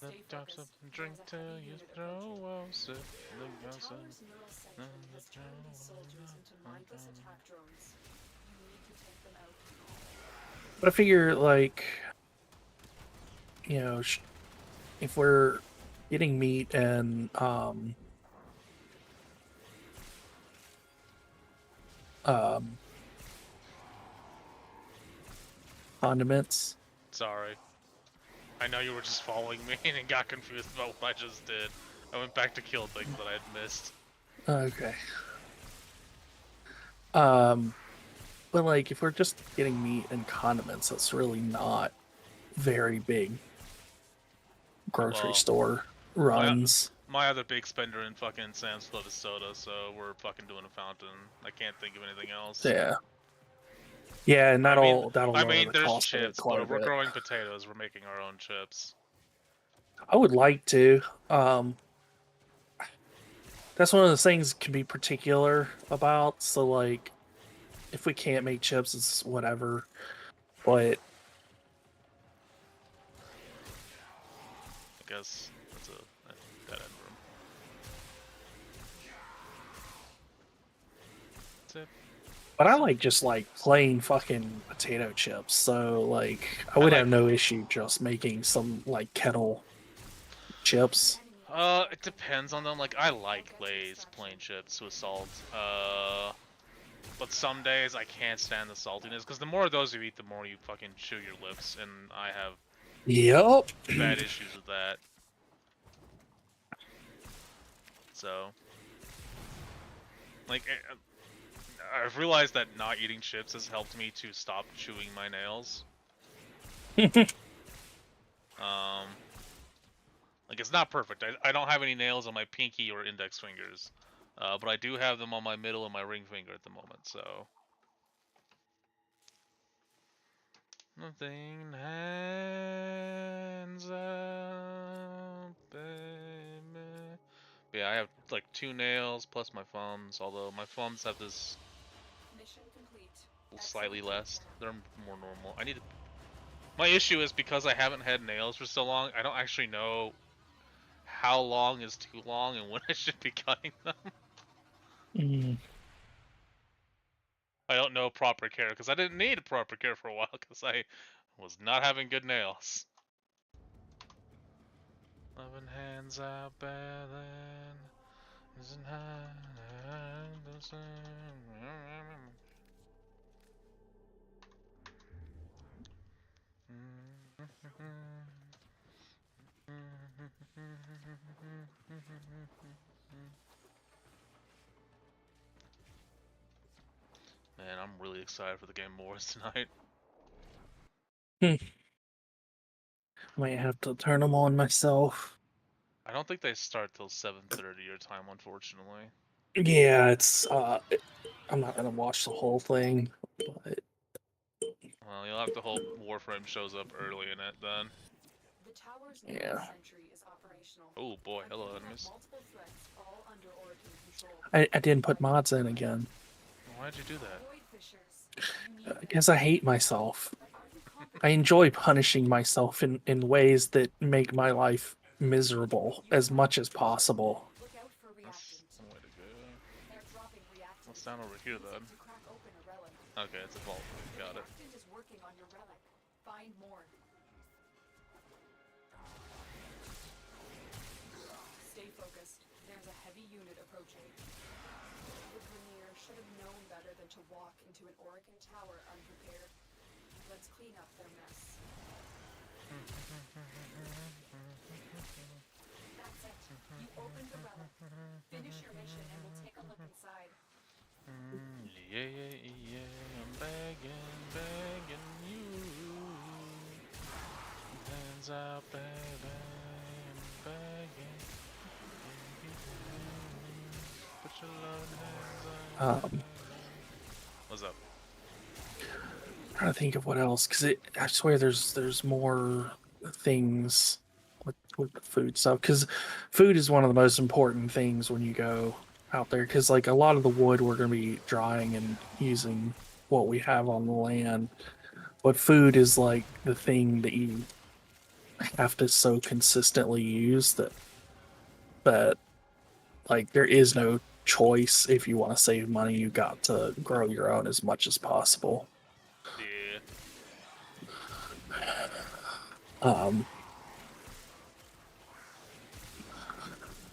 Let Stay drop focused. something, drink There's a till heavy you unit throw approaching. out, sip, then The go some. tower's neural sentry has turned these soldiers into mindless attack drones. You need to take them out. But I figure, like, you know, if we're getting meat and condiments. Sorry. I know you were just following me and got confused about what I just did. I went back to kill things that I had missed. Okay. But like, if we're just getting meat and condiments, that's really not very big grocery Well, store runs. My other big spender in fucking Sam's Club is soda, so we're fucking doing a fountain. I can't think of anything else. Yeah. Yeah, and that'll I lower mean, the there's cost of it chips, quite but a if we're bit. growing potatoes, we're making our own chips. I would like to. That's one of those things can be particular about. So like, if we can't make chips, it's whatever. But I guess that's a dead end room. Tip. but I like just like plain fucking potato chips. So like, I would have no issue just making some like kettle chips. It depends on them. Like, I like Lay's plain chips with salt. But some days I can't stand the saltiness, because the more of those you eat, the more you fucking chew your lips, and I have Yep. bad issues with that. So, like, I've realized that not eating chips has helped me to stop chewing my nails. Like, it's not perfect. I don't have any nails on my pinky or index fingers, but I do have them on my middle and my ring finger at the moment, so. Nothing hands up, baby. But yeah, I have like 2 nails plus my thumbs, although my thumbs have this Mission complete. slightly less. They're more normal. I need to... My issue is because I haven't had nails for so long, I don't actually know how long is too long and when I should be cutting them. I don't know proper care, because I didn't need proper care for a while, because I was not having good nails. Loving hands are better than isn't the same. Man, I'm really excited for the Game Wars tonight. Might have to turn them on myself. I don't think they start till 7:30 your time, unfortunately. Yeah, it's I'm not gonna watch the whole thing, but Well, you'll have to hope Warframe shows up early in it then. The tower's Yeah. neural sentry is operational. Oh boy, I'm hello picking up enemies. multiple threats, all under Orokin control. I didn't put mods in again Why'd you do that? Void fissures. You need them. because I hate myself. But are you confident? I enjoy punishing myself in ways that make my life miserable as much as possible. Look out for That's reactant. the way to go. They're dropping reactant. What's down over here then? To crack open a relic. Okay, it's a vault. Got it. Reactant is working on your relic. Find more. Stay focused. There's a heavy unit approaching. The Grenier should have known better than to walk into an Orokin tower unprepared. Let's clean up their mess. That's it. You opened the relic. Finish your mission and we'll take a look inside. Yeah, I'm begging you. Hands out, baby, I'm begging. Put your loving hands on. What's up? Trying to think of what else, because I swear there's more things with the food stuff, because food is one of the most important things when you go out there, because like a lot of the wood we're going to be drying and using what we have on the land, but food is like the thing that you have to so consistently use that like there is no choice. If you want to save money, you got to grow your own as much as possible. Yeah.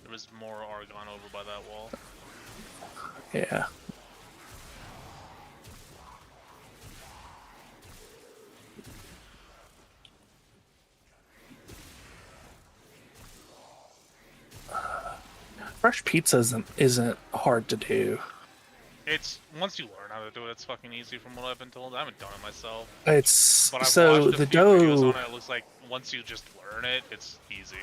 There was more Argon over by that wall. Yeah. Fresh pizza isn't hard to do. It's once you learn how to do it, it's fucking easy from what I've been told. I haven't done it myself, It's but I've so watched a the few videos dough. on it. It looks like once you just learn it, it's easy.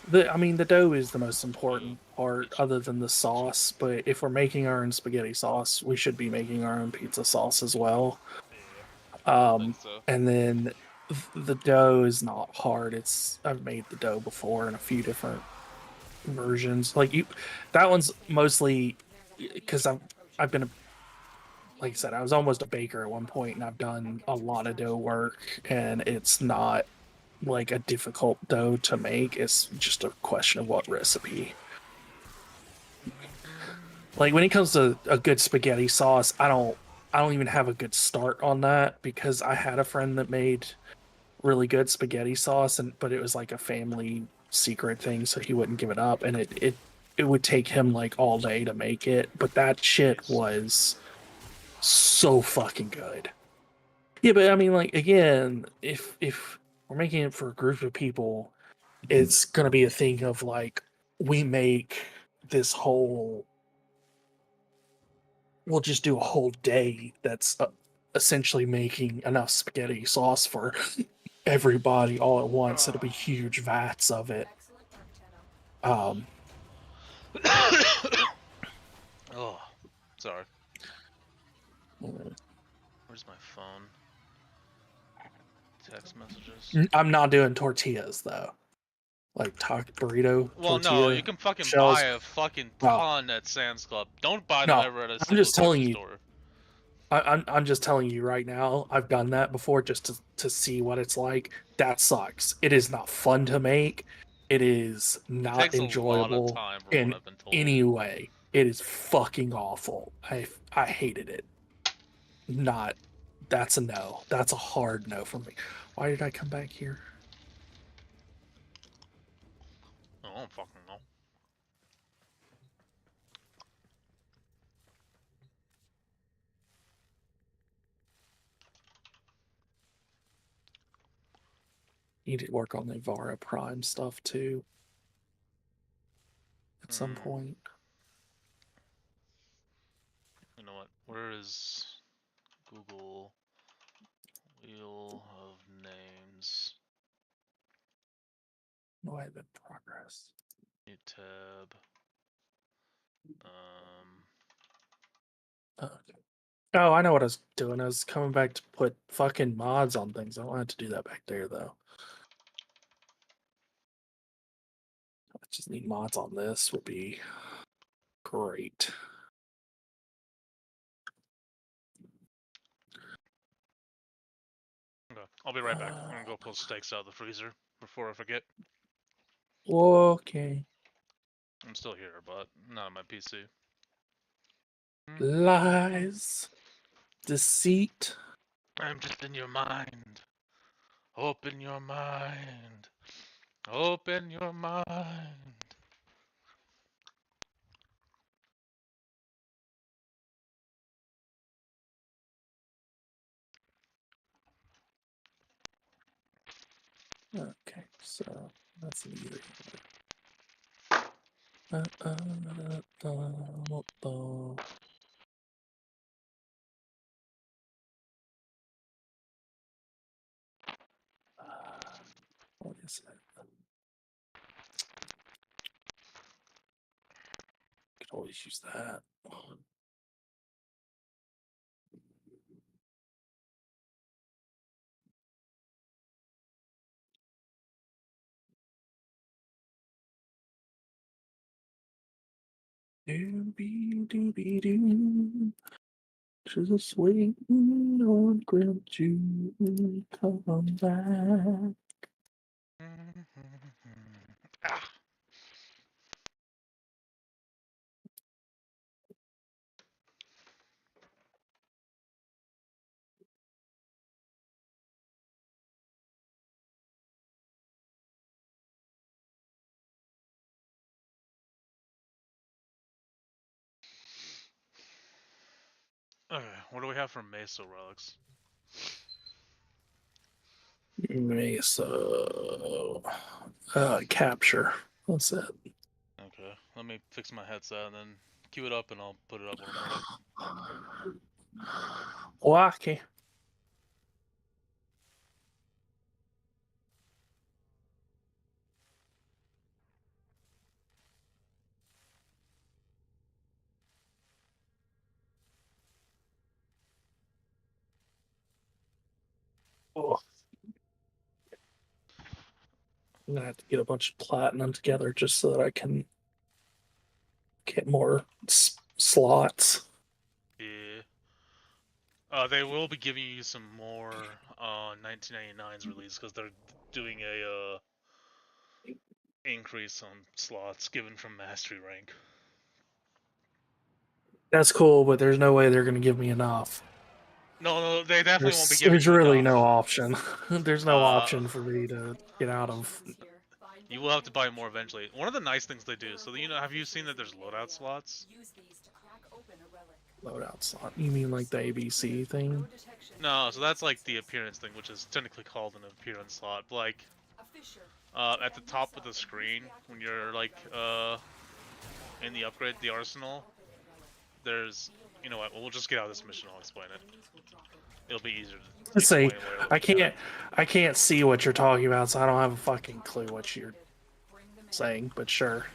The dough is the most important part, other than the sauce. But if we're making our own spaghetti sauce, we should be making our own pizza sauce as well. Yeah, I think so. And then the dough is not hard. I've made the dough before in a few different versions. That one's mostly because I've been like I said, I was almost a baker at one point, and I've done a lot of dough work, and it's not like a difficult dough to make. It's just a question of what recipe. Like when it comes to a good spaghetti sauce, I don't even have a good start on that, because I had a friend that made really good spaghetti sauce, but it was like a family secret thing, so he wouldn't give it up, and it would take him like all day to make it, but that shit was so fucking good. Yeah, but I mean, like, again, if we're making it for a group of people, it's gonna be a thing of like, we make this whole we'll just do a whole day that's essentially making enough spaghetti sauce for everybody all at once. It'll be huge vats of it. Excellent, Arcteno. Oh, sorry. Where's my phone? Text messages. I'm not doing tortillas though, like burrito. Well, tortilla no, you can fucking shells. buy a fucking Oh. ton at Sam's Club. Don't buy them No, ever at a I'm single just telling grocery you. store. I'm just telling you right now. I've done that before just to see what it's like. That sucks. It is not fun to make. It is not takes a lot of enjoyable time from in what I've been told. any way. It is fucking awful. I hated it. That's a no. That's a hard no for me. Why did I come back here? I don't fucking know. Need to work on the Ivara Prime stuff too. At some point. You know what? Where is Google Wheel of Names? Well, ahead and progress. New tab. Okay. Oh, I know what I was doing. I was coming back to put fucking mods on things. I wanted to do that back there, though. I just need mods on this would be great. Okay, I'll be right back. I'm gonna go pull steaks out of the freezer before I forget. Okay. I'm still here, but not on my PC. Lies. Deceit. I'm just in your mind. Open your mind. Open your mind. Okay, so that's neither here. What is it? Could always use that. Doobie doo. Just waiting on Grandma to come back. Ah. Okay, what do we have for Mesa relics? Mesa. Capture. That's it. Okay, let me fix my headset and then cue it up and I'll put it up when I'm ready. Okay. Oh. I'm gonna have to get a bunch of platinum together just so that I can get more slots. Yeah. They will be giving you some more 1999's release because they're doing a increase on slots given from mastery rank. That's cool, but there's no way they're gonna give me enough. No, they definitely won't be giving There's you really enough. no option. There's no option for me to get out of. You will have to buy more eventually. One of the nice things they do, so have you seen that there's loadout slots? Use these to crack open a relic. Loadout slot. You mean like the ABC thing? No, so that's like the appearance thing, which is technically called an appearance slot. But like, at the top of the screen, when you're like, in the upgrade, the arsenal, there's, you know what, we'll just get out of this mission, I'll explain it. It'll be easier to Let's see. explain later. I can't see what you're talking about, so I don't have a fucking clue what you're saying, but sure.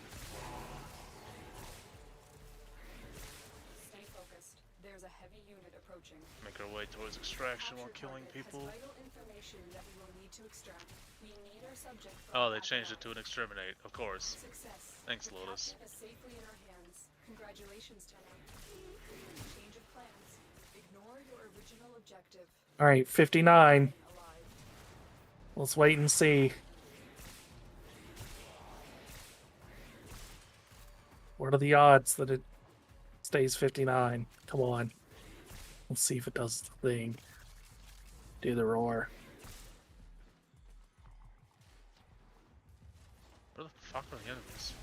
Stay focused. There's a heavy unit approaching. Make our way towards extraction while killing people. Vital information that we will need to extract. We need our subject. Oh, they changed it to an exterminate, of course. Success. Thanks, Lotus. Is safely in our hands. Congratulations, Tenno. Change of plans. Ignore your original objective. All right, 59. Alive. Let's wait and see. What are the odds that it stays 59? Come on. Let's see if it does the thing. Do the roar. Where the fuck are the enemies?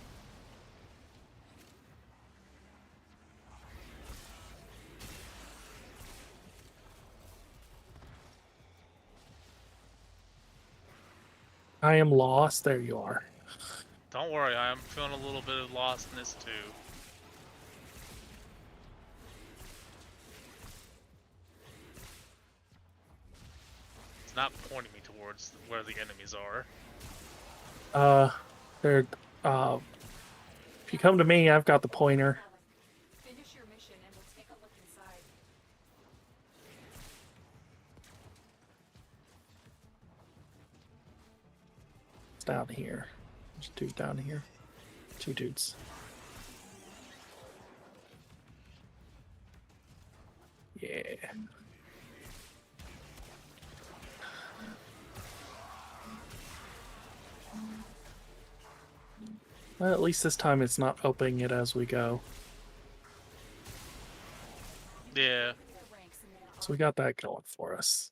I am lost. There you are. Don't worry, I am feeling a little bit of lostness too. It's not pointing me towards where the enemies are. They're, if you come to me, I've got the pointer. Finish your mission and we'll take a look inside. It's down here. There's a dude down here. Two dudes. Yeah. Well, at least this time it's not opening it as we go. Yeah. So we got that going for us.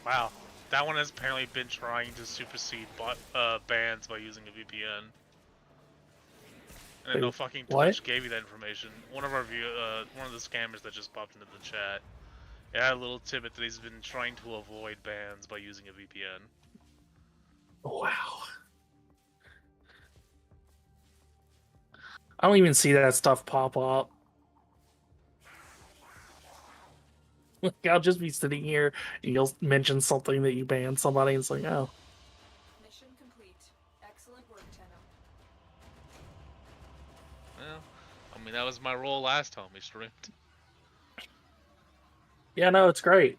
Wow. That one has apparently been trying to supersede bans by using a VPN. And Wait, no fucking what? Twitch gave you that information. One of the scammers that just popped into the chat. It had a little tidbit that he's been trying to avoid bans by using a VPN. Wow. I don't even see that stuff pop up. Like, I'll just be sitting here and you'll mention something that you banned somebody, and it's like, oh. Mission complete. Excellent work, Tenno. Well, I mean, that was my role last time we streamed. Yeah, no, it's great.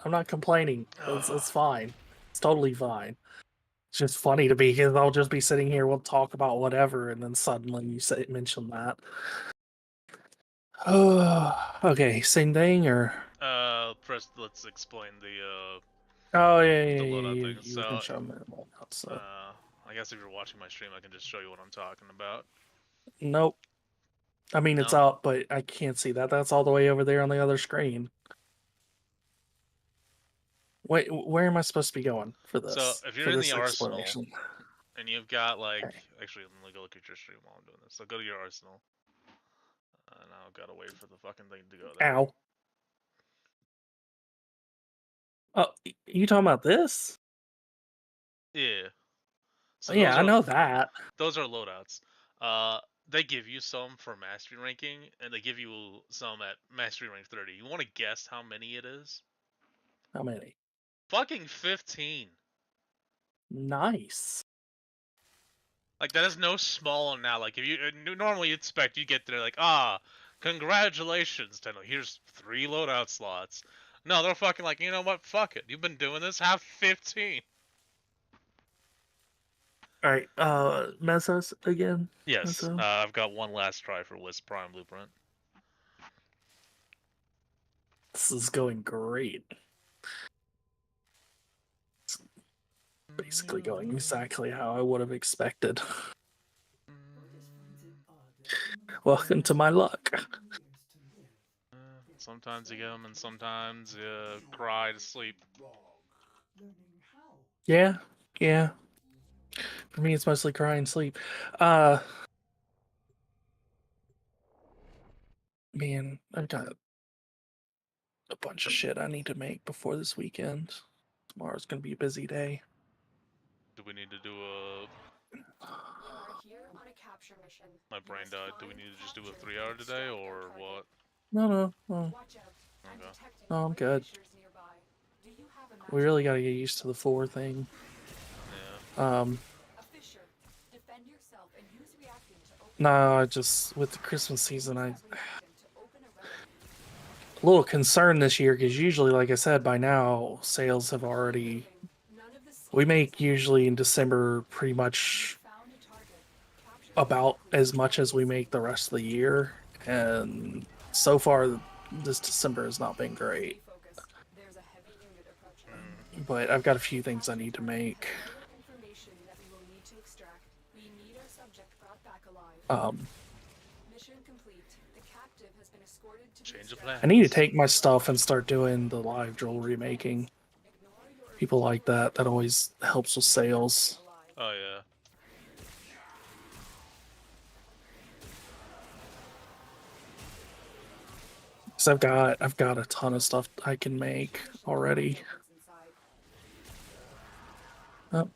I'm not complaining. It's fine. It's totally fine. It's just funny to me because I'll just be sitting here, we'll talk about whatever, and then suddenly you mention that. Okay, same thing, or? First, let's explain the Oh, yeah, the loadout thing. you can So, show me the loadout, so. I guess if you're watching my stream, I can just show you what I'm talking about. Nope. I mean, it's No? up, but I can't see that. That's all the way over there on the other screen. Wait, where am I supposed to be going for this? So, if you're for in this the arsenal, explanation? and you've got, like... Okay. Actually, let me go look at your stream while I'm doing this. So, go to your arsenal. And I've got to wait for the fucking thing to go there. Ow. Oh, you talking about this? Yeah. So Yeah, those I are, know that. Those are loadouts. They give you some for mastery ranking, and they give you some at mastery rank 30. You want to guess how many it is? How many? Fucking 15. Nice. Like, that is no small now. Like, if you normally you'd expect you get there like, congratulations, Tenno. Here's 3 loadout slots. No, they're fucking like, you know what? Fuck it. You've been doing this. Have 15. All right, Mesos again? Yes, Meso? I've got one last try for Wisp Prime Blueprint. This is going great. It's basically going exactly how I would have expected. Welcome to my luck. Sometimes you get them, and sometimes you cry to sleep. Yeah, yeah. For me, it's mostly cry and sleep. Man, I've got a bunch of shit I need to make before this weekend. Tomorrow's gonna be a busy day. Do we need to do a... You are here on a capture mission. My You brain must died. Do we find, need to just do a capture, 3-hour and today, extract their or target. what? No. Watch out. I'm Okay. detecting Oh, I'm great good. fissures nearby. Do you have a We really gotta get used to the 4 thing. Yeah. A fissure. Defend yourself and use reactant to open No, I just, with the Christmas season, that I reactant to open a relic. a little concerned this year because usually, like I said, by now sales have already. None of the We make usually in December pretty much found a target. Capture about as much as we make the rest of the year, and so far this December has not been great. focus. There's a heavy unit approaching. But I've got a few things I need to make. Information that we will need to extract. We need our subject brought back alive. Mission complete. The captive has been escorted to Change the of plan. I need to take my stuff and start doing the live jewelry making. People like that. That always helps with sales. Oh, yeah. Cause I've got a ton of stuff I can make already. Oh.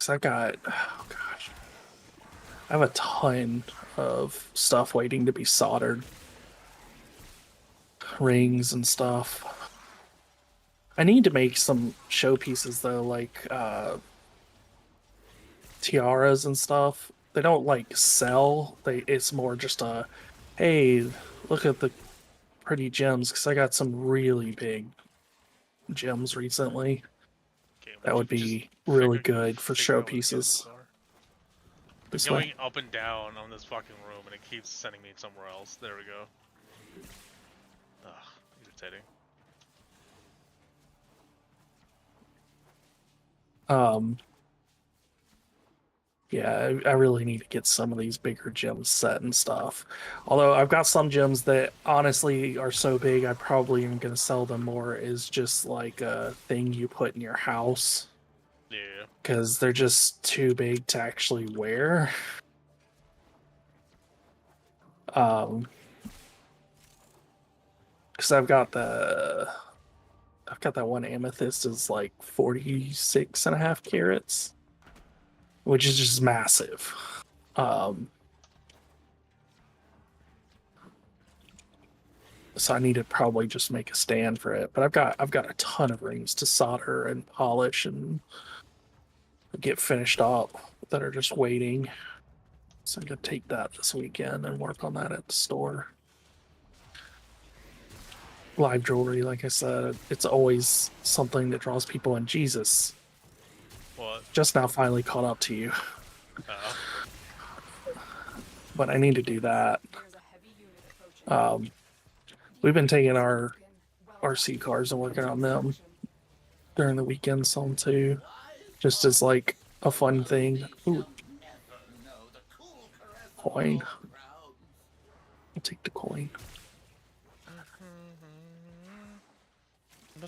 Cause I've got, oh gosh, I have a ton of stuff waiting to be soldered. Rings and stuff. I need to make some showpieces though, like tiaras and stuff. They don't like sell. It's more just a, hey, look at the pretty gems, because I got some really big gems recently. Okay, That would just be really figure- good for figure out what gems showpieces. are. Been This going way. up and down on this fucking room, and it keeps sending me somewhere else. There we go. Ugh, irritating. Yeah, I really need to get some of these bigger gems set and stuff. Although I've got some gems that honestly are so big, I probably am going to sell them more as just like a thing you put in your house. Yeah. Because they're just too big to actually wear. Because I've got that one amethyst is like 46 and a half carats, which is just massive. So I need to probably just make a stand for it. But I've got a ton of rings to solder and polish and get finished up that are just waiting. So I'm gonna take that this weekend and work on that at the store. Live jewelry, like I said, it's always something that draws people in. Jesus, What? just now finally caught up to you. Oh. But I need to do that. There's a heavy unit approaching. We've been taking our RC cars and working on them during the weekend some too, just as like a fun thing. Ooh, coin. I'll take the coin.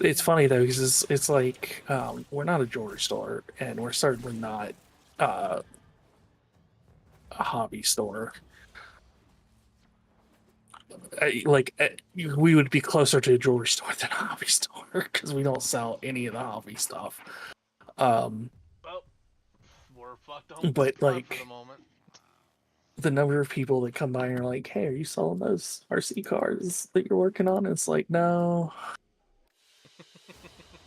It's funny though, because it's like we're not a jewelry store, and we're certainly not a hobby store. We would be closer to a jewelry store than a hobby store because we don't sell any of the hobby stuff. Well, we're fucked on But for like the moment. the number of people that come by and are like, "Hey, are you selling those RC cars that you're working on?" And it's like, no,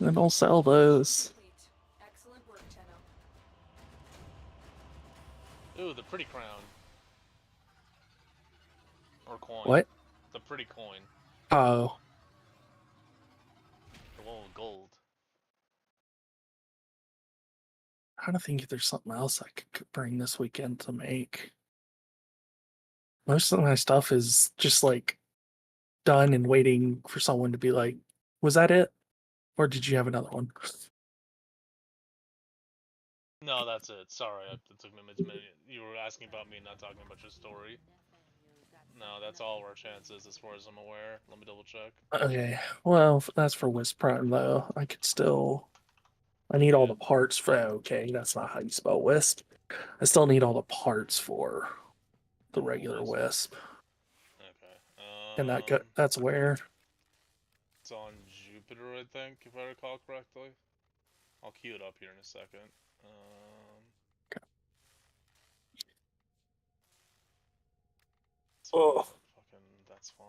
I don't sell those. Complete. Excellent work, Tenno. Ooh, the pretty crown. Or coin. What? The pretty coin. Oh, The one with gold. I'm trying to think if there's something else I could bring this weekend to make. Most of my stuff is just like done and waiting for someone to be like, "Was that it? Or did you have another one?" No, that's it. Sorry, it took me a minute. You were asking about me, not talking about your story. No, that's all of our chances as far as I'm aware. Let me double check. Okay, well, that's for Wisp Prime though. I could still. I need all the parts for. Okay, that's not how you spell Wisp. I still need all the parts for the regular Wisp. Okay. And that's where. It's on Jupiter, I think, if I recall correctly. I'll queue it up here in a second. Okay. Oh, fucking, that's fine.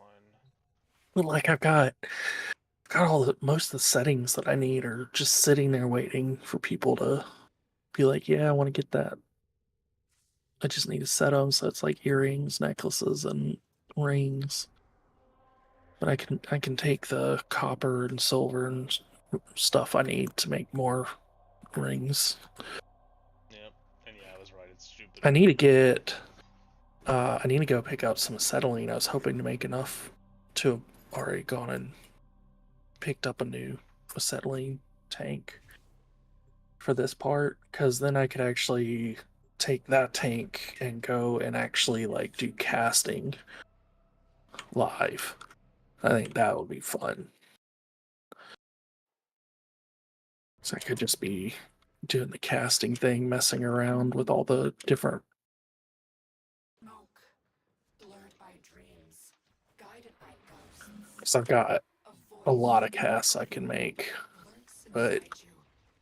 but like I've got all the most of the settings that I need are just sitting there waiting for people to be like, yeah, I want to get that. I just need to set them so it's like earrings, necklaces, and rings. But I can take the copper and silver and stuff I need to make more rings. Yep, and yeah, I was right. It's Jupiter. I need to get. I need to go pick up some acetylene. I was hoping to make enough to have already gone and picked up a new acetylene tank for this part, because then I could actually take that tank and go and actually like do casting live. I think that would be fun. So I could just be doing the casting thing, messing around with all the different. Smoke. Blurred by dreams. Guided by ghosts. Because I've got a voice lot of casts I can make, lurks but inside you.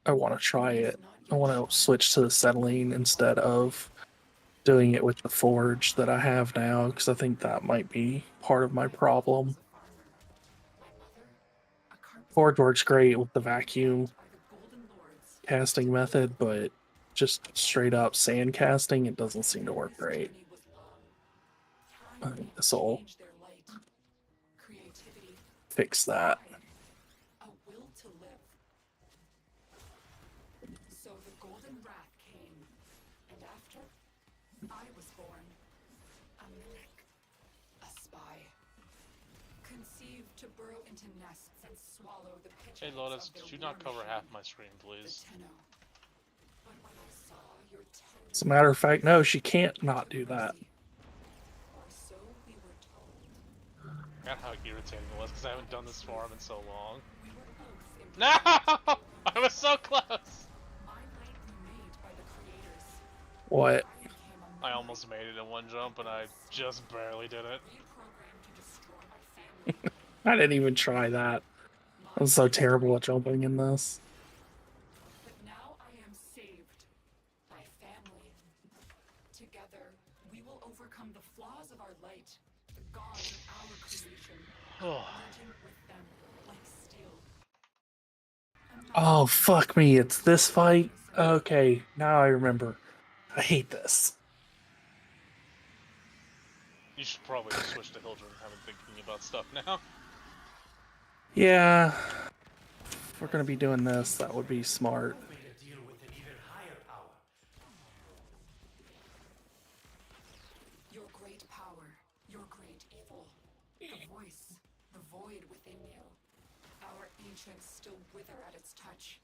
I want to try it. I want to switch to the acetylene instead of doing it with the forge that I have now because I think that might be part of my problem. Forge works great with the vacuum casting method, but just straight up sand casting, it doesn't seem to work great. I think this will fix that. A will to live. So the golden wrath came, and after, I was born. A mimic. A spy. Conceived to burrow into nests and swallow the Hey pitchforks Lotus, of their could you not war cover machine, half my screen, please? the Tenno. But when I saw your tender As a matter of fact, no, she can't not do that. mercy, or so we were told, God, how irritating it was because I haven't done this farm in so long. we were both No! imprisoned. I was so close! My light remade by the creators. What? I became a I memory, almost made it in one jump and I just barely did it. reprogrammed to destroy my family. I didn't even try that. I'm so terrible at jumping in this. But now I am saved. My family. Together, we will overcome the flaws of our light, the gods of our creation, merging with them like steel. Oh, fuck me, it's this fight? Okay, now I remember. I hate this. You should probably just switch to Hildren and have been thinking about stuff now. Yeah. If we're gonna be doing this, that would be smart. Made a deal with an even higher power. Your great power, your great evil. The voice, the void within you. Our ancients still wither at its touch.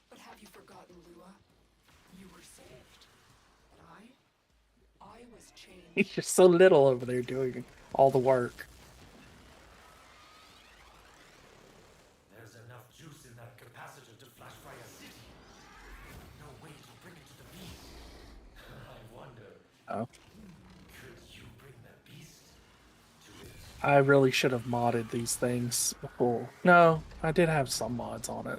But have you forgotten, Lua? You were saved. But I was changed. You're so little over there doing all the work. There's enough juice in that capacitor to flash fire a city. No way to bring it to the beast. I wonder, Oh. could you bring the beast to it? I really should have modded these things before. No, I did have some mods on it.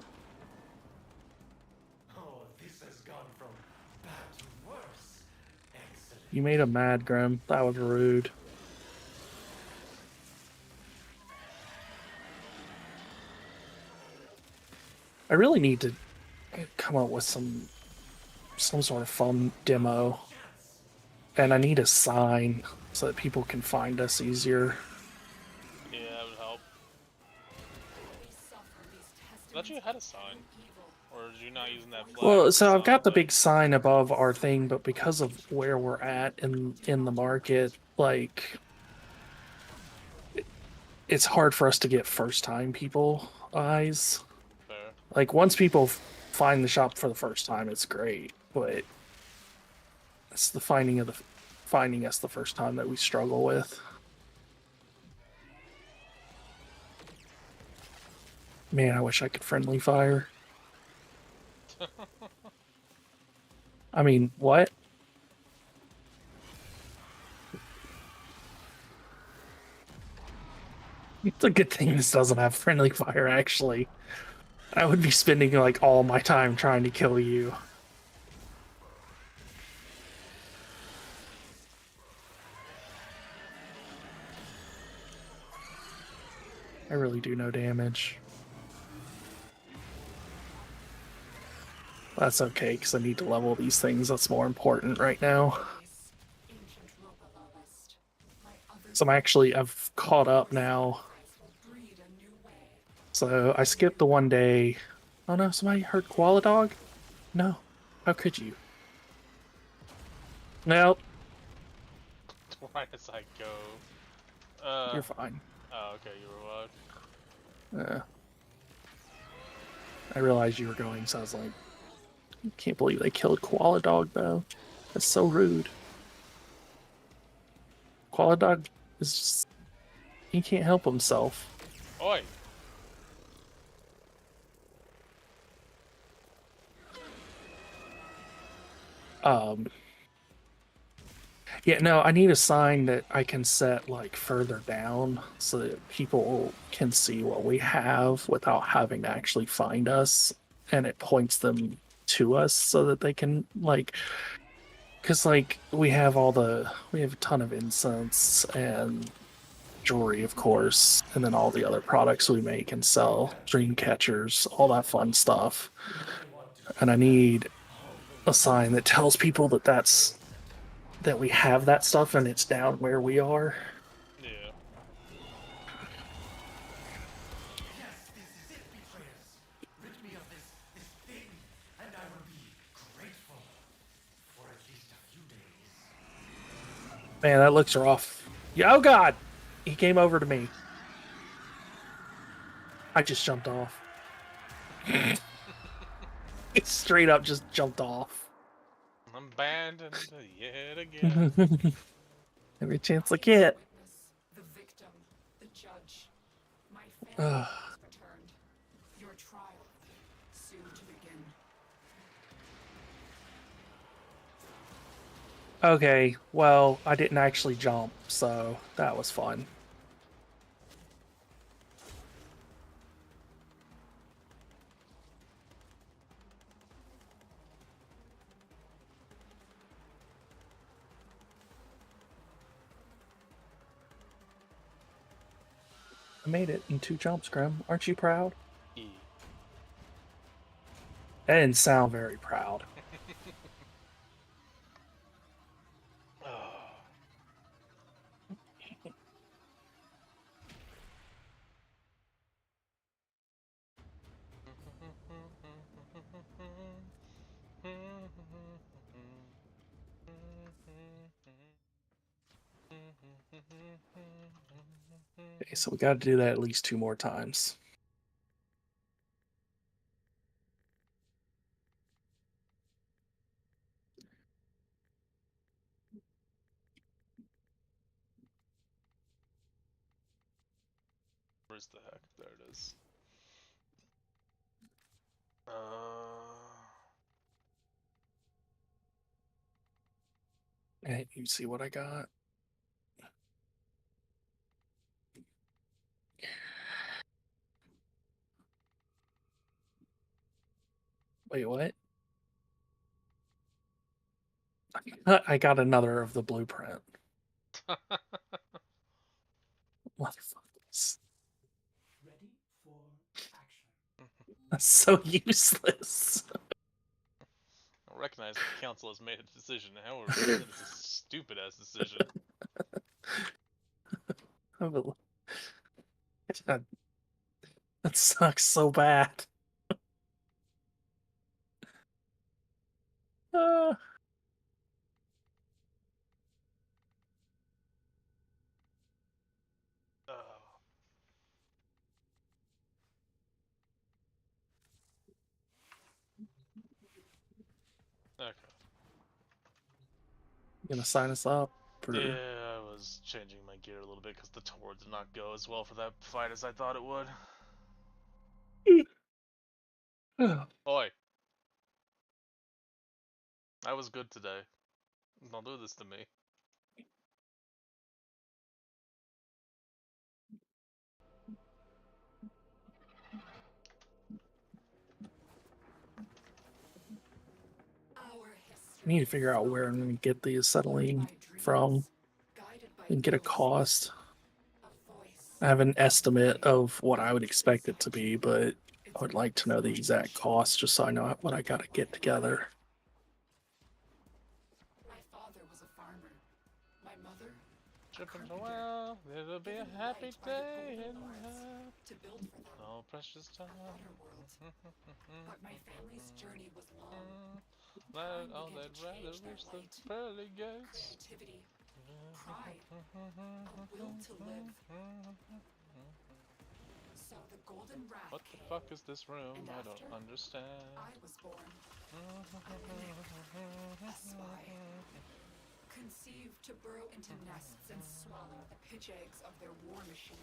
Oh, this has gone from bad to worse. Excellent. You made him mad, Grim. That was rude. I really need to come up with some sort of fun demo. And I need a sign so that people can find us easier. Yeah, that would help. We suffer these I thought you had a sign. evil. Or are you not using that flag? Well, for so I've got the sign, big sign above our thing, but because of where we're at in the market, like it's hard for us to get first time people eyes. Fair. Like once people find the shop for the first time, it's great, but it's the finding us the first time that we struggle with. Man, I wish I could friendly fire. I mean, what? It's a good thing this doesn't have friendly fire, actually. I would be spending like all my time trying to kill you. I really do no damage. That's okay, because I need to level these things. That's more important right now. Ancient Robalobist. My other So I've caught up now. will breed a new way. So I skipped the one day. Oh no, somebody heard Koala Dog? No. How could you? Nope. Why does I go? You're fine. Oh, okay, you were what? I realized you were going, so I was like, I can't believe they killed Koala Dog, though. That's so rude. Koala Dog is just... He can't help himself. Oi! Yeah, no, I need a sign that I can set, like, further down so that people can see what we have without having to actually find us, and it points them to us so that they can, like... Because, like, we have a ton of incense and jewelry, of course, and then all the other products we make and sell, dream catchers, all that fun stuff. And I need a sign that tells people that we have that stuff and it's down where we are. Yeah. Yes, this is it, betrayers. Rid me of this thing, and I will be grateful for at least a few days. Man, that looks rough. Yeah, oh god! He came over to me. I just jumped off. It straight up just jumped off. I'm abandoned yet again. Every chance I get. Witness, the victim, the judge. My family Ugh. has returned. Your trial, soon to begin. Okay, well, I didn't actually jump, so that was fun. I made it in 2 jumps, Grim. Aren't you proud? E. That didn't sound very proud. Oh. Okay, so we got to do that at least 2 more times. Where's the heck? There it is. Hey, you see what I got? Wait, what? I got another of the blueprint. Motherfuckers. Ready for action. That's so useless. I recognize the council has made a decision. However, it's a stupid ass decision. That sucks so bad. Uh, Oh. Okay. you gonna sign us up? Or... Yeah, I was changing my gear a little bit because the Tor did not go as well for that fight as I thought it would. Oi! I was good today. Don't do this to me. Our I need history to figure out where I'm gonna get the acetylene by dreams, from guided by and get a ghosts, cost. a voice. I have an estimate of what I would expect it to be, but I would like to know the exact cost just so I know what I gotta get together. My father was a farmer. My mother, Tripping a while, it'll be a happy day in life. to build for them No precious time. a better world. But my family's journey was long. Let Time all began that to rather change their reach the light. pearly gates. Creativity, pride, a will to live. So the golden wrath What the came. fuck is this room? And I after, don't understand. I was born. A spy. Conceived to burrow into nests and swallow the pitch eggs of their war machine.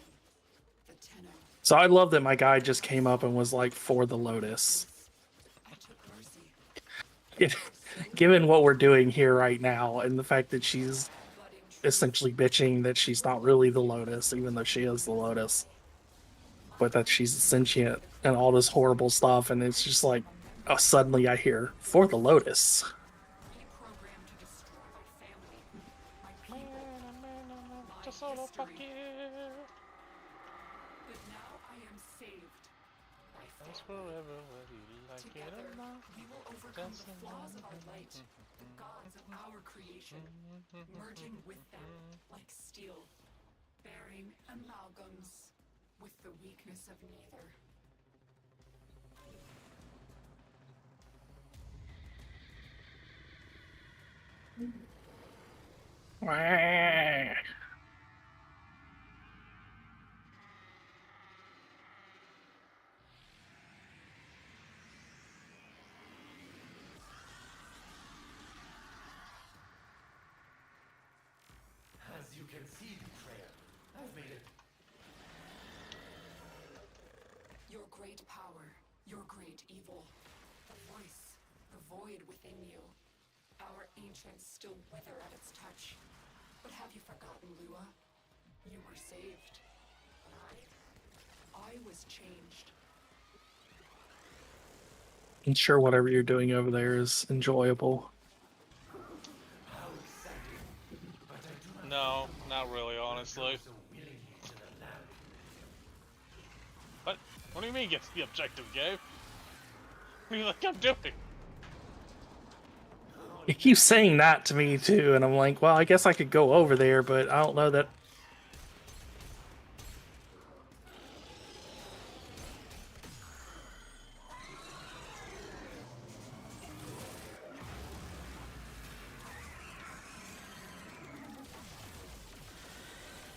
The Tenno. So I love that my guy just came up and was like for the Lotus. I took mercy. Given what we're doing here right now and the fact that she's Budding trees, essentially bitching that she's not really the Lotus, even though she is the Lotus, but that she's sentient and all this horrible stuff, and it's just like, suddenly I hear for the Lotus. he programmed to destroy Fuck victory. yeah. But now I am saved by That's family. forever whether you like it Together, or not. we will overcome the flaws of our light, the gods of our creation, merging with them like steel, bearing amalgams with the weakness of neither. Wah. As you can see, betrayer, I've made it. Your great power, your great evil, the voice, the void within you. Our ancients still wither at its touch. But have you forgotten, Lua? You were saved. But I was changed. I'm sure whatever you're doing over there is enjoyable. How exciting! But I do not No, not really, honestly. so willingly to the lab. What? What do you mean gets the objective, Gabe? What do you think I'm doing? You keep saying that to me too, and I'm like, well, I guess I could go over there, but I don't know that.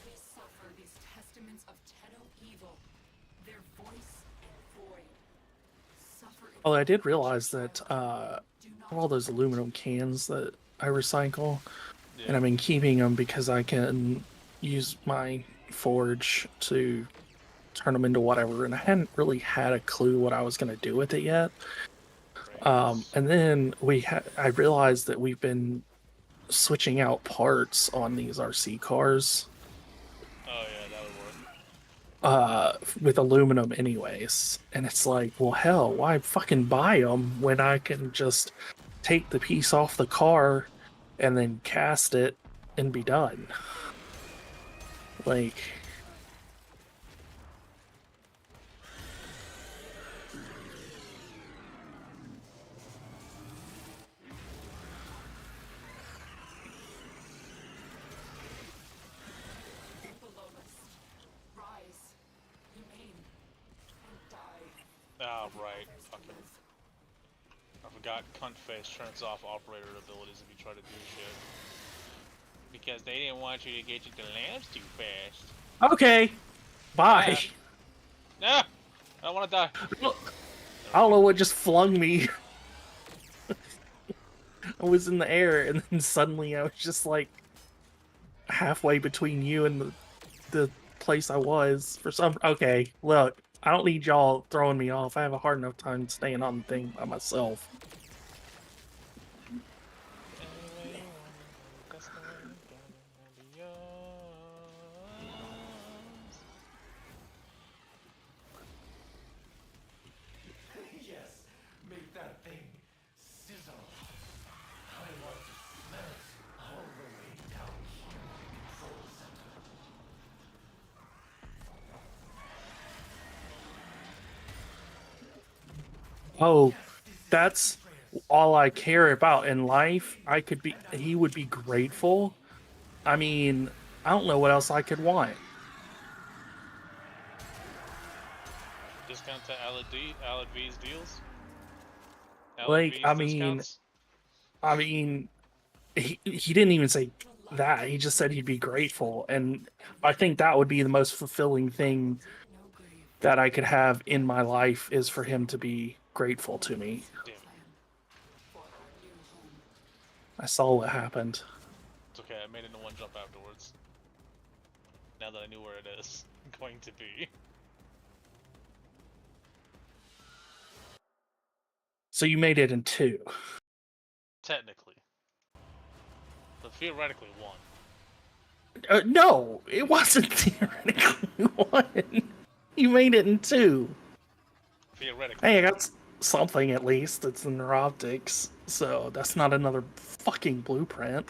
We suffer these testaments of Tenno evil, their voice and void. Suffer in Although I did realize that all those aluminum cans that I recycle, and I've been keeping them because I can use my forge to turn them into whatever, and I hadn't really had a clue what I was going to do with it yet. And then I realized that we've been switching out parts on these RC cars Oh yeah, that would work. with aluminum anyways, and it's like, well, hell, why fucking buy them when I can just take the piece off the car and then cast it and be done? Like, below us. Rise, remain, and die. Ah, right. Fucking. I forgot cunt face turns off operator abilities if you try to do shit. Because they didn't want you to get you the lamps too fast. okay, bye. Nah! I don't want to die. I don't know what just flung me. I was in the air, and then suddenly I was just like halfway between you and the place I was for some. Okay, look, I don't need y'all throwing me off. I have a hard enough time staying on the thing by myself. Yes, make that thing sizzle. I want to smell it all the way down here in the control center. Oh, that's all I care about in life. He would be grateful. I mean, I don't know what else I could want. Discount to Alad V's deals? Like, Discounts? I mean, he didn't even say that. He just said he'd be grateful, and I think that would be the most fulfilling thing No grave that I could have in my life is for him to be grateful to me. Damn. plan for our new home. I saw what happened. It's okay, I made it in one jump afterwards. Now that I knew where it is going to be. So you made it in 2. Technically. But theoretically one. No, it wasn't theoretically 1. You made it in 2. Theoretically. Hey, I got something at least. It's the neuroptics, so that's not another fucking blueprint.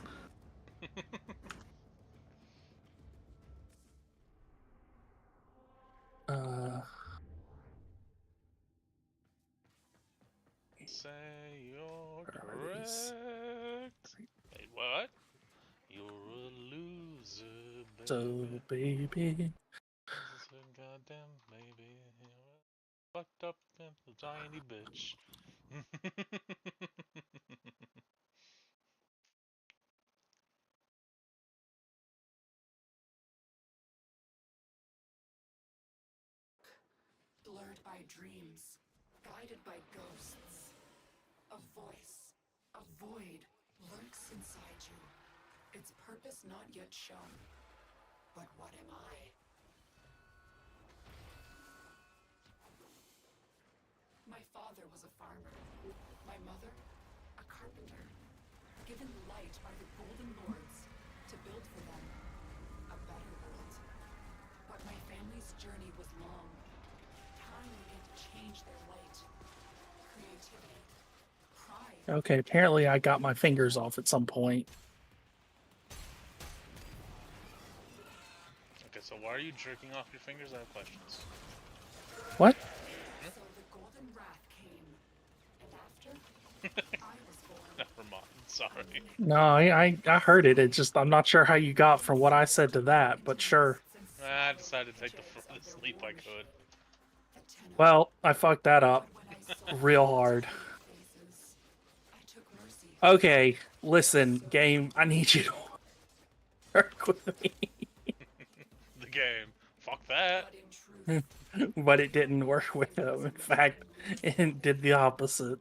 Say you're Where are these? correct. Wait, what? You're a loser, baby. So, baby. Goddamn, baby. Fucked up little tiny bitch. Blurred by dreams, guided by ghosts. A voice, a void lurks inside you. Its purpose not yet shown. But what am I? My father was a farmer. My mother, a carpenter. Given light by the Golden Lords to build for them a better world. But my family's journey was long. Time began to change their light. Creativity. Pride. Okay, apparently I got my fingers off at some point. Okay, so why are you jerking off your fingers? I have questions. What? So the Golden Wrath came. And after, I was born. Never mind. Sorry. No, I heard it. It's just I'm not sure how you got from what I said to that, but sure. I decided to take the furthest leap I could. Well, I fucked that up real hard. Okay, listen, game, I need you to work with me. The game. Fuck that. But it didn't work with him. In fact, it did the opposite.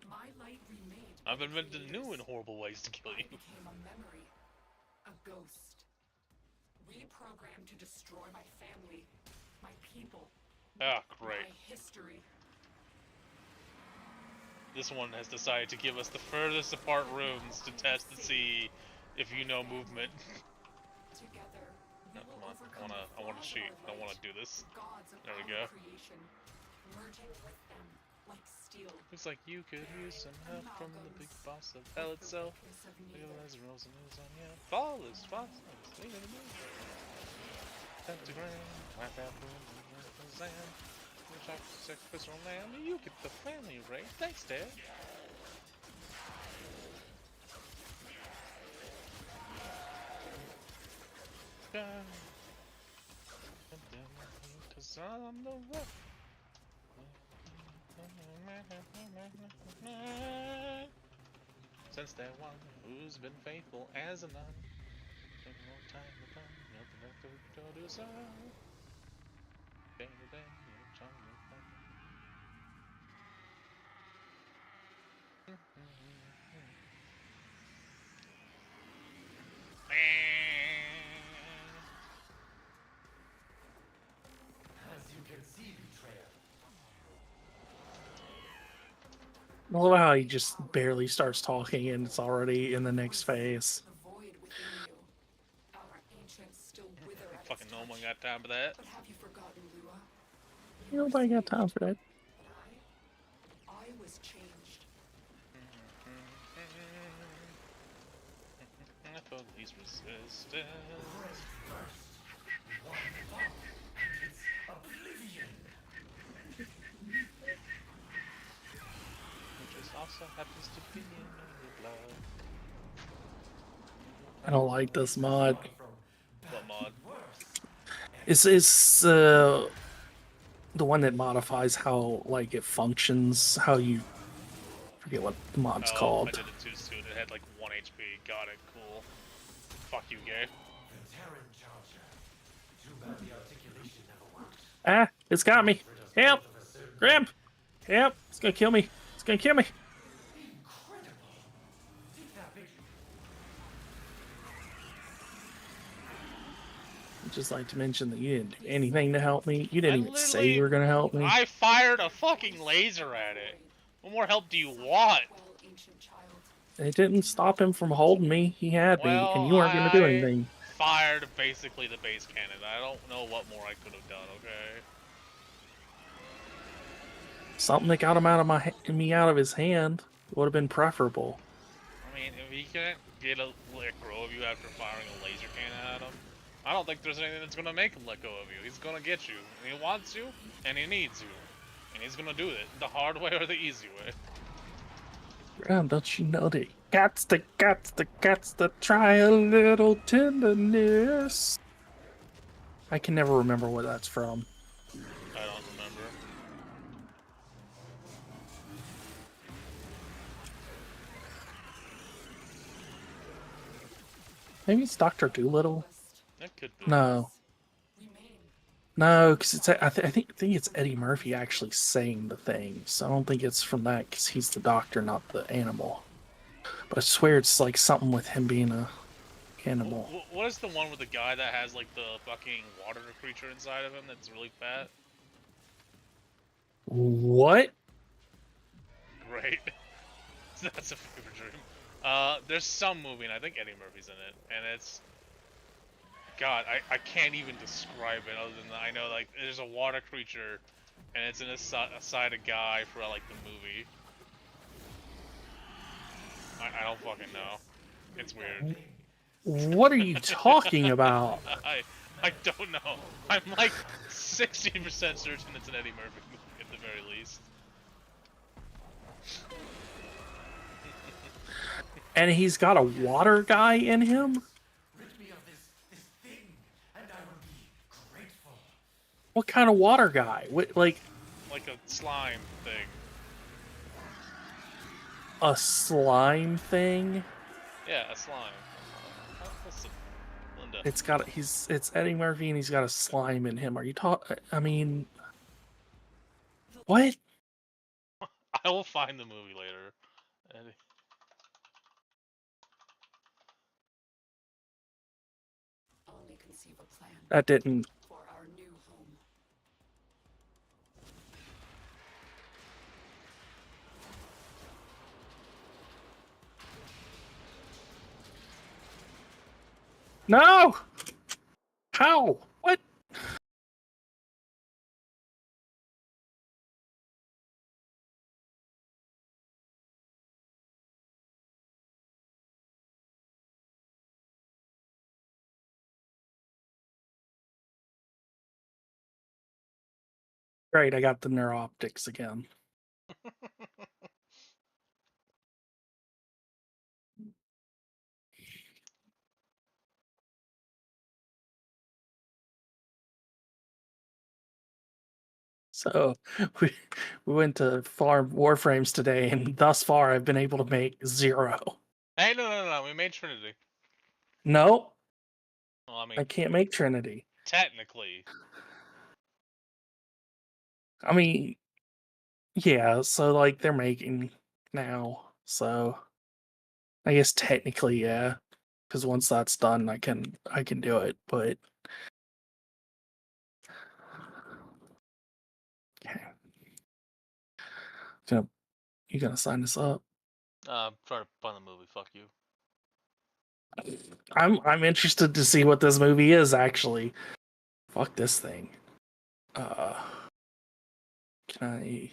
I've invented new and horrible ways to kill you. Became a memory, a ghost. Reprogrammed to destroy my family, my people, Ah, great. my history. This one has decided to give us the furthest apart rooms to test to see if you know movement. Together, No, come on. I wanna cheat. I wanna do this. There we go. Creation, merging with them like steel. Looks like you could use some help from the big boss of hell itself. Realize rolls and moves on you. Fall is fast. Pentagram, laugh out boom, Zam. Sacrificial lamb. You get the family right. Thanks, Dad. Cause I'm the one. Since that one who's been faithful as a nun. Took a long time to come, nothing left to go to so. Bang, bang, As you can see, betrayer. I love how he just barely starts talking and it's already in the next phase. The void within you. Our ancients still wither at fucking its no one touch. got time for that. But have you forgotten, Lua? You were Nobody got saved, time for that. but I was changed. I thought these resistance. One thought, and it's oblivion. Which is also happens to be in your blood. I don't like this mod. What mod? It's the one that modifies how like it functions, how you forget what the mod's I called. did it too soon. It had like 1 HP. Got it. Cool. Fuck you, gay. The Terran Charger. Too bad the articulation never worked. Ah, it's got me. Help! Grim! Help! It's gonna kill me. It's gonna kill me. Incredible. Take that picture. I'd just like to mention that you didn't do anything to help me. You didn't I even say literally- you were gonna help me. I fired a fucking laser at it. What more help do you want? Well, ancient child. It didn't stop him from holding me. He had me, Well, and you weren't gonna do I- anything. Fired basically the base cannon. I don't know what more I could have done. Okay. Something that got him out of me out of his hand would have been preferable. I mean, if he can't get a lick row of you after firing a laser cannon at him, I don't think there's anything that's gonna make him let go of you. He's gonna get you. And he wants you, and he needs you. And he's gonna do it the hard way or the easy way. Don't you know that the try a little tenderness? I can never remember where that's from. I don't remember. Maybe it's Dr. Doolittle. That could be. No, Remain. no, because it's I think it's Eddie Murphy actually saying the thing. So I don't think it's from that because he's the doctor, not the animal. But I swear it's like something with him being a animal. What is the one with the guy that has like the fucking water creature inside of him that's really fat? What? Great. That's a fever dream. There's some movie, and I think Eddie Murphy's in it, and it's... God, I can't even describe it other than I know, like, there's a water creature, and it's in a side of guy for, like, the movie. I don't fucking know. It's weird. What are you talking about? I don't know. I'm like 60% certain it's an Eddie Murphy movie at the very least. And he's got a water guy in him? Rid me of this thing, and I will be grateful. What kind of water guy? What, like Like a slime thing. a slime thing? Yeah, a slime. Listen, Linda. It's Eddie Murphy and he's got a slime in him. Are you talking? I mean, what? I will find the movie later. Eddie. Only conceive a plan That didn't. for our new home. No! How? What? Great, I got the neuroptics again. So we went to farm Warframes today, and thus far I've been able to make 0. Hey, no. We made Trinity. No, Well, I mean, I can't make Trinity. technically. I mean, yeah, so like they're making now, so I guess technically, yeah. Because once that's done, I can do it. But okay, you gonna sign this up? Try to find the movie. Fuck you. I'm interested to see what this movie is actually. Fuck this thing. Uh, can I?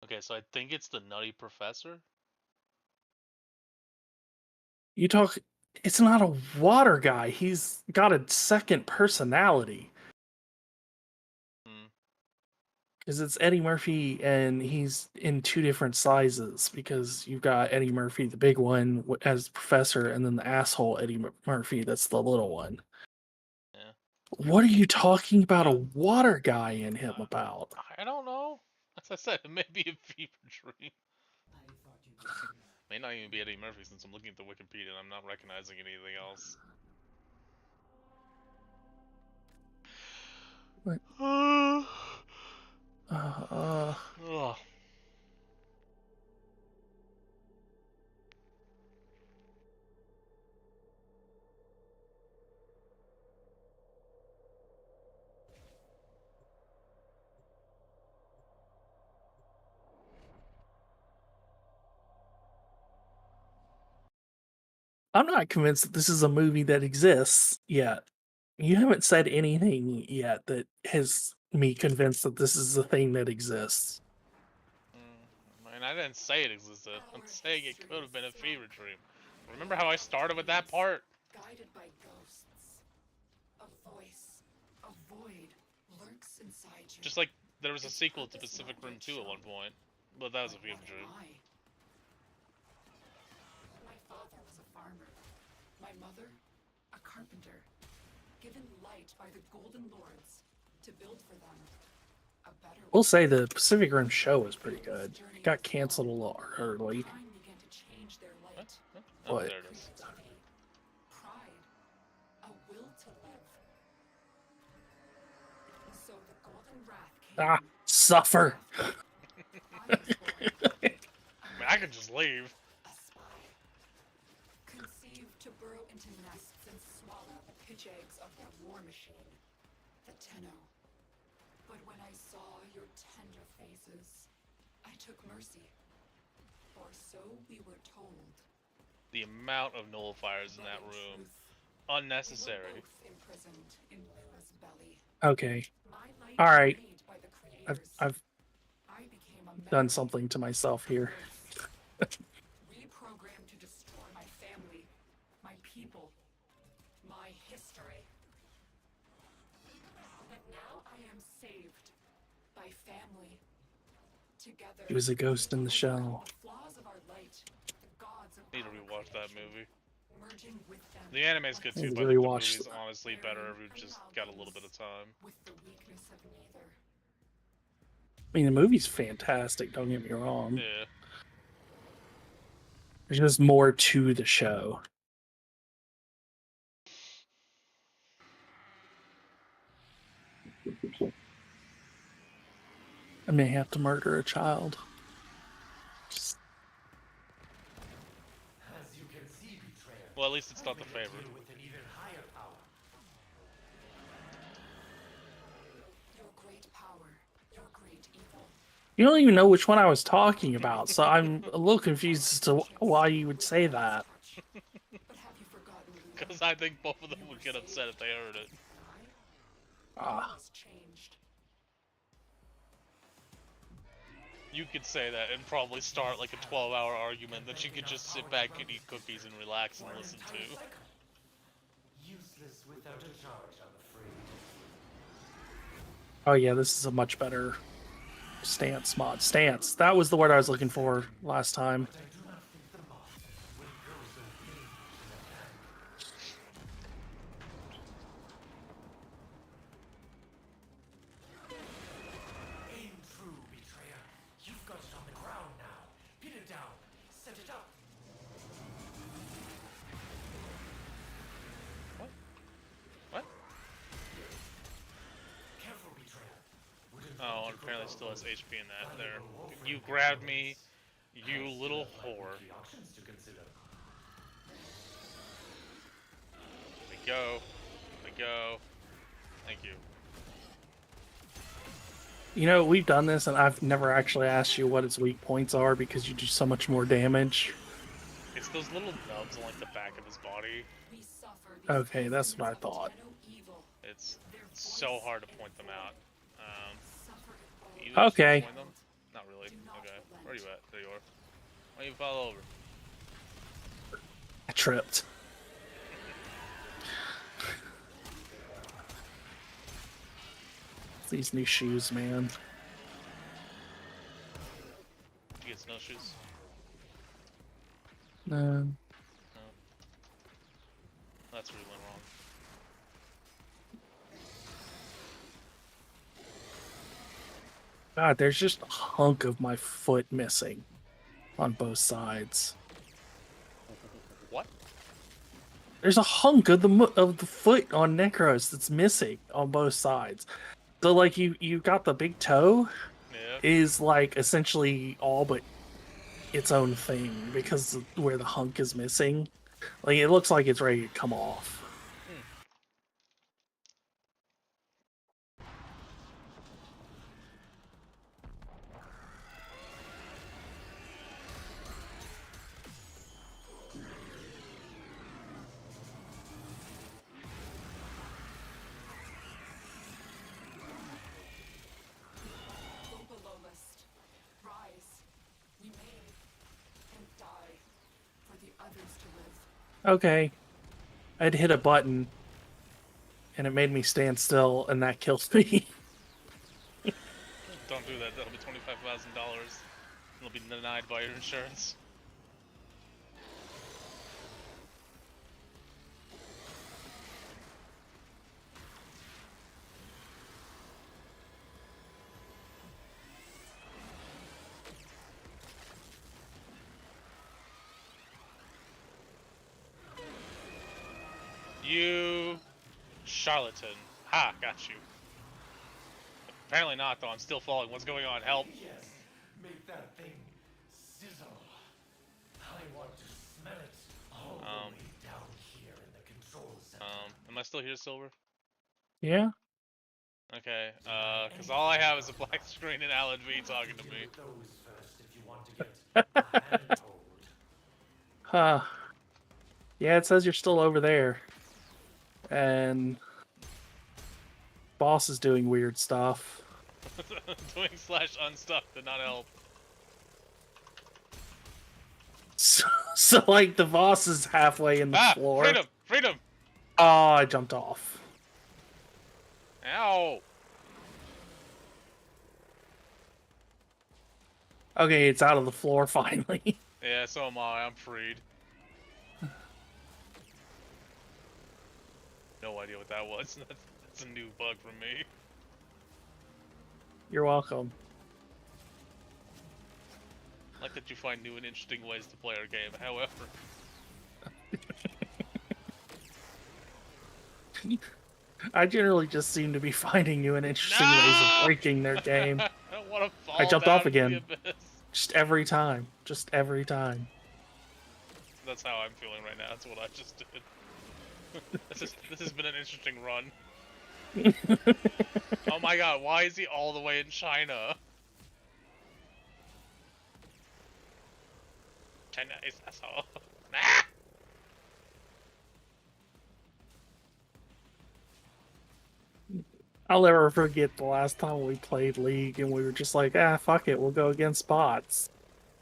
Okay, so I think it's the Nutty Professor. You talk. It's not a water guy. He's got a second personality. Hmm. Because it's Eddie Murphy, and he's in 2 different sizes. Because you've got Eddie Murphy, the big one, as professor, and then the asshole Eddie Murphy, that's the little one. Yeah. What are you talking about a water guy in him about? I don't know. As I said, it may be a fever dream. I thought you'd be serious. May not even be Eddie Murphy since I'm looking at the Wikipedia and I'm not recognizing anything else. What? Ugh. I'm not convinced that this is a movie that exists yet. You haven't said anything yet that has me convinced that this is a thing that exists. I mean, I didn't say it existed. I'm saying it could have been a fever dream. Remember how I started with that part? Guided by ghosts. A voice, a void lurks inside you. Just like there was a Its sequel to purpose Pacific not Rim yet 2 at one shown. point, but that was a But fever what dream. am I? My father was a farmer. My mother, a carpenter. Given light by the Golden Lords to build for them a better We'll world. say the Pacific Rim show was pretty good. It got canceled a lot early. Time began to change their light. Oh, What? there it is. Creativity, pride, a will to live. So the Golden Wrath came. Ah, suffer. I was born. I mean, I could just leave. A spy. Conceived to burrow into nests and swallow the pitch eggs of their war machine, the Tenno. But when I saw your tender faces, I took mercy. Or so we were told. The amount of nullifiers in But that in room. truth, we were Unnecessary. both imprisoned in Lura's belly. Okay, My light all right. was made by the I've creators. I've I became a done memory something to myself here. reprogrammed to destroy my family, my people, my history. But now I am saved by family. Together, He was a ghost in the we shell. overcome the flaws of our light, the gods of Need to our rewatch that creation, movie. merging with them The anime's good Need too, to but the rewatch movie's honestly better if we've just got a little bit of time. with the weakness of neither. I mean, the movie's fantastic. Don't get me wrong. Yeah. There's just more to the show. I may have to murder a child. Just- As you can see, betrayer, Well, at least it's not the I will favorite. deal with an even higher power. Your great power, your great evil. You don't even know which one I was talking about, so I'm a little confused as to why you would say that. But have you forgotten Luna? Because I think both of them would get upset if they heard it. Ah, Was changed. You could say that and probably start like a 12-hour argument that you could just sit back and eat cookies and relax and listen to. Useless without a charge, I'm afraid. oh yeah, this is a much better stance mod. Stance. That was the word I was looking for last time. I do not think the moth will grow so big in a tank. Aim true, betrayer. You've got it on the ground now. Pin it down. Set it up. What? Careful, betrayer. Oh, and apparently still has HP in that there. You grabbed me, you little whore. The options to consider. Let me go. Let me go. Thank you. You know, we've done this, and I've never actually asked you what its weak points are because you do so much more damage. It's those little nubs on like the back of his body. We suffer the Okay, that's what I sufferings of thought. Tenno evil. It's so hard to point them out. Suffer it all. You just Okay. point them? Not really. Okay. Where are you at? There you are. Why don't you fall over? I tripped. These new shoes, man. Did you get snowshoes? No. No. That's where we went wrong. God, there's just a hunk of my foot missing on both sides. What? There's a hunk of the foot on Necros that's missing on both sides. So like you got the big toe Yeah. is like essentially all but its own thing because of where the hunk is missing. Like it looks like it's ready to come off. Okay. I'd hit a button, and it made me stand still, and that kills me. Don't do that. That'll be $25,000. It'll be denied by your insurance. You charlatan. Ha, got you. Apparently not, though. I'm still falling. What's going on? Help. Yes, make that thing sizzle. I want to smell it all the way down here in the control center. Am I still here, Silver? Yeah? Okay, because all I have is a black screen and Alan V talking to me. Those first if you want to get a handhold. Huh. Yeah, it says you're still over there. And... boss is doing weird stuff. Doing slash unstuck did not help. So, like, the boss is halfway in the floor. Freedom! Freedom! Oh, I jumped off. Ow! Okay, it's out of the floor finally. Yeah, so am I. I'm freed. No idea what that was. That's a new bug from me. You're welcome. I like that you find new and interesting ways to play our game, however. I generally just seem to be finding new and interesting ways of breaking their game. I don't want to fall I jumped down off into the again. abyss. Just every time. Just every time. That's how I'm feeling right now. That's what I just did. This has been an interesting run. Oh my god, why is he all the way in China? China is asshole. Ah! I'll never forget the last time we played League and we were just like, ah, fuck it, we'll go against bots.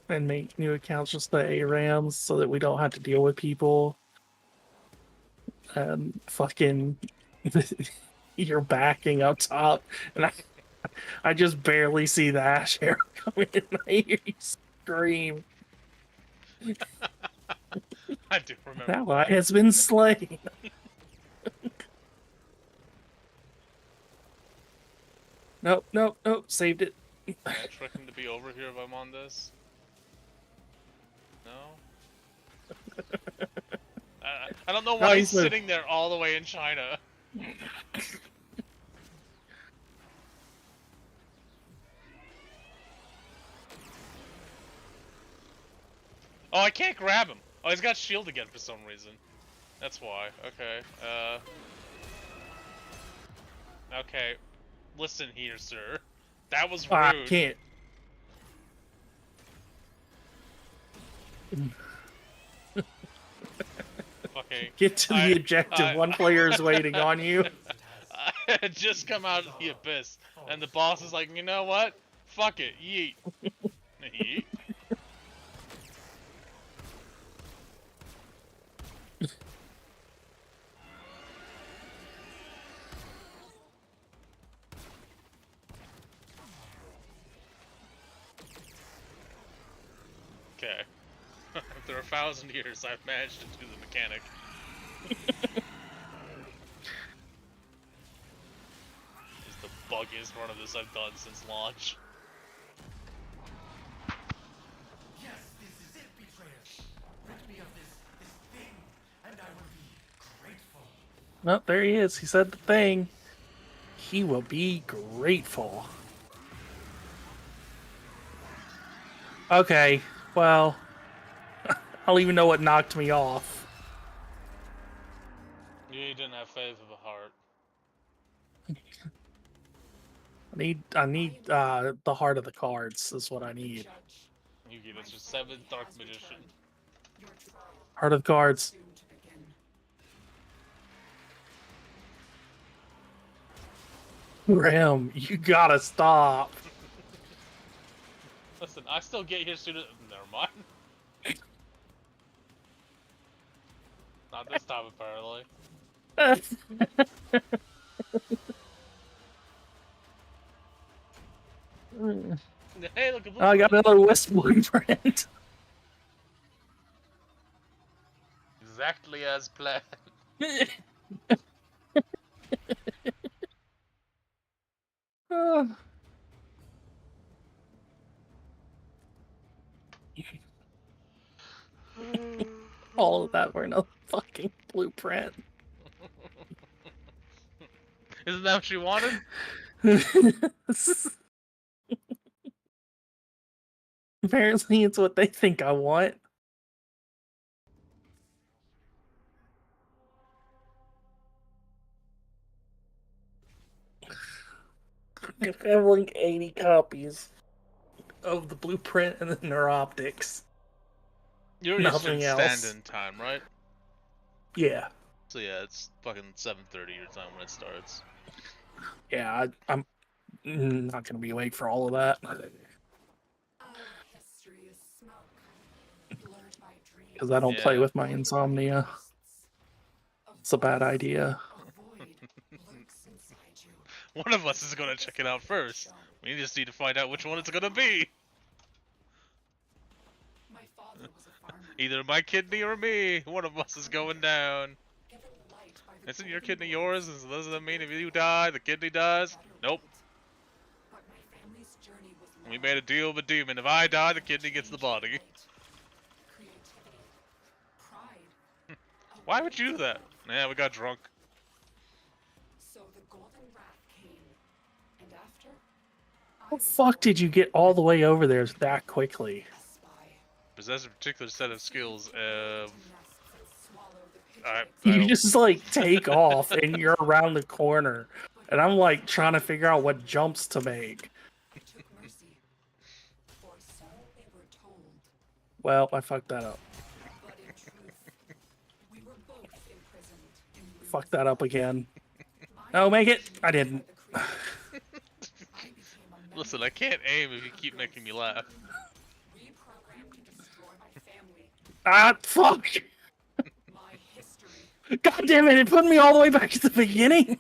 And make new accounts just the ARAMs so that we don't have to deal with people. And fucking... you're backing up top, and I just barely see the ash arrow coming in. I hear you scream. I do remember. That lie has been slain. Nope, nope, nope. Saved it. Can I trick him to be over here if I'm on this? No? I don't know why he's sitting there all the way in China. Oh, I can't grab him. Oh, he's got shield again for some reason. That's why. Okay. Okay. Listen here, sir. That was rude. I can't. Okay. Get to the objective. One player is waiting on you. I had just come out of the abyss, and the boss is like, you know what? Fuck it. Yeet. Yeet. Okay. After 1,000 years, I've managed to do the mechanic. It's the buggiest run of this I've done since launch. Yes, this is it, betrayer. Rid me of this thing, and I will be grateful. Well, there he is. He said the thing. He will be grateful. Okay, well, I don't even know what knocked me off. You didn't have faith of a heart. I need the heart of the cards is what I need. Yuki, that's your 7th Dark Magician. Heart of the cards. Graham, you gotta stop. Listen, I still get here sooner. Never mind. Not this time, apparently. Hey, look, a blue I got print. another West blueprint. Exactly as planned. All of that for another fucking blueprint. Isn't that what you wanted? Apparently, it's what they think I want. I have like 80 copies of the blueprint and the neuroptics. You're Nothing Eastern else. Standard Time, right? Yeah. So yeah, it's fucking 7:30 your time when it starts. Yeah, I'm not gonna be awake for all of that. Our history is smoke, blurred by dreams. Because I don't play Yeah. with my insomnia. It's a bad idea. A void lurks inside you. One of us is gonna check it out first. We just need to find out which one it's gonna be. My father was a farmer. Either my kidney or me. One of us is going down. Given light by the Isn't your golden kidney rays, yours? Doesn't that mean if you die, the kidney dies? better Nope. light. But my family's journey was We long. made a deal with a demon. If I die, the kidney gets the body. Light, creativity, pride. Why would you do that? Yeah, we got drunk. So the golden wrath came, and after, I How the was fuck did you get all the way over there that quickly? a spy. Possess a particular set of skills of... To nests that swallow the I You don't- just like take off and you're around the corner. And I'm like trying to figure out what jumps to make. took mercy, or so we were told. Well, I fucked that up. But in truth, we were both imprisoned in Fucked that up again. My No, make it! vision I didn't. by the creator. I became a member Listen, I can't aim if you keep making me laugh. reprogrammed to destroy my family, Ah, fuck! my history. God damn it, it put me all the way back to the beginning!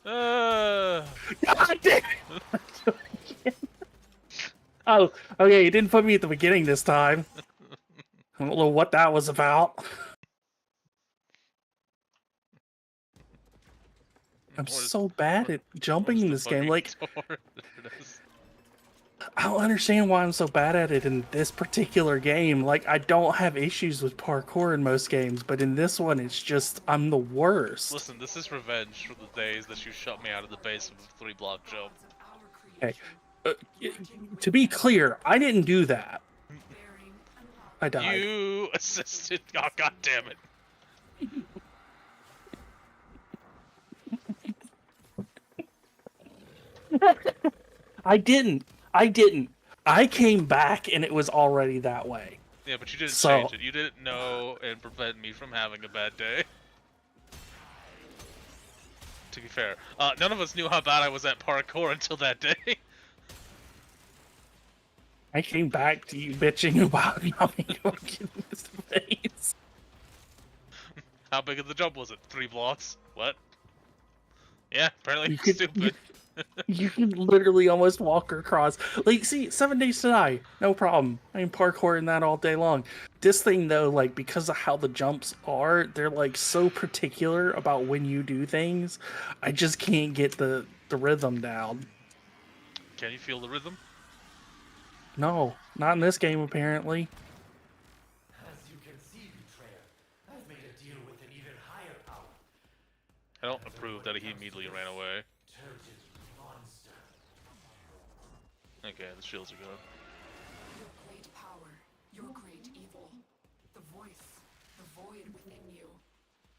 Uh, God damn it! Oh, okay, it didn't put me at the beginning this time. I don't know what that was about. I'm where's- so bad at jumping where's in the this game. fucking Like, door? There it is. I don't understand why I'm so bad at it in this particular game. Like, I don't have issues with parkour in most games, but in this one, it's just, I'm the worst. Listen, this is revenge for the days that you shut me out of the base with a 3-block jump. Of our Okay. creation, To be clear, I didn't do that. bearing an I died. You assisted. Oh, god damn it. I didn't. I didn't. I came back and it was already that way. Yeah, but you didn't So- change it. You didn't know and prevent me from having a bad day. To be fair, none of us knew how bad I was at parkour until that day. I came back to you bitching about not being able to get in this face. How big of the jump was it? 3 blocks? What? Yeah, apparently You could- stupid. You can literally almost walk across. Like, see, 7 Days to Die, no problem. I am parkouring that all day long. This thing, though, like, because of how the jumps are, they're, like, so particular about when you do things. I just can't get the rhythm down. Can you feel the rhythm? No, not in this game, apparently. As you can see, betrayer, I've made a deal with an even higher power. I don't approve that he immediately ran away. Turgid monster. Okay, the shields are gone. your great power, your great evil, the voice, the void within you.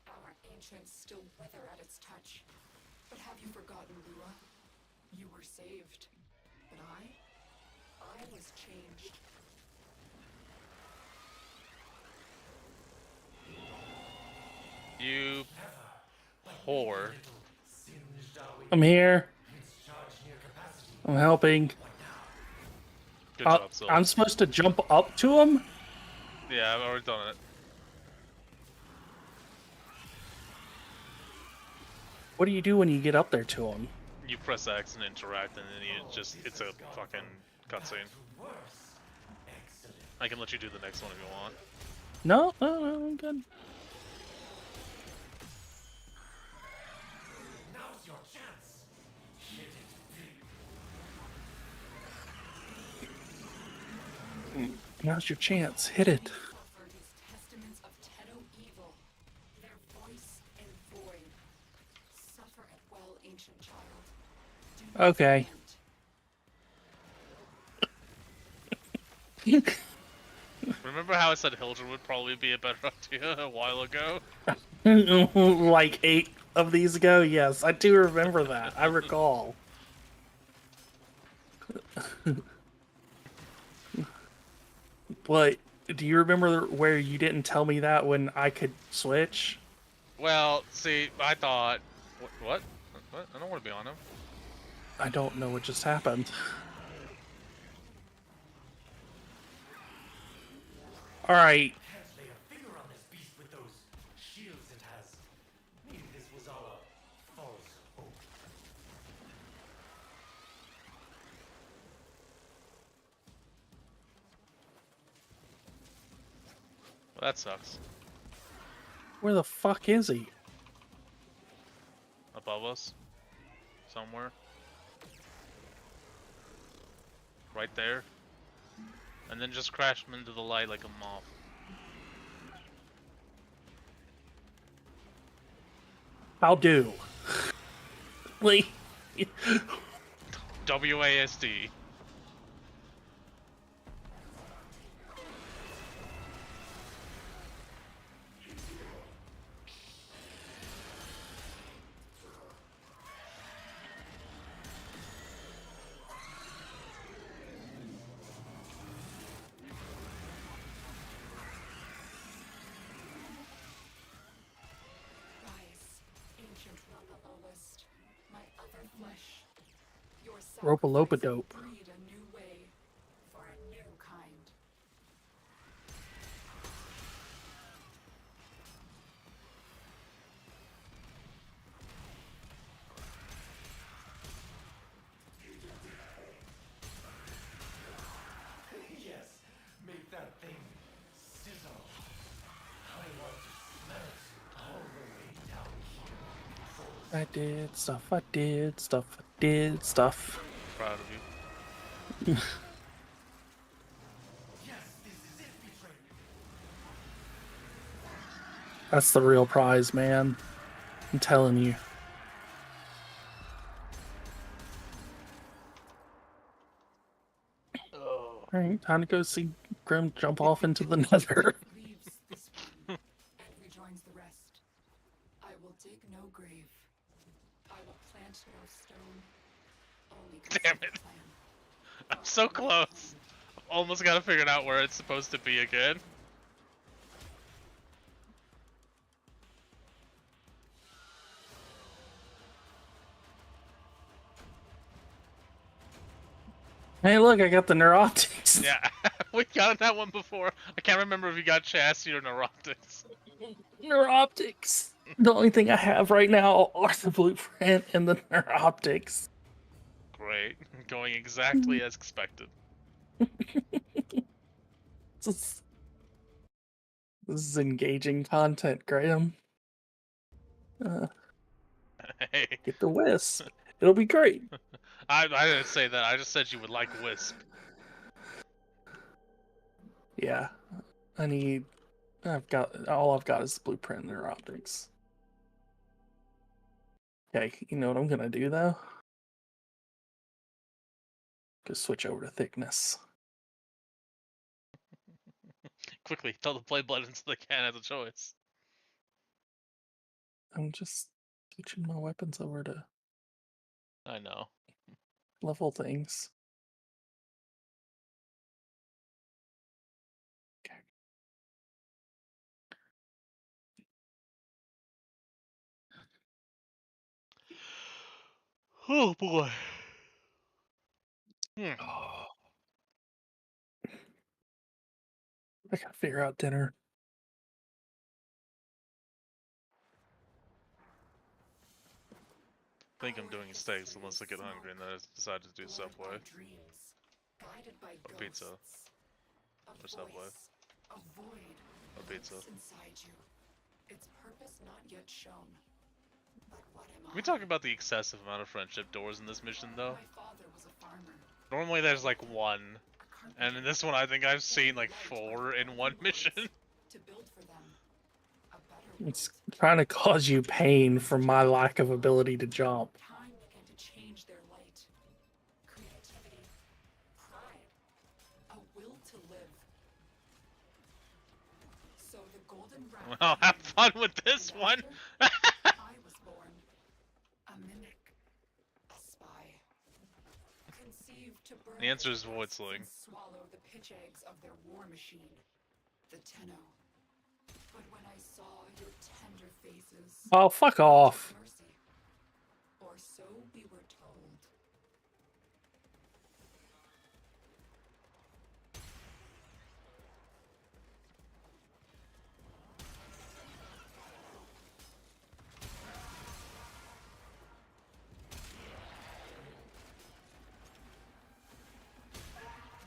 Our ancients still wither at its touch. But have you forgotten, Lua? You were saved. But I was changed. You whore. Singed are we I'm here. discharged near capacity. I'm helping. Good job, Sil. I'm supposed to jump up to him? Yeah, I've already done it. What do you do when you get up there to him? You press X and interact, and then it's a fucking cutscene. I can let you do the next one if you want. No, I'm good. Now's your chance. Now's your chance. Hit it. Offer these testaments of Tenno evil, their voice and void. Suffer at well, ancient child. Do not Okay. relent. Remember how I said Hildren would probably be a better idea a while ago? Like 8 of these ago? Yes, I do remember that. I recall. But do you remember where you didn't tell me that when I could switch? Well, see, I thought... What? What? I don't want to be on him. I don't know what just happened. Alright. Can't lay a finger on this beast with those shields it has. Maybe this was all a false hope. Well, that sucks. Where the fuck is he? Above us. Somewhere. Right there. And then just crash him into the light like a moth. I'll do. Like, WASD. Rise, ancient Robolobist, my other flesh. Your Rope-a-lope-a-dope. sacrifice breed a new way for a new kind. Yes, make that thing sizzle. I want to smell it all the way down here. I did stuff, I did stuff, I did stuff. Proud of you. Yes, this is it, betrayer. That's the real prize, man. I'm telling you. Alright, time to go see Grim jump off into the nether. Leaves this one and rejoins the rest. I will dig no grave. I will plant no stone. Only Damn consider it. plan. I'm so close. Almost got to figure out where it's supposed to be again. Hey, look, I got the neuroptics. Yeah, we got that one before. I can't remember if you got chassis or neuroptics. Neuroptics. The only thing I have right now are the blueprint and the neuroptics. Great. Going exactly as expected. This is engaging content, Graham. Hey, Get the wisp. It'll be great. I didn't say that. I just said you would like Wisp. Yeah. I've got all I've got is the blueprint and neuroptics. Okay, you know what I'm gonna do though? Go switch over to thickness. Quickly, tell the play buttons they can as a choice. I'm just switching my weapons over to I know. level things. Okay. Oh boy. Hmm. I gotta figure out dinner. think I'm doing steaks unless I get hungry and then I decide to do Subway. Guided by Or pizza. ghosts. A Or Subway. voice, a void Or pizza. lives inside you. Its purpose not yet shown. But what am Can we talk about the excessive amount of friendship doors in this mission, though? My father was a farmer. Normally there's like one, A and in this one I think I've seen like 4 in one mission. To build for them a better It's trying to cause you pain from my lack of ability to jump. time began to change their light. Creativity, pride, a will to live. So the golden rat. Well, have fun with this one! I was born a mimic, a spy. Conceived to burn The answer is their Void breasts Sling. and swallow the pitch eggs of their war machine, the Tenno. But when I saw your tender faces, Oh, fuck off. mercy, or so we were told.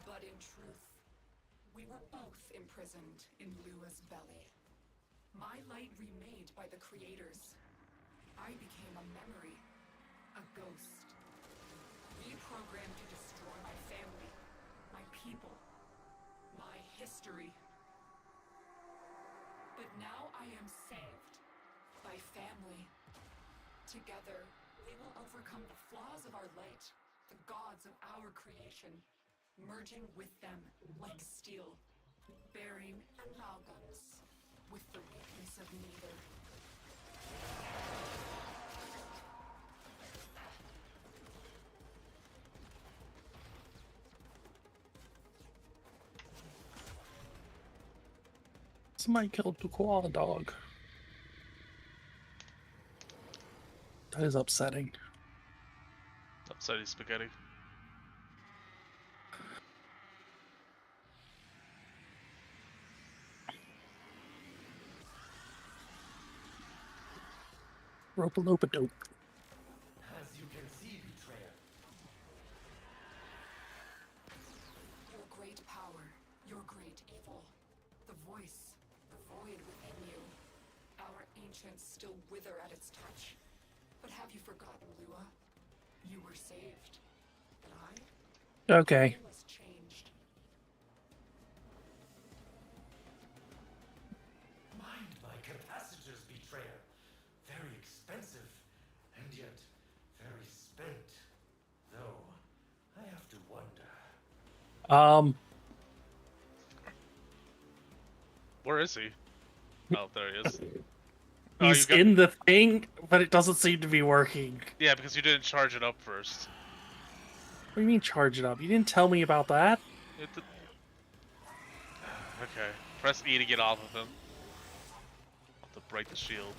But in truth, we were both imprisoned in Lua's belly. My light remade by the creators. I became a memory, a ghost. Reprogrammed to destroy my family, my people, my history. But now I am saved by family. Together, we will overcome the flaws of our light, the gods of our creation, merging with them like steel, bearing amalgams with the weakness of neither. Somebody killed the koala dog. That is upsetting. Upsetting spaghetti. Rope-a-lope-a-dope. As you can see, betrayer. Your great power, your great evil, the voice, the void within you. Our ancients still wither at its touch. But have you forgotten, Lua? You were saved. But I Okay. was changed. Mind my capacitors, betrayer. Very expensive, and yet very spent. Though, I have to wonder. Where is he? Oh, there he is. Oh, you He's got- in the thing, but it doesn't seem to be working. Yeah, because you didn't charge it up first. What do you mean charge it up? You didn't tell me about that? You have to- Okay, press E to get off of him. To break the shield.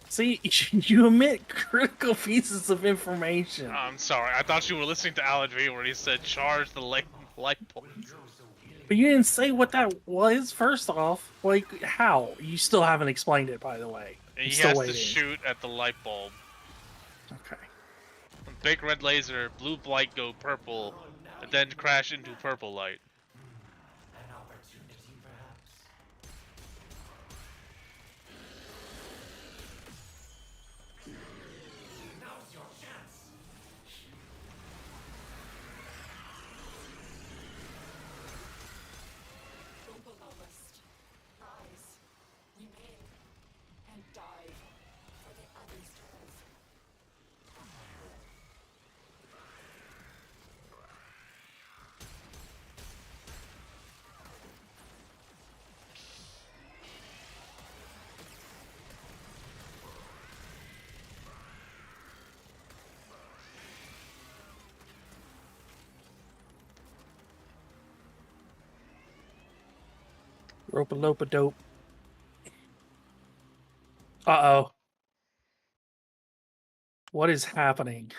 See, you omit critical pieces of information. I'm sorry, I thought you were listening to Alan V where he said charge the light bulb. But you didn't say what that was, first off. Like, how? You still haven't explained it, by the way. I'm He still has waiting. to shoot at the light bulb. Okay. Big red laser, blue light go purple, and then crash into purple light. An opportunity, perhaps? Now's your chance. Opalist, rise, remain, and die for the others to live. Rope-a-lope-a-dope. Uh-oh. What is happening?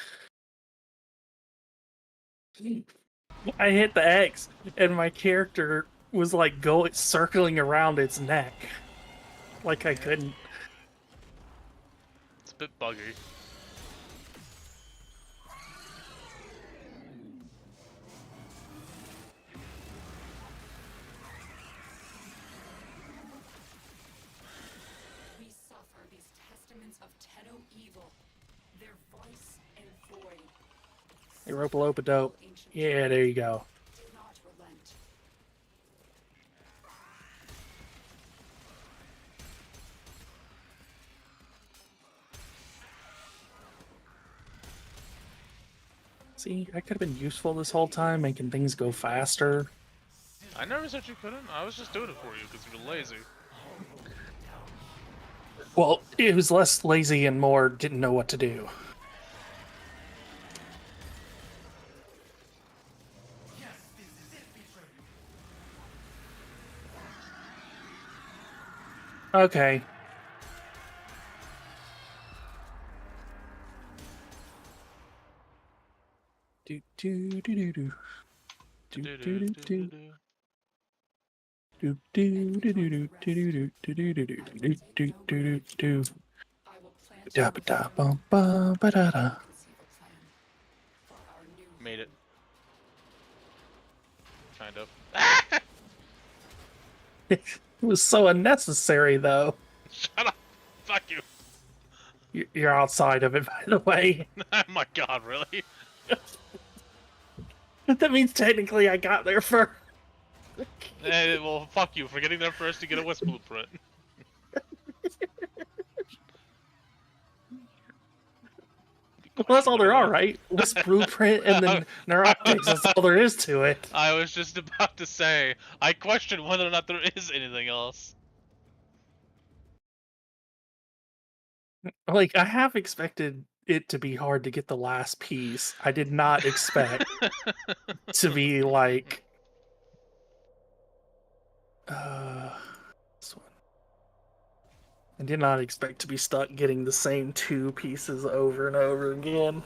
I hit the X, and my character was like circling around its neck. Like I couldn't. a bit buggy. We suffer these testaments of Tenno evil, their voice and void. Hey, rope-a-dope. Ancient Yeah, there you go. do not relent. See, I could have been useful this whole time, making things go faster. I never said you couldn't. I was just doing it for you because you were lazy. Well, it was less lazy and more didn't know what to do. Okay. Do do do do do. Do do do do. Do do do do do do do do do do do do do. I will plant Da ba da bum ba ba da da. conceive a plan for our new Made it. Kind of. It was so unnecessary, though. Shut up. Fuck you. You're outside of it, by the way. Oh my god, really? That means technically I got there first. Well, fuck you for getting there first to get a Wisp blueprint. Well, that's all there are, right? Wisp blueprint and then neuroptics. That's all there is to it. I was just about to say, I question whether or not there is anything else. Like, I have expected it to be hard to get the last piece. I did not expect to be like this one. I did not expect to be stuck getting the same two pieces over and over again.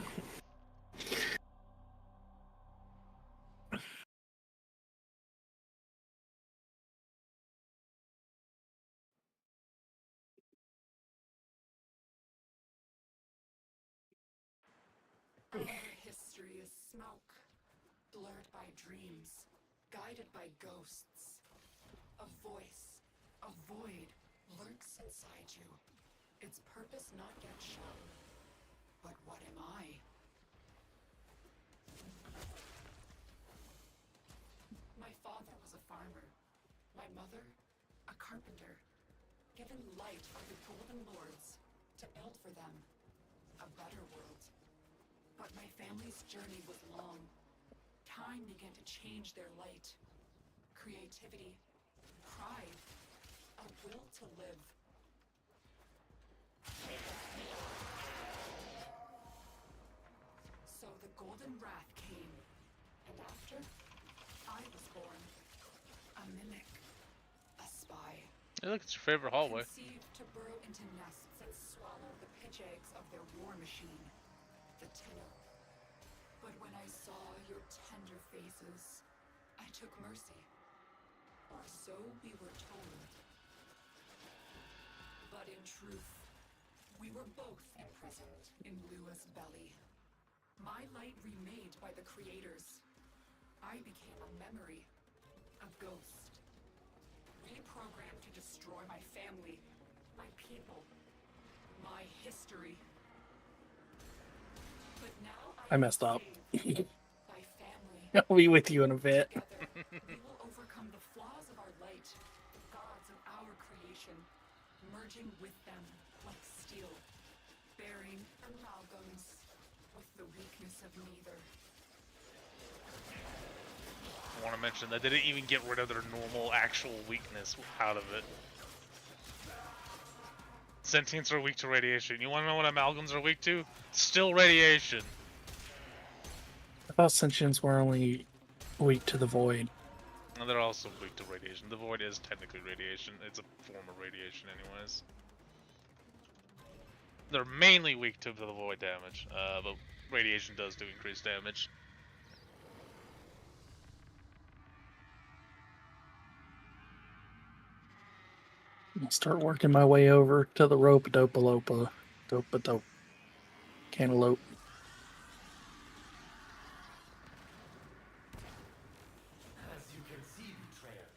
Our history is smoke, blurred by dreams, guided by ghosts. A voice, a void, lurks inside you. Its purpose not yet shown. But what am I? My father was a farmer. My mother, a carpenter. Given light by the Golden Lords to build for them a better world. But my family's journey was long. Time began to change their light. Creativity, pride, a will to live. So the Golden Wrath came, and after, I was born. A mimic, a spy. Hey, look, it's your favorite hallway. Conceived to burrow into nests and swallow the pitch eggs of their war machine, the Tenno. But when I saw your tender faces, I took mercy. Or so we were told. But in truth, we were both imprisoned in Lua's belly. My light remade by the creators. I became a memory, a ghost. Reprogrammed to destroy my family, my people, my history. But now I messed up. saved by family. I'll be with you in a bit. Together, we will overcome the flaws of our light, the gods of our creation, merging with them like steel, bearing amalgams with the weakness of neither. I want to mention that they didn't even get rid of their normal, actual weakness out of it. Sentients are weak to radiation. You want to know what amalgams are weak to? Still radiation. I thought sentients were only weak to the void. And they're also weak to radiation. The void is technically radiation. It's a form of radiation anyways. They're mainly weak to the void damage, but radiation does do increased damage. I'll start working my way over to the rope-a-dope-a-lopa Dope. Cantaloupe. As you can see, betrayer,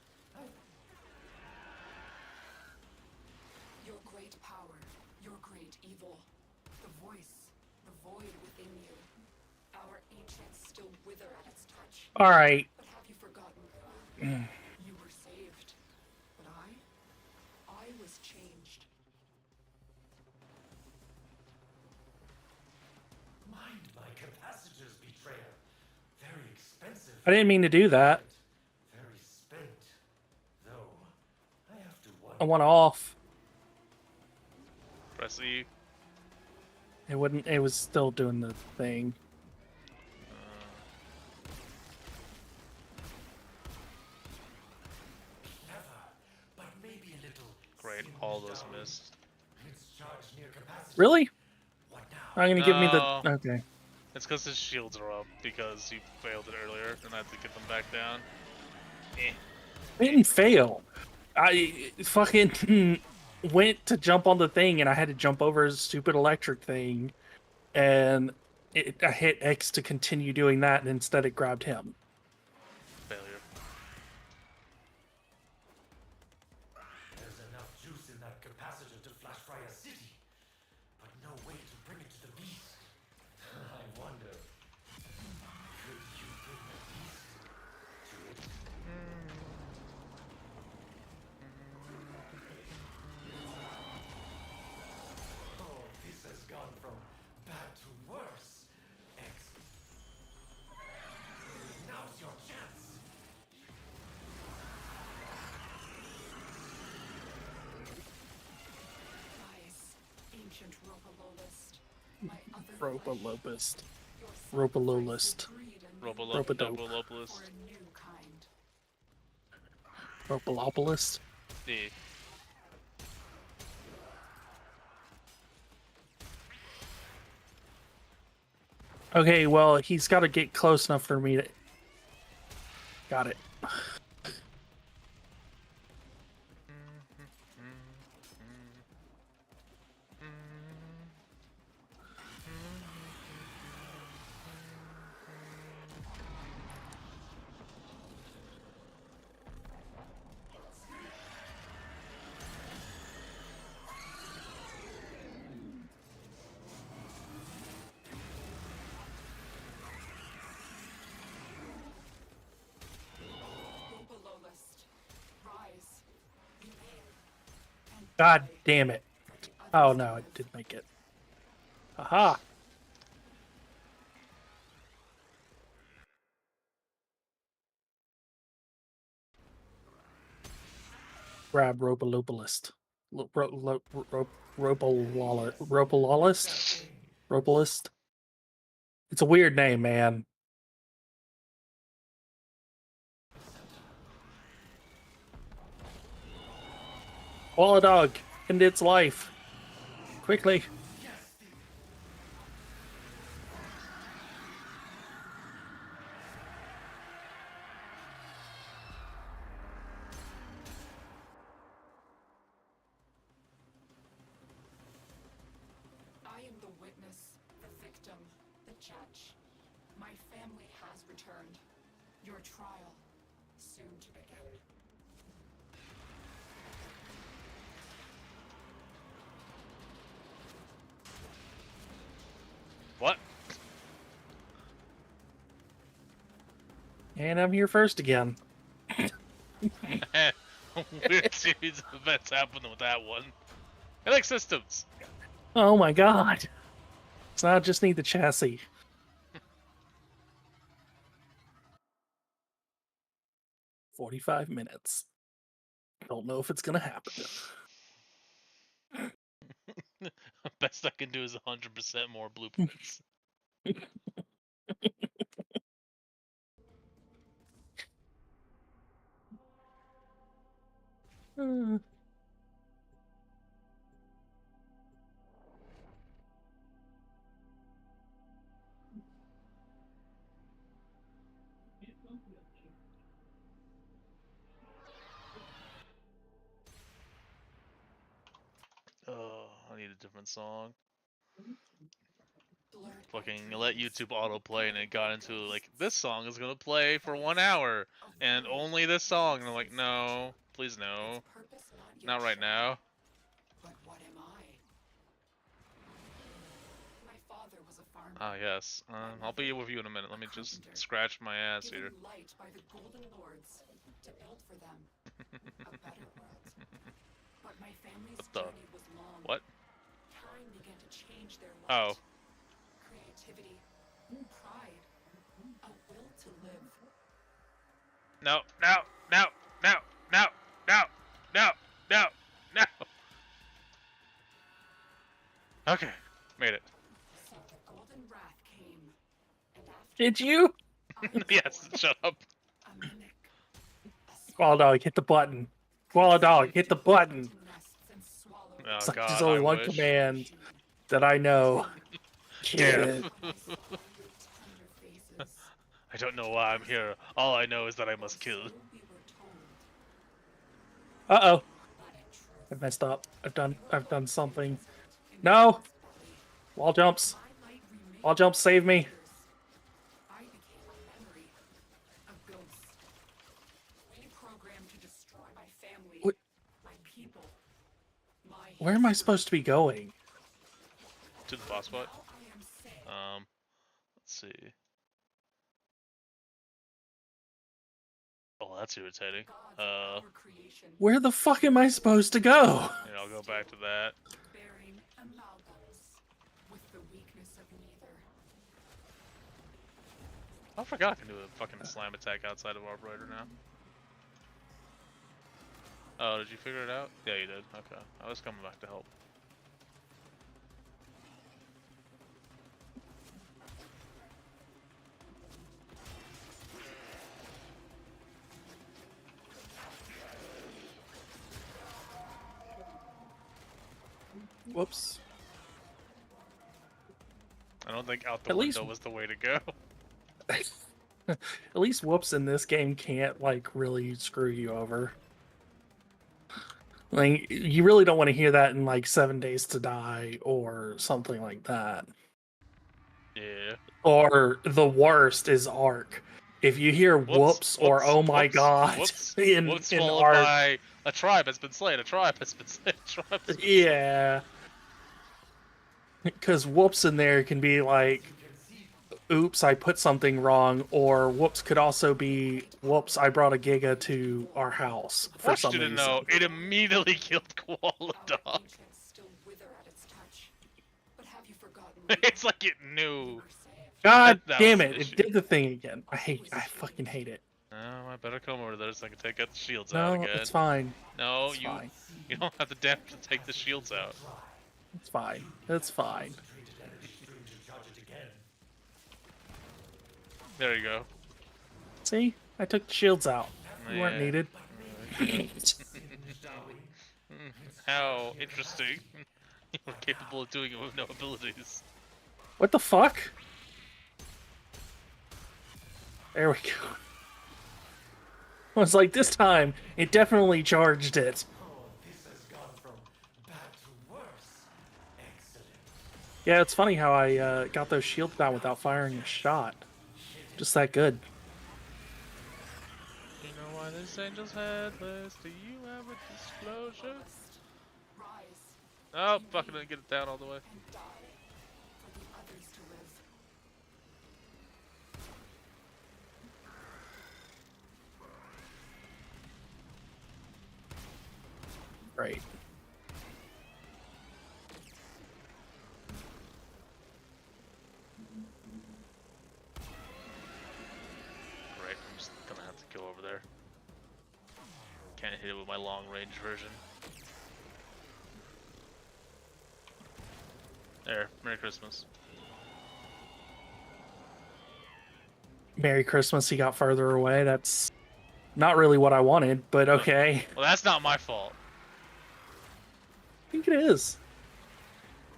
Your great power, your great evil. The voice, the void within you. Our ancients still wither at its touch. All right. But have you forgotten? You were saved. But I was changed. mind my capacitors, betrayer. Very expensive. I didn't mean to do that. Very spent. Though, I have to I wonder. want off. Press E. It wouldn't. It was still doing the thing. Clever, but maybe a little. Great, all those missed. Its charge near capacity. Really? What now? Not gonna give me the. No. Okay. It's because his shields are up because he failed it earlier and I had to get them back down. Eh. I didn't fail. I fucking went to jump on the thing and I had to jump over a stupid electric thing, and I hit X to continue doing that, and instead it grabbed him. Failure. There's enough juice in that capacitor to flash fry a city, but no way to bring it to the beast. I wonder, could you bring the beast to it? Oh, this has gone from bad to worse. X. Now's your chance. Rise, ancient Ropalolist. My other Ropalopist. Your Ropalolist. sacrifice will breed a new Ropadope. Robolopoulos. or a new kind. Ropalopolis. D. Okay, well, he's got to get close enough for me to. Got it. Ropalolist. Rise. And God damn it. the Oh others no, live. it did make it. Aha! Grab Ropalopalist. Ropalolist? Ropalist? It's a weird name, man. Koala dog, end its life. Quickly. I am the witness, the victim, the judge. My family has returned. Your trial, soon to begin. What? And I'm here first again. Weird series of events happened with that one. I like systems. Oh my god. So I just need the chassis. $45 minutes. Don't know if it's gonna happen. Best I can do is 100% more blueprints. Oh, I need a different song. Blurred by Fucking let dreams, YouTube autoplay, and it got into like, this song is gonna play for 1 a hour, and void only this song. And I'm like, exists. no, please no, Its purpose not yet not right shown. now. But what am I? My father was a farmer, Ah, yes. I'll be with you in a minute. Let me just scratch my ass given here. light by the golden lords to build for them a better world. But my family's the- journey was long. What? Time began to change their Oh. light. Creativity, pride, a will to live. No, no, no, no, no, no, no, no, no. Okay, made it. So the golden wrath came, and after Did you? I was Yes, born, shut up. a mimic, a Koala dog, hit the button. Koala dog, hit the button. to nests and swallow Oh It's like god, there's only I one wish. command that I know. Death. Kid. when I saw your tender faces. I don't know why I'm here. All I know is that I must kill. So we were told, Uh-oh. but in truth, I messed up. I've done something. in No! God's belly, Wall jumps. my light remained Wall jumps, save me. I became a memory, a ghost. Reprogrammed to destroy my family, What- my people, my Where am I history. supposed to be going? To the boss fight. Now I am safe. Let's see. Oh, that's irritating. Gods of our creation, Where the fuck am I supposed to go? Yeah, I'll go back to that. bearing amalgams with the weakness of neither. I forgot I can do a fucking slam attack outside of Arborator now. Oh, did you figure it out? Yeah, you did. Okay. I was coming back to help. Whoops. I don't think out the At least- window was the way to go. At least whoops in this game can't, like, really screw you over. Like, you really don't want to hear that in, like, 7 Days to Die or something like that. Yeah. Or the worst is Ark. If you hear whoops, or oh my god whoops, in whoops in followed Ark, by a tribe has been slain, a tribe has been slain, a tribe has been yeah, because whoops in there can be like, oops, I put something wrong, or whoops could also be, whoops, I brought a Giga to our house for Watch some didn't reason. know. It immediately killed Koala Our Dog. ancients still wither at its touch. But have you forgotten It's like it knew. we were saved? God That damn was the it! issue. It did the thing again. I fucking hate it. Oh, I better come over there so I can take out the shields out No, again. it's fine. No, It's you fine. you don't have the damage to take the shields out. It's fine. It's fine. Concentrated energy stream to charge it again. There you go. See, I took the shields out. You weren't Yeah. needed. How interesting. You're capable of doing it with no abilities. What the fuck? There we go. I was like, this time, it definitely charged it. Oh, this has gone from bad to worse. Excellent. Yeah, it's funny how I got those shields down without firing a shot. Just that good. You know why this angel's headless? Do you have a disclosure? Rise Oh, fucking didn't get it down all the way. and die for the others to live. Great. Right, I'm just gonna have to go over there. Can't hit it with my long range version. There, Merry Christmas. Merry Christmas, he got further away. That's not really what I wanted, but okay. Well, that's not my fault. I think it is.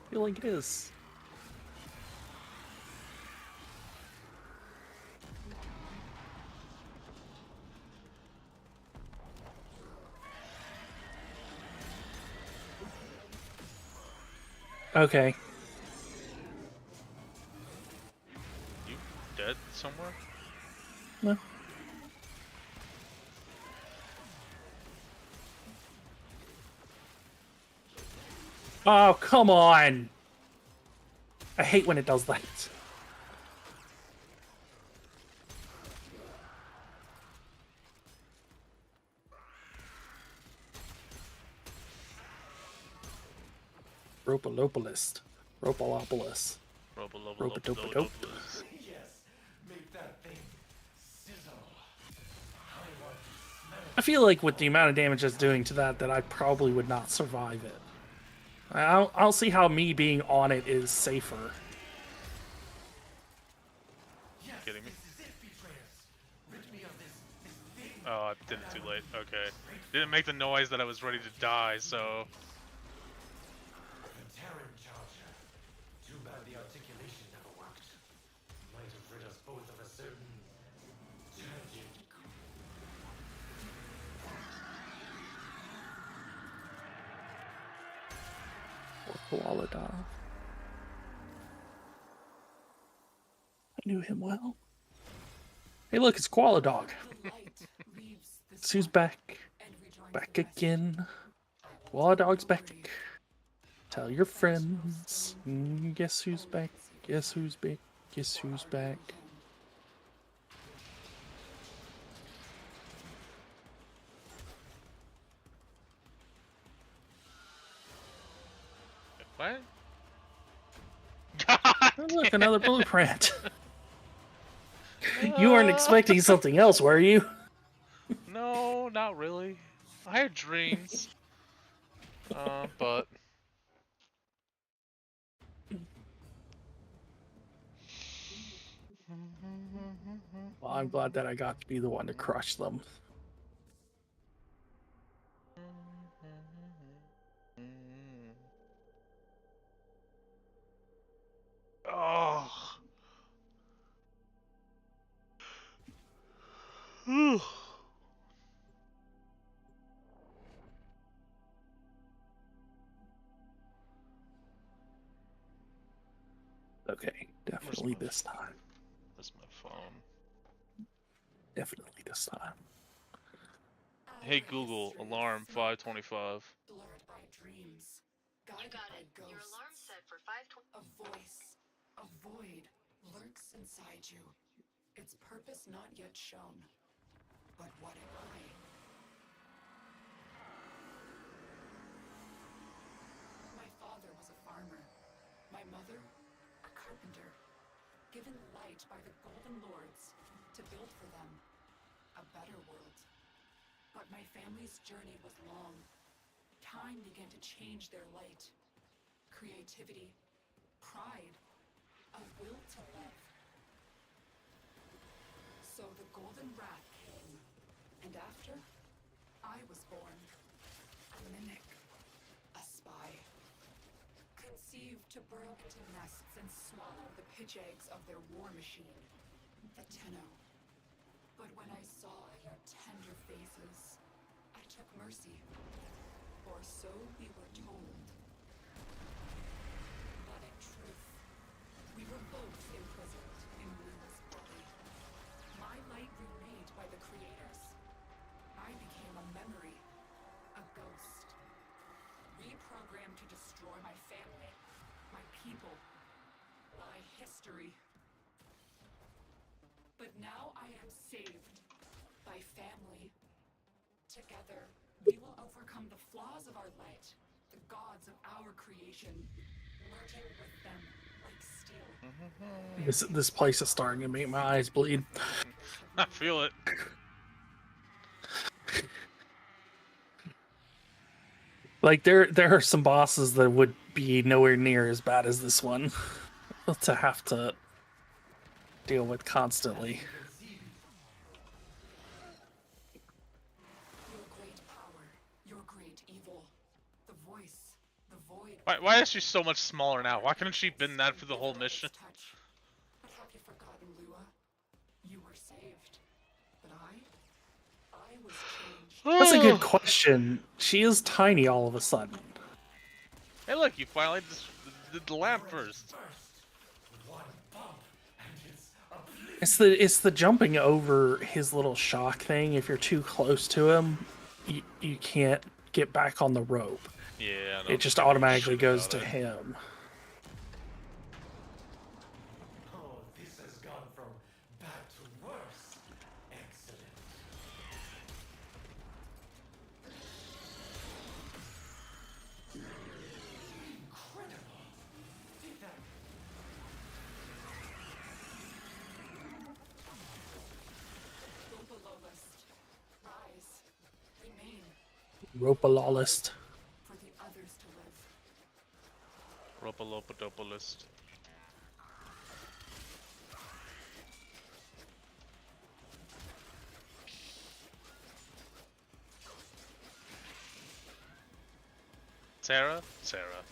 I feel like it is. Okay. No. Oh, come on! I hate when it does that. Ropalopolist. Ropalopolis. Rope-a-dope-a-dope. Yes, make that thing sizzle. I want to smell I feel like with the amount of damage it's doing to that I probably would not survive it. I don't see how me being on it is safer. Kidding me? this is it, betrayers. Rid me of this thing. Oh, I did it too late. Okay. Didn't make the noise that I was ready to die, so... The Terran Charger. Too bad the articulation never worked. Might have rid us both of a certain tragic. Or koala dog. I knew him well. Hey, look, it's Koala Dog. The light leaves the Guess who's sun back? and rejoins Back the west. again. Koala Dog's back. Tell your friends. Guess who's back? Guess who's back? Guess who's back? What? Oh, look, another blueprint. You weren't expecting something else, were you? No, not really. I had dreams. But... Well, I'm glad that I got to be the one to crush them. Oh. Okay, definitely this time. That's my phone. Definitely this time. Hey Google, alarm 5:25. Blurred by dreams, guided You got by it. ghosts. Your alarm's set for 5:20. A voice, a void lurks inside you. Its purpose not yet shown. But what am I? My father was a farmer. My mother, a carpenter. Given light by the Golden Lords to build for them a better world. But my family's journey was long. Time began to change their light. Creativity, pride, a will to live. So the Golden Wrath came, and after, I was born. A mimic, a spy. Conceived to burrow into nests and swallow the pitch eggs of their war machine, the Tenno. But when I saw your tender faces, I took mercy. Or so we were told. But in truth, we were both imprisoned in Luna's body. My light remade by the creators. I became a memory, a ghost. Reprogrammed to destroy my family, my people, my history. But now I am saved by family. Together, we will overcome the flaws of our light, the gods of our creation, merging with them like steel. This place is starting to make my eyes bleed. I feel it. Like there are some bosses that would be nowhere near as bad as this one to have to deal with constantly. Your great power, your great evil, the voice, the void. Why is she so much smaller now? Why couldn't she been that for the whole mission? Touch. But have you forgotten, Lua? You were saved. But I was changed. That's a good question. She is tiny all of a sudden. Hey look, you finally did the lamp first. First, one bump, and it's oblivion. It's the jumping over his little shock thing. If you're too close to him, you can't get back on the rope. Yeah, I know It just giving you automatically shit goes about to it. him. Oh, this has gone from bad to worse. Excellent. Incredible. Did that Go below us. Rise. Remain. Ropalolist. For the others to live. Ropalopadopalist. Sarah? Sarah.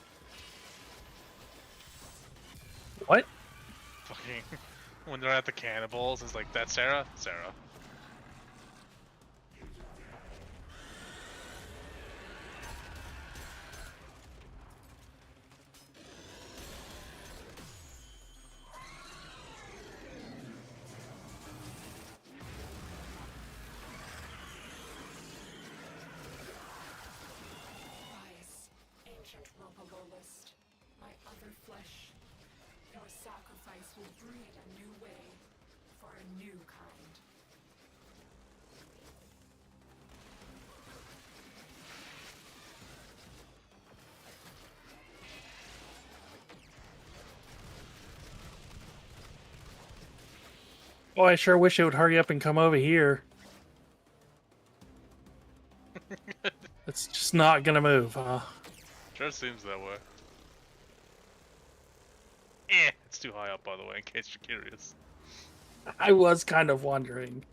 What? Fucking. When they're at the cannibals, it's like, that's Sarah? Sarah. Rise, ancient Ropalolist. My other flesh. Your sacrifice will breed a new way. For a new kind. Oh, I sure wish it would hurry up and come over here. It's just not gonna move, huh? Sure seems that way. It's too high up, by the way, in case you're curious. I was kind of wondering.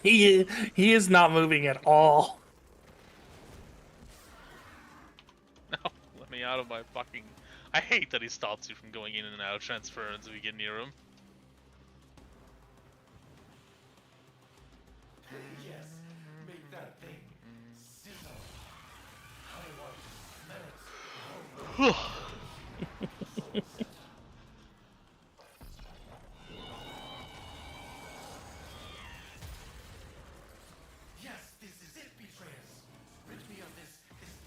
He is not moving at all. No, let me out of my fucking... I hate that he stops you from going in and out of transference if you get near him. yes, make that thing sizzle. I want to smell it. Yes, this is it, Betrayers. Rid me of this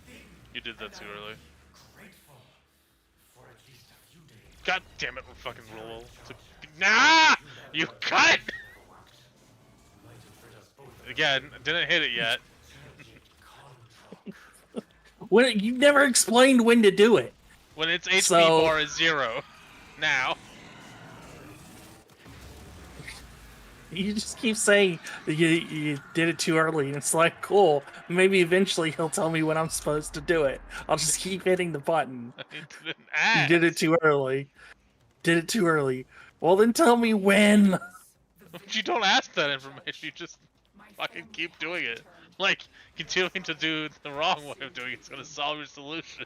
thing. You did that too early. Grateful for at least a few days. God damn it, we're fucking roll. Nah! You cut! Might have rid us both of Again, didn't hit it yet. contract. When you never explained when to do it. When its HP So- bar is 0. Now. You just keep saying you did it too early, and it's like, cool. Maybe eventually he'll tell me when I'm supposed to do it. I'll just keep hitting the button. I didn't You ask. did it too early. Did it too early. Well, then tell me when. You don't ask that information, you just My fucking family keep has doing it. returned. Like, continuing to do the wrong way of doing it's gonna solve your solution.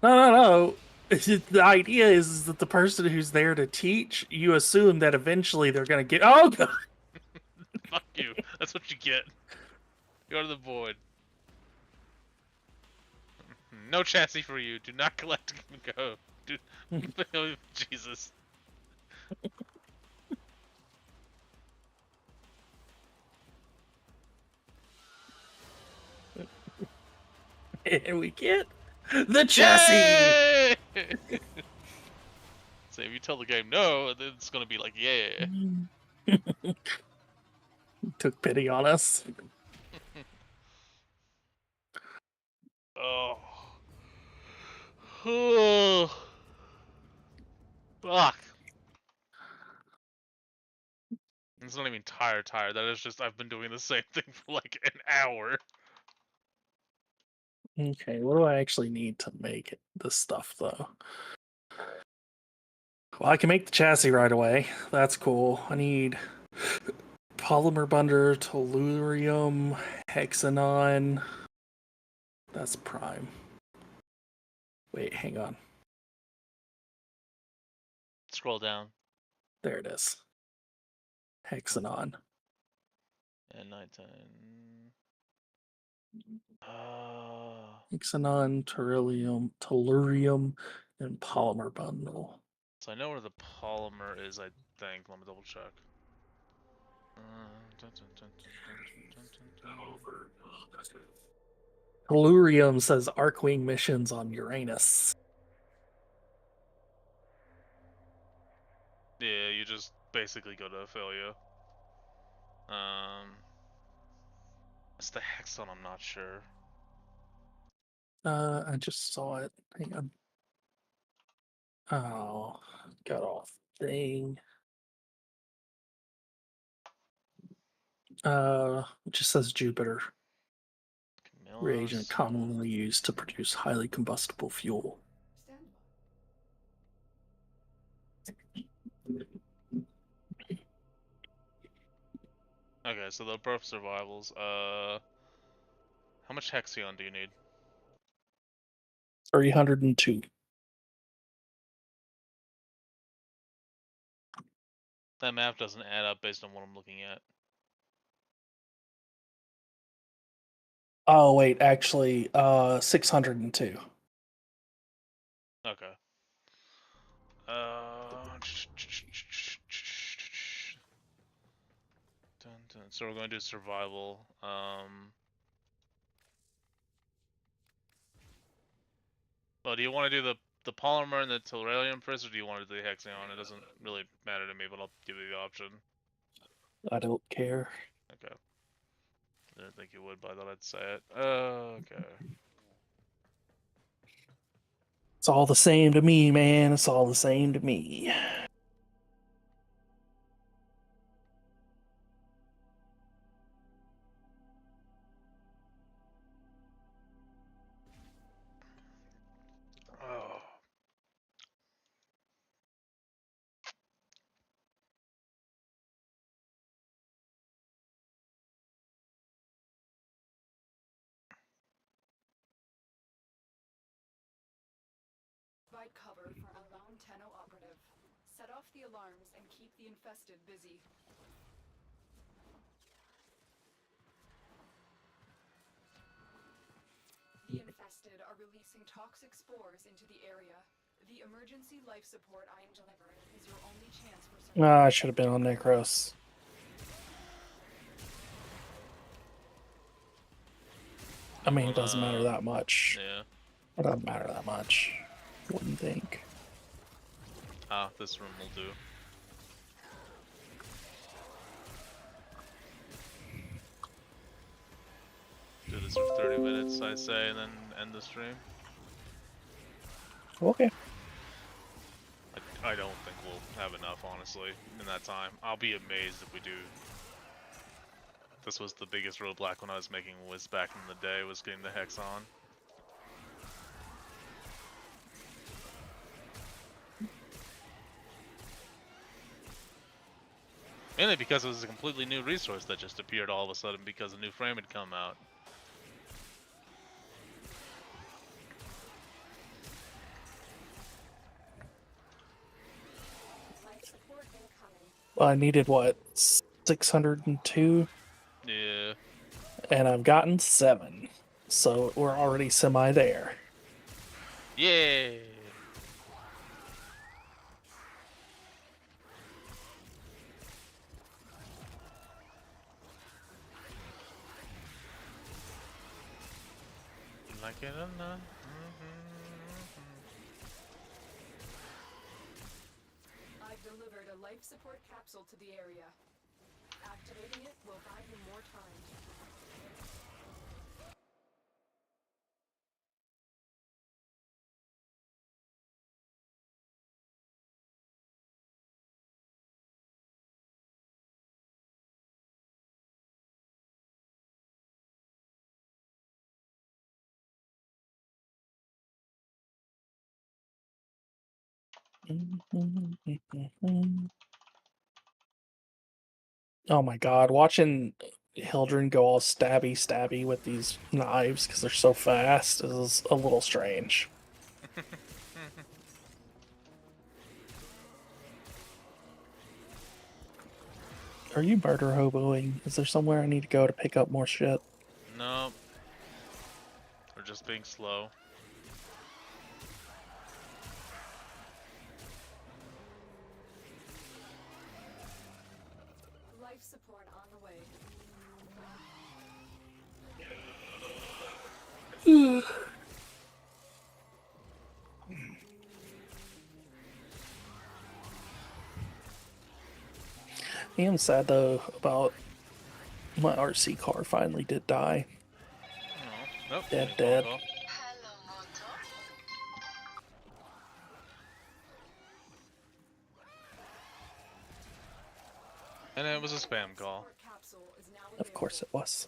No. The idea is that the person who's there to teach, you assume that eventually they're gonna get. Oh god. Fuck you. That's what you get. Go to the void. No chassis for you. Do not collect and go. Do Jesus. And we get the chassis. Yay! So if you tell the game no, then it's gonna be like, yeah. Took pity on us. Oh. Oh. Fuck. It's not even tired. That is just I've been doing the same thing for like an hour. Okay, what do I actually need to make this stuff though? Well, I can make the chassis right away. That's cool. I need polymer bonder, tellurium, hexanon. That's prime. Wait, hang on. Scroll down. There it is. Hexanon. And nighttime. Hexanon, tellurium, And polymer bundle. So I know where the polymer is, I think. Let me double check. Tellurium says Arcwing missions on Uranus. Yeah, you just basically go to Ophelia. It's the Hexon, I'm not sure. I just saw it. Hang on. Oh, got off thing. It just says Jupiter. Reagent Camillus. commonly used to produce highly combustible fuel. Stand by. Okay, so they're both survivals. How much Hexion do you need? 302. That map doesn't add up based on what I'm looking at. Oh wait, actually, 602. Okay. So we're going to do survival. Well, do you want to do the polymer and the tellurium first, or do you want to do the Hexion? It doesn't really matter to me, but I'll give you the option. I don't care. Okay. I didn't think you would, but I thought I'd say it. Okay. It's all the same to me, man. It's all the same to me. Oh. Provide cover for a lone Tenno operative. Set off the alarms and keep the infested busy. The infested are releasing toxic spores into the area. The emergency life support I am delivering is your only chance for survival. I should have been on Necros. I mean, it doesn't matter that much. Yeah. It doesn't matter that much. Wouldn't think. Ah, this room will do. Do this for 30 minutes, I say, and then end the stream. Okay. I don't think we'll have enough, honestly, in that time. I'll be amazed if we do. This was the biggest roadblock when I was making was back in the day, was getting the Hex on. Mainly because it was a completely new resource that just appeared all of a sudden because a new frame had come out. Well, I needed what? 602? Yeah. And I've gotten 7. So we're already semi there. Yay! Like it or not. I've delivered a life support capsule to the area. Activating it will buy you more time. Oh my god, watching Hildren go all stabby with these knives because they're so fast is a little strange. Are you murder hoboing? Is there somewhere I need to go to pick up more shit? No. We're just being slow. Life support on the way. I am sad though about my RC car finally did die. Oh, nope. Dead, new phone dead. call. And it was a spam call. Support capsule is now Of course it was.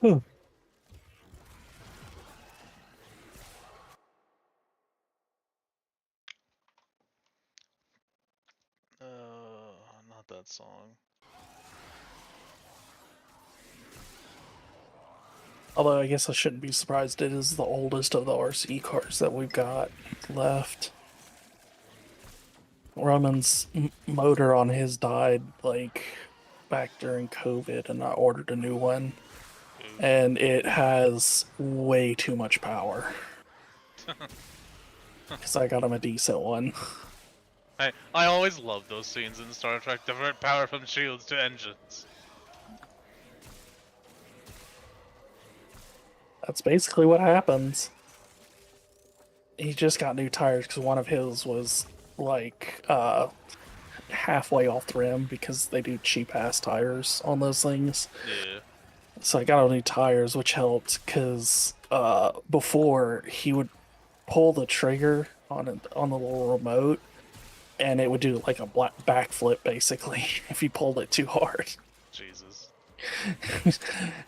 Hmm. Not that song. Although I guess I shouldn't be surprised, it is the oldest of the RC cars that we've got left. Roman's motor on his died like back during COVID, and I ordered a new one, and it has way too much power. Because I got him a decent one. I always love those scenes in Star Trek. Divert power from shields to engines. That's basically what happens. He just got new tires because one of his was like halfway off the rim because they do cheap ass tires on those things. Yeah. So I got all new tires, which helped because before he would pull the trigger on the little remote, and it would do like a backflip basically if you pulled it too hard. Jesus. It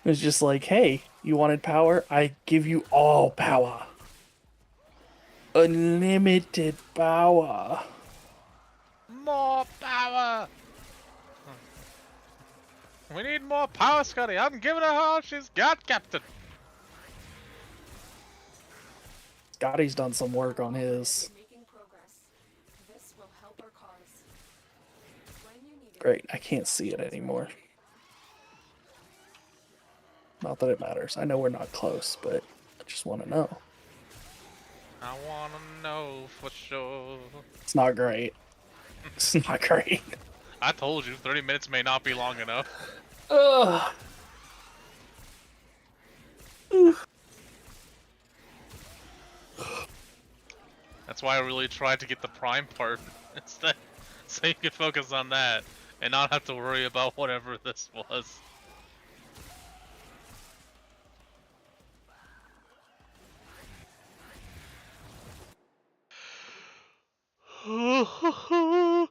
was just like, hey, you wanted power? I give you all power. Unlimited power. More power! We need more power, Scotty. I'm giving her all she's got, Captain. Scotty's done some work on his. making progress. This will help our cause. When you need it, Great, I can't see it anymore. Not that it matters. I know we're not close, but I just want to know. I wanna know for sure. It's not great. It's not great. I told you, 30 minutes may not be long enough. Ugh. That's why I really tried to get the Prime part instead, so you could focus on that and not have to worry about whatever this was. I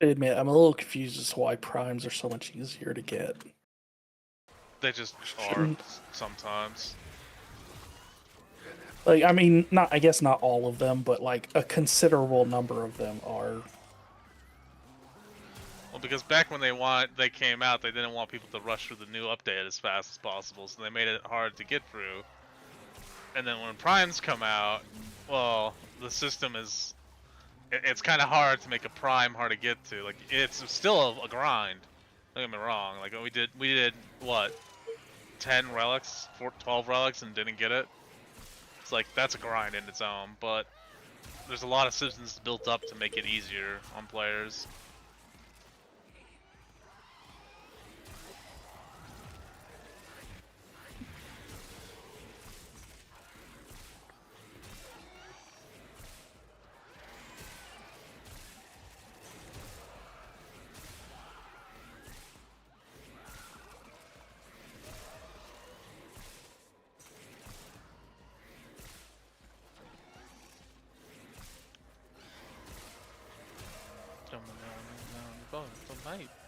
admit, I'm a little confused as to why primes are so much easier to get. They just are sometimes. Like, I mean, not, I guess not all of them, but like a considerable number of them are. Well, because back when they came out, they didn't want people to rush through the new update as fast as possible, so they made it hard to get through. And then when primes come out, well, the system is, it's kind of hard to make a prime hard to get to. Like, it's still a grind. Don't get me wrong. Like, we did what, 10 relics, 12 relics, and didn't get it. It's like, that's a grind in its own, but there's a lot of systems built up to make it easier on players.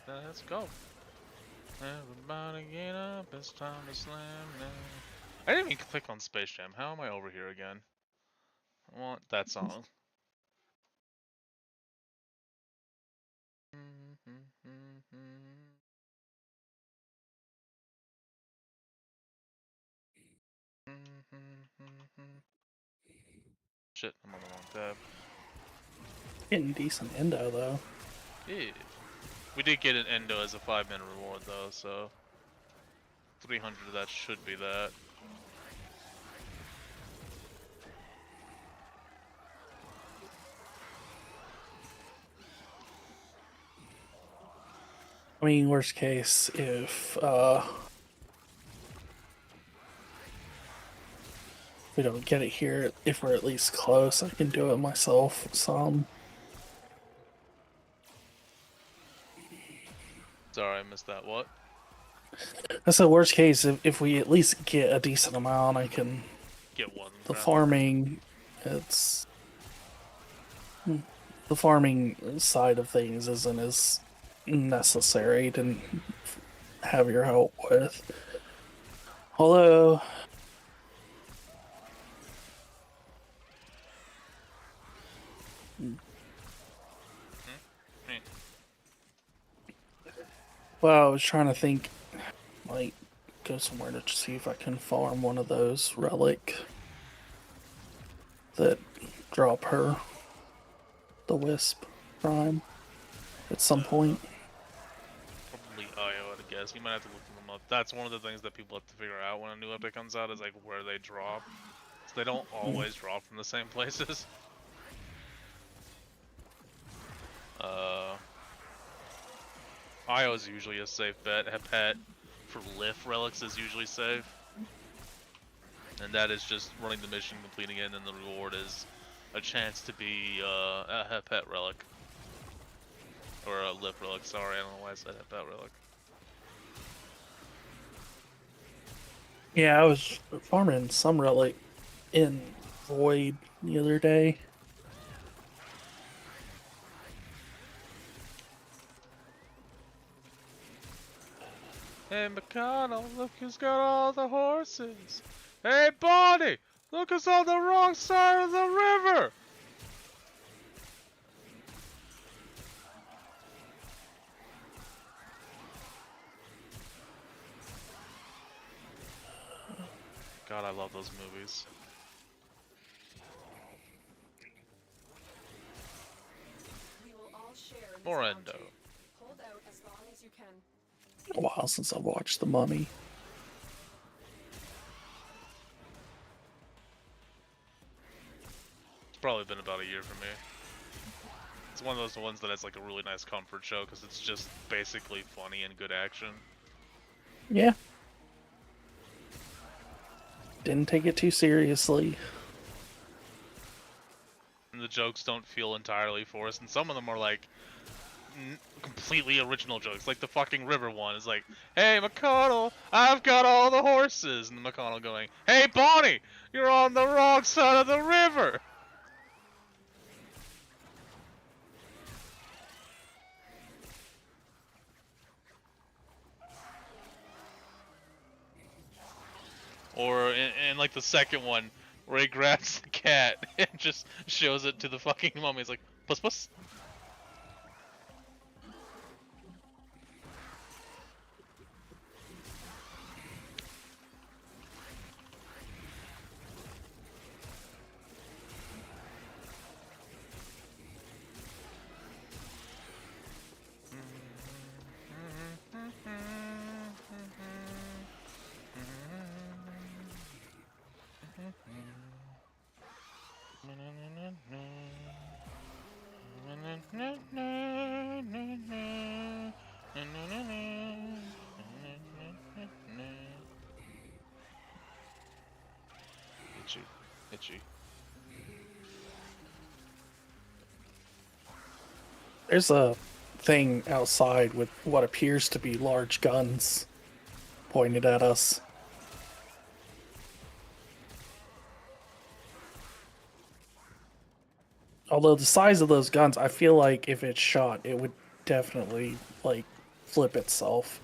Let's go. Everybody get up, it's time to slam now. I didn't even click on Space Jam. How am I over here again? I want that song. Shit, I'm on the wrong tab. Getting decent endo though. Yeah. We did get an endo as a 5-minute reward though, so 300 of that should be that. I mean, worst case, if we don't get it here, if we're at least close, I can do it myself some. Sorry, I missed that. What? I said worst case, if we at least get a decent amount, I can. Get one. The yeah. farming, it's the farming side of things isn't as necessary to have your help with. Although Hmm. well, I was trying to think, like, go somewhere to see if I can farm one of those relic that drop her the wisp prime at some point. Probably IO, I guess. You might have to look them up. That's one of the things that people have to figure out when a new epic comes out is like where they drop. So they don't always drop from the same places. IO is usually a safe bet. Hepet for Lif relics is usually safe. And that is just running the mission, completing it, and then the reward is a chance to be a Hepet relic. Or a Lif relic, sorry, I don't know why I said Hepet relic. Yeah, I was farming some relic in Void the other day. Hey McConnell, look who's got all the horses. Hey Bonnie, look who's on the wrong side of the river. God, I love those movies. We will all share in this Morendo. bounty. Hold out as long as you can. It's been a while since I've watched The Mummy. It's probably been about a year for me. It's one of those ones that has like a really nice comfort show because it's just basically funny and good action. Yeah. Didn't take it too seriously. And the jokes don't feel entirely forced, and some of them are like completely original jokes. Like the fucking river one is like, "Hey McConnell, I've got all the horses," and the McConnell going, "Hey Bonnie, you're on the wrong side of the river." Or in like the second one, where he grabs the cat and just shows it to the fucking mummy. He's like, "Puss puss." Itchy, itchy. There's a thing outside with what appears to be large guns pointed at us. Although the size of those guns, I feel like if it's shot, it would definitely, like, flip itself.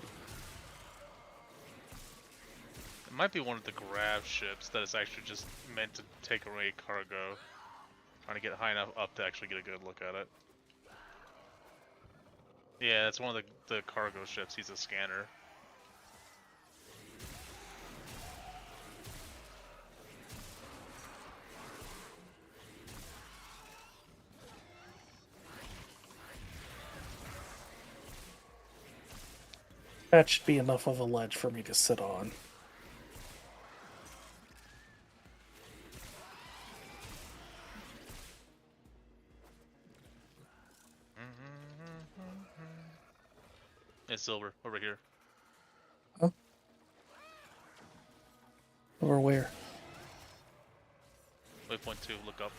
It might be one of the grav ships that is actually just meant to take away cargo. Trying to get high enough up to actually get a good look at it. Yeah, that's one of the cargo ships. He's a scanner. That should be enough of a ledge for me to sit on. It's silver over here. Over where? Waypoint 2. Look up.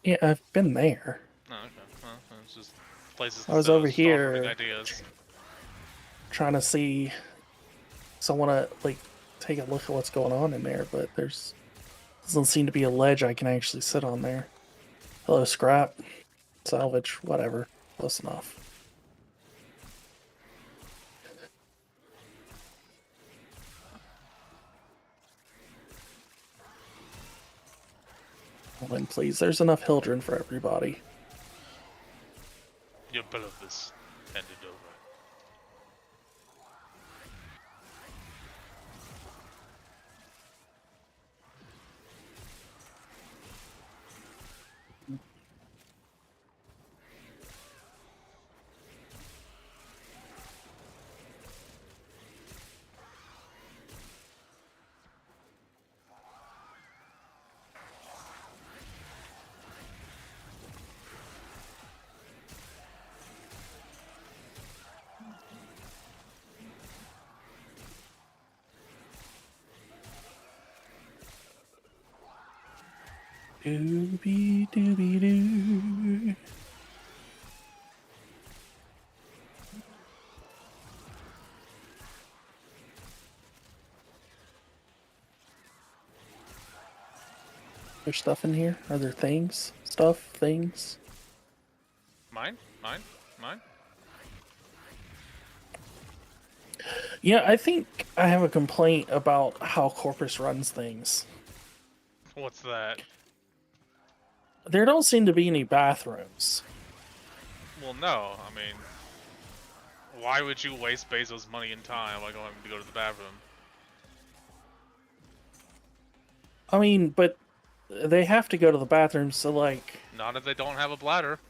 Yeah, I've been there. Oh, okay. Well, it's just places I was to over start moving here. ideas. Trying to see. So I want to, like, take a look at what's going on in there, but there's doesn't seem to be a ledge I can actually sit on there. Hello, scrap. Salvage, whatever. Close enough. Well, then, please, there's enough Hildren for everybody. Your beloved handed over. Doobie doobie doo. There's stuff in here? Are there things? Stuff? Things? Mine? Mine? Mine? Yeah, I think I have a complaint about how Corpus runs things. What's that? There don't seem to be any bathrooms. Well, no. I mean, why would you waste Bezos' money and time by going to go to the bathroom? I mean, but they have to go to the bathroom, so, like... Not if they don't have a bladder.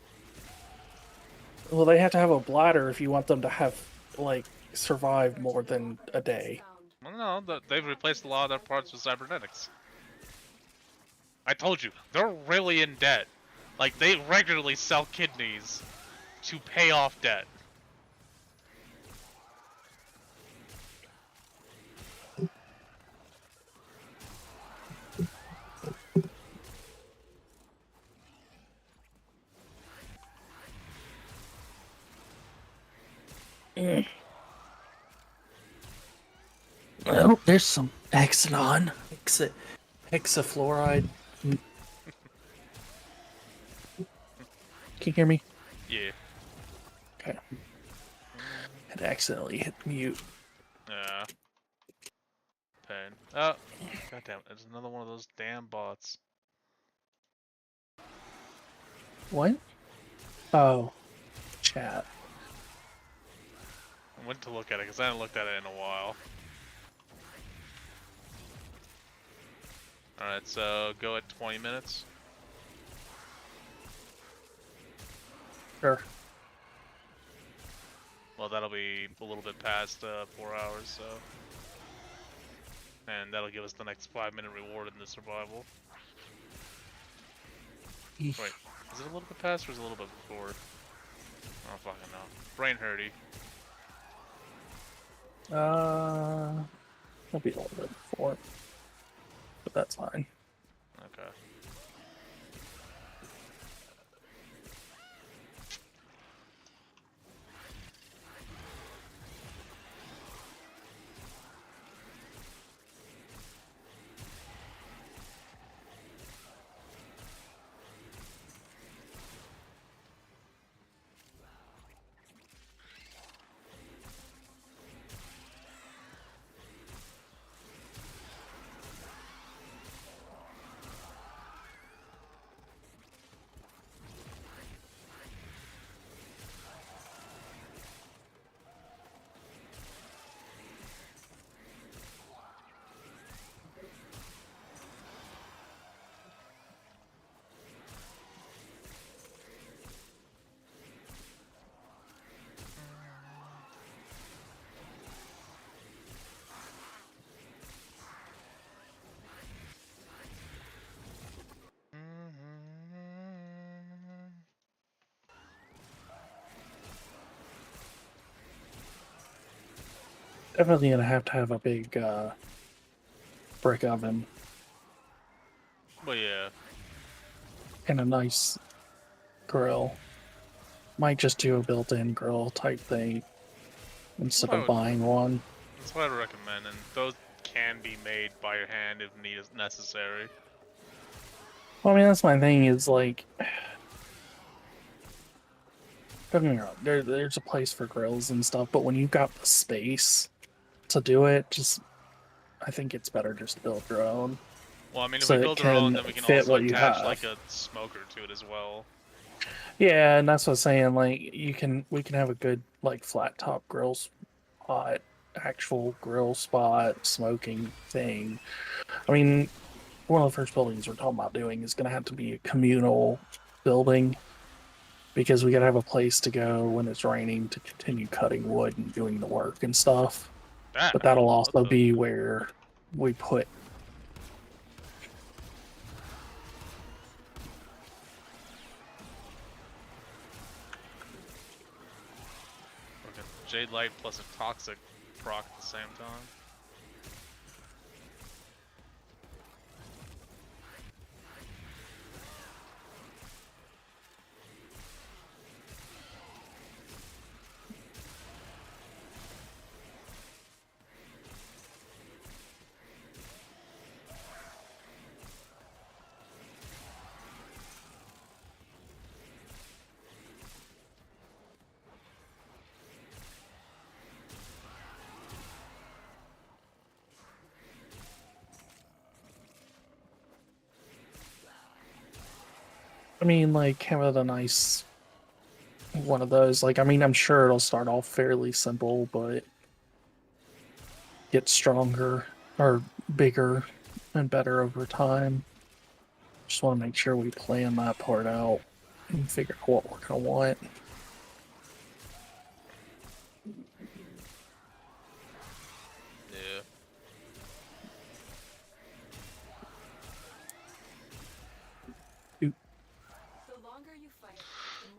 Well, they have to have a bladder if you want them to have, like, survive more than a day. Well, no, they've replaced a lot of their parts with cybernetics. I told you, they're really in debt. Like, they regularly sell kidneys to pay off debt. Oh, there's some Hexanon. Hexafluoride. Can you hear me? Yeah. Okay. Had accidentally hit mute. Yeah. Pain. Oh, goddamn! It's another one of those damn bots. What? Oh. Chat. I went to look at it because I haven't looked at it in a while. Alright, so go at 20 minutes. Sure. Well, that'll be a little bit past 4 hours, so. And that'll give us the next 5-minute reward in the survival. Wait, is it a little bit past or is it a little bit before? I don't fucking know. Brain hurty. That'll be a little bit before. But that's fine. Okay. Definitely gonna have to have a big brick oven But yeah, and a nice grill. Might just do a built-in grill type thing instead of buying one. that's what I'd recommend, and those can be made by your hand if need is necessary. Well, I mean, that's my thing. Is like, don't get me wrong. There's a place for grills and stuff, but when you've got the space to do it, I think it's better just to build your own. Well, I mean, if So we it build our own, can then we can fit also what you attach have. like a smoker to it as well. Yeah, and that's what I'm saying. Like, we can have a good like flat top grill spot, actual grill spot, smoking thing. I mean, one of the first buildings we're talking about doing is going to have to be a communal building because we got to have a place to go when it's raining to continue cutting wood and doing the work and stuff. But that'll also be where we put. Okay, Jade Light plus a Toxic proc at the same time. I mean, like having a nice one of those. Like, I mean, I'm sure it'll start off fairly simple, but get stronger or bigger and better over time. Just want to make sure we plan that part out and figure out what we're gonna want. Yeah.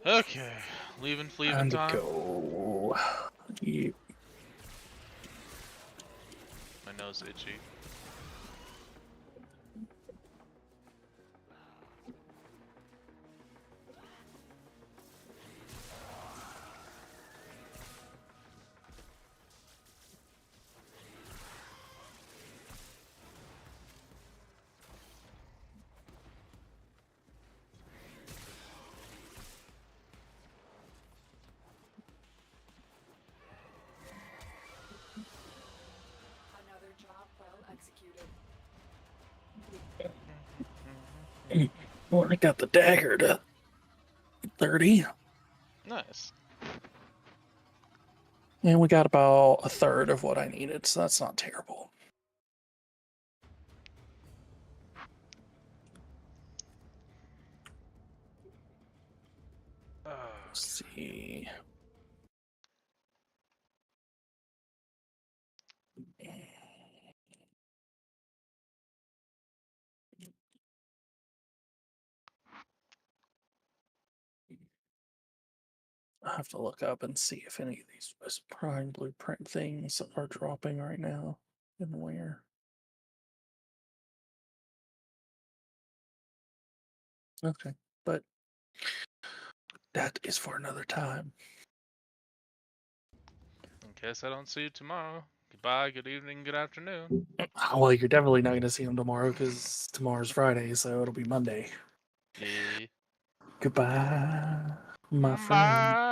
Okay, leaving Time to time. go. Yep. My nose itchy. Another job well executed. Well, I got the dagger to 30. Nice. And we got about a third of what I needed, so that's not terrible. Let's see. I have to look up and see if any of these West Prime blueprint things are dropping right now and where. Okay, but that is for another time. In case I don't see you tomorrow. Goodbye, good evening, good afternoon. Well, you're definitely not going to see him tomorrow because tomorrow's Friday, so it'll be Monday. Yeah. Goodbye, my friend. Bye.